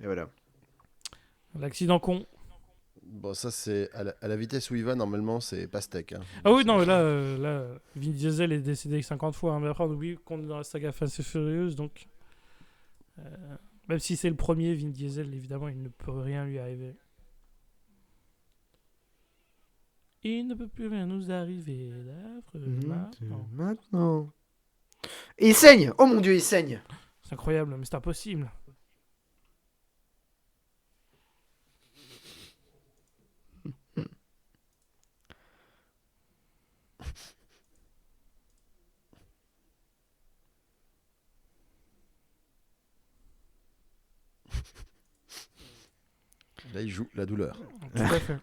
Speaker 3: Et voilà.
Speaker 1: L'accident con.
Speaker 2: bon, ça, c'est à la vitesse où il va, normalement, c'est pastèque. Hein.
Speaker 1: Ah oui, non, mais là, Vin Diesel est décédé 50 fois. Hein. Mais après, on oublie qu'on est dans la saga Fast and Furious. Donc, même si c'est le premier, Vin Diesel, évidemment, il ne peut rien lui arriver. Il ne peut plus rien nous arriver. Maintenant.
Speaker 3: Maintenant. Et il saigne. Oh mon dieu, il saigne.
Speaker 1: C'est incroyable, mais c'est impossible.
Speaker 2: Là, il joue la douleur.
Speaker 1: Tout à fait.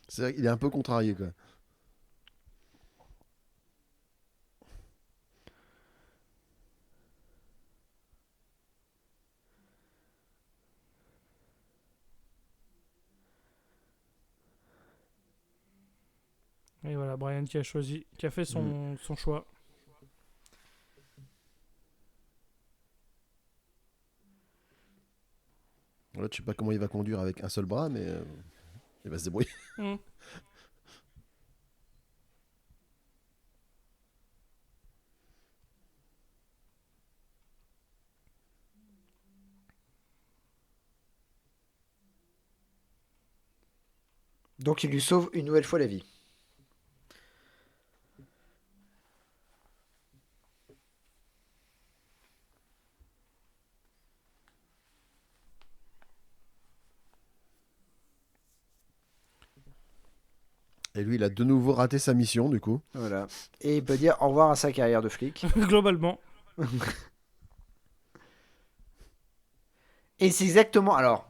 Speaker 2: C'est vrai qu'il est un peu contrarié, quoi.
Speaker 1: Et voilà, Brian qui a fait son choix.
Speaker 2: Là, je sais pas comment il va conduire avec un seul bras, mais Il va se débrouiller.
Speaker 1: Mm.
Speaker 3: Donc il lui sauve une nouvelle fois la vie.
Speaker 2: Et lui, il a de nouveau raté sa mission, du coup.
Speaker 3: Voilà. Et il peut dire au revoir à sa carrière de flic.
Speaker 1: Globalement.
Speaker 3: Et c'est exactement. Alors,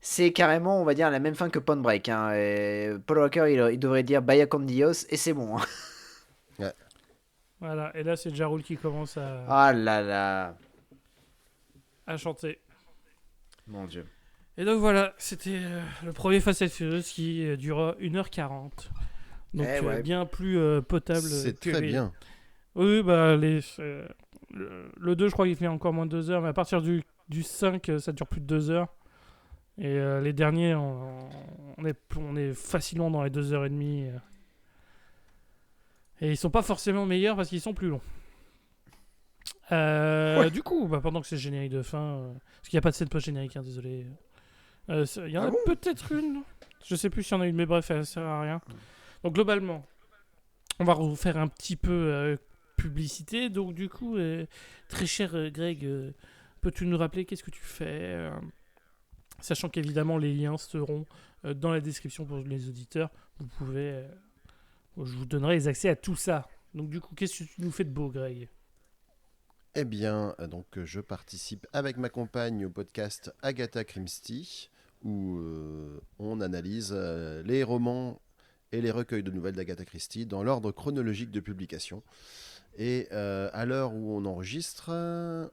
Speaker 3: c'est carrément, on va dire, la même fin que Point Break. Hein. Et Paul Walker, il devrait dire Vaya con Dios, et c'est bon. Hein.
Speaker 1: Voilà. Et là, c'est Ja Rule qui commence
Speaker 3: Ah là là.
Speaker 1: à chanter.
Speaker 3: Mon Dieu.
Speaker 1: Et donc voilà, c'était le premier Fast and Furious qui dura 1h40. Donc
Speaker 3: Ouais.
Speaker 1: bien plus potable
Speaker 2: C'est
Speaker 1: que
Speaker 2: très
Speaker 1: les...
Speaker 2: bien.
Speaker 1: Oui, bah le 2, je crois qu'il fait encore moins de 2 heures, mais à partir du 5, ça dure plus de 2 heures. Et les derniers, on est facilement dans les 2h30. Et ils sont pas forcément meilleurs parce qu'ils sont plus longs. Du coup, bah, pendant que c'est le générique de fin, parce qu'il n'y a pas de scène post-générique, hein, désolé. Il y en a peut-être une. Je sais plus s'il y en a une, mais bref, elle sert à rien. Donc globalement, on va refaire un petit peu publicité. Donc du coup, très cher Greg, peux-tu nous rappeler qu'est-ce que tu fais sachant qu'évidemment les liens seront dans la description pour les auditeurs. Vous pouvez, je vous donnerai les accès à tout ça. Donc du coup, qu'est-ce que tu nous fais de beau, Greg?
Speaker 2: Eh bien, donc je participe avec ma compagne au podcast Agatha Christie, où on analyse les romans et les recueils de nouvelles d'Agatha Christie dans l'ordre chronologique de publication. Et à l'heure où on enregistre,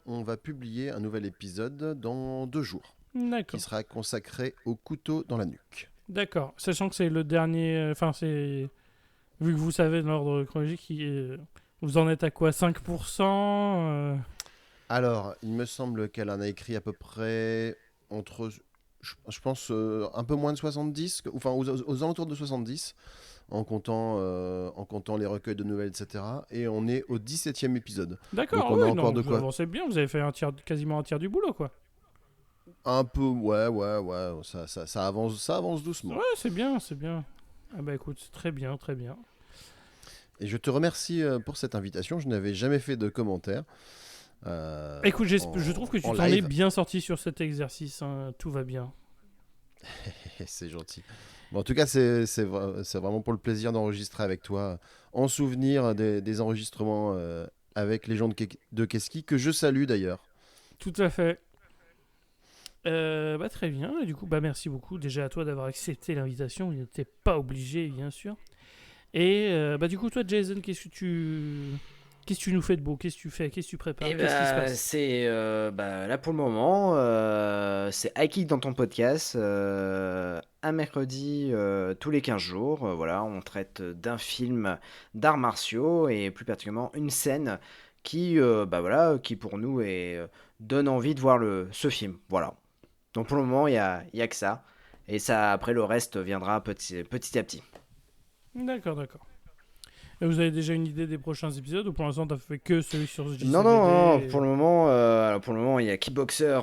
Speaker 2: on va publier un nouvel épisode dans 2 jours, qui
Speaker 1: D'accord.
Speaker 2: sera consacré au couteau dans la nuque.
Speaker 1: D'accord. Sachant que c'est le dernier... Enfin, c'est... Vu que vous savez dans l'ordre chronologique, vous en êtes à quoi? 5%
Speaker 2: Alors, il me semble qu'elle en a écrit à peu près entre, je pense, un peu moins de 70, enfin aux alentours de 70, en comptant les recueils de nouvelles, etc. Et on est au 17e épisode.
Speaker 1: D'accord,
Speaker 2: Donc on a
Speaker 1: oui,
Speaker 2: encore
Speaker 1: non,
Speaker 2: de
Speaker 1: vous
Speaker 2: quoi.
Speaker 1: avancez bien, vous avez fait quasiment un tiers du boulot, quoi.
Speaker 2: Un peu, ouais, ça avance doucement.
Speaker 1: Ouais, c'est bien, c'est bien. Ah bah écoute, c'est très bien, très bien.
Speaker 2: Et je te remercie pour cette invitation. Je n'avais jamais fait de commentaires.
Speaker 1: Écoute, je trouve que tu
Speaker 2: en
Speaker 1: t'en es
Speaker 2: live.
Speaker 1: bien sorti sur cet exercice, hein, tout va bien.
Speaker 2: C'est gentil. Bon, en tout cas, c'est vraiment pour le plaisir d'enregistrer avec toi, en souvenir des enregistrements avec les gens de Keski, que je salue d'ailleurs.
Speaker 1: Tout à fait. Bah très bien, et du coup, bah merci beaucoup déjà à toi d'avoir accepté l'invitation, il n'était pas obligé, bien sûr. Et bah du coup, toi, Jason, qu'est-ce que tu nous fais de beau? Qu'est-ce que tu fais? Qu'est-ce que tu prépares?
Speaker 3: Et
Speaker 1: Qu'est-ce qui se
Speaker 3: bah,
Speaker 1: passe?
Speaker 3: c'est là pour le moment, c'est Aiki dans ton podcast, un mercredi tous les 15 jours. Voilà, on traite d'un film d'arts martiaux et plus particulièrement une scène qui pour nous donne envie de voir ce film. Voilà. Donc pour le moment, il y a que ça. Et ça, après, le reste viendra petit à petit.
Speaker 1: D'accord, d'accord. Et vous avez déjà une idée des prochains épisodes ou pour l'instant t'as fait que celui sur JCVD
Speaker 3: Non,
Speaker 1: et-
Speaker 3: pour le moment, il y a Kickboxer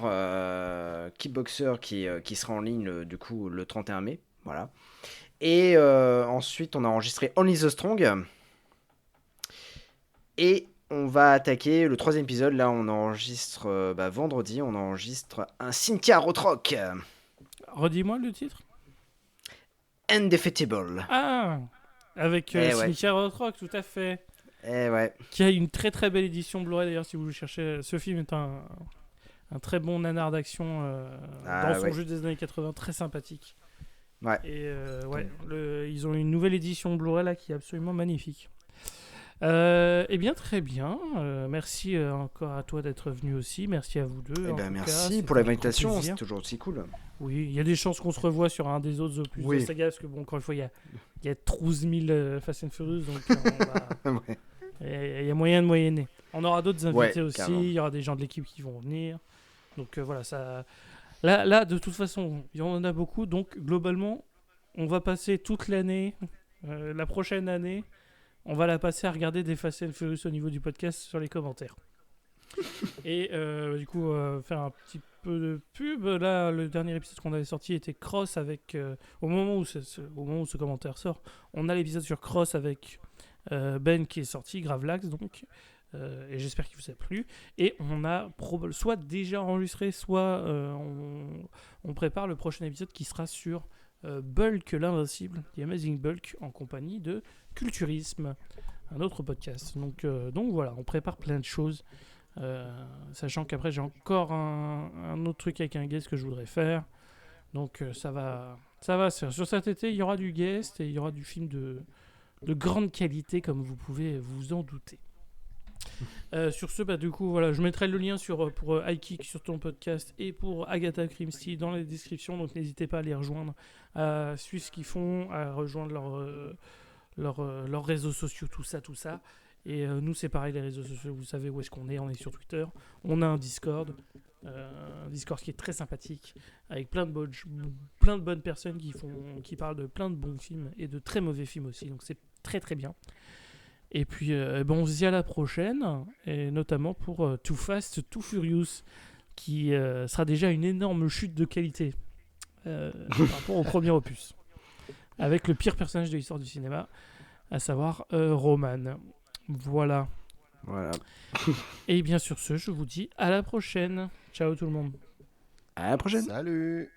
Speaker 3: qui sera en ligne du coup le 31 mai, voilà. Et ensuite, on a enregistré Only the Strong et on va attaquer le troisième épisode. Là, on enregistre vendredi, on enregistre un Cynthia Rothrock,
Speaker 1: Redis-moi le titre.
Speaker 3: Indefeasible.
Speaker 1: Ah, avec
Speaker 3: Ouais.
Speaker 1: Cynthia Rothrock, tout à fait.
Speaker 3: Ouais.
Speaker 1: Qui a une très très belle édition Blu-ray d'ailleurs si vous le cherchez. Ce film est un très bon nanar d'action dans son
Speaker 3: Ouais.
Speaker 1: jeu des années 80, très sympathique.
Speaker 3: Ouais.
Speaker 1: Et ils ont une nouvelle édition Blu-ray là qui est absolument magnifique. Eh bien très bien. Merci encore à toi d'être venu aussi. Merci à vous deux.
Speaker 3: Eh
Speaker 1: en
Speaker 3: ben
Speaker 1: tout
Speaker 3: merci
Speaker 1: cas,
Speaker 3: pour
Speaker 1: c'était
Speaker 3: l'invitation,
Speaker 1: un grand
Speaker 3: c'est
Speaker 1: plaisir.
Speaker 3: toujours aussi cool.
Speaker 1: Oui, il y a des chances qu'on se revoie sur un des autres opus
Speaker 3: Oui.
Speaker 1: de saga parce que bon, encore une fois, il y a 12 000 Fast and Furious, donc
Speaker 3: Ouais.
Speaker 1: il y a moyen de moyenner. On aura d'autres invités
Speaker 3: Ouais,
Speaker 1: aussi.
Speaker 3: carrément.
Speaker 1: Il y aura des gens de l'équipe qui vont venir. Donc voilà, ça. Là, de toute façon, il y en a beaucoup. Donc globalement, on va passer toute l'année, la prochaine année, on va la passer à regarder des Fast and Furious au niveau du podcast sur les commentaires. Et du coup, faire un petit peu de pub. Là, le dernier épisode qu'on avait sorti était Cross avec... au moment où ce commentaire sort, on a l'épisode sur Cross avec Ben qui est sorti, Gravelax donc. Et j'espère qu'il vous a plu. Et on a soit déjà enregistré, soit on prépare le prochain épisode qui sera sur Bulk l'Invincible, The Amazing Bulk, en compagnie de Culturisme, un autre podcast. Donc voilà, on prépare plein de choses. Sachant qu'après j'ai encore un autre truc avec un guest que je voudrais faire. Donc ça va se faire. Sur cet été, il y aura du guest et il y aura du film de grande qualité, comme vous pouvez vous en douter. Sur ce, du coup, voilà, je mettrai le lien pour High Kick sur ton podcast et pour Agatha Christie dans les descriptions. Donc n'hésitez pas à les rejoindre, à suivre ce qu'ils font, à rejoindre leurs réseaux sociaux, tout ça. Et nous, c'est pareil, les réseaux sociaux, vous savez où est-ce qu'on est. On est sur Twitter. On a un Discord qui est très sympathique, avec plein de bonnes personnes qui parlent de plein de bons films et de très mauvais films aussi. Donc c'est très très bien. Et puis, on se dit à la prochaine, et notamment pour Too Fast, Too Furious, qui sera déjà une énorme chute de qualité par rapport au premier opus, avec le pire personnage de l'histoire du cinéma, à savoir Roman. Voilà. Et bien sur ce, je vous dis à la prochaine. Ciao tout le monde.
Speaker 3: À la prochaine.
Speaker 2: Salut.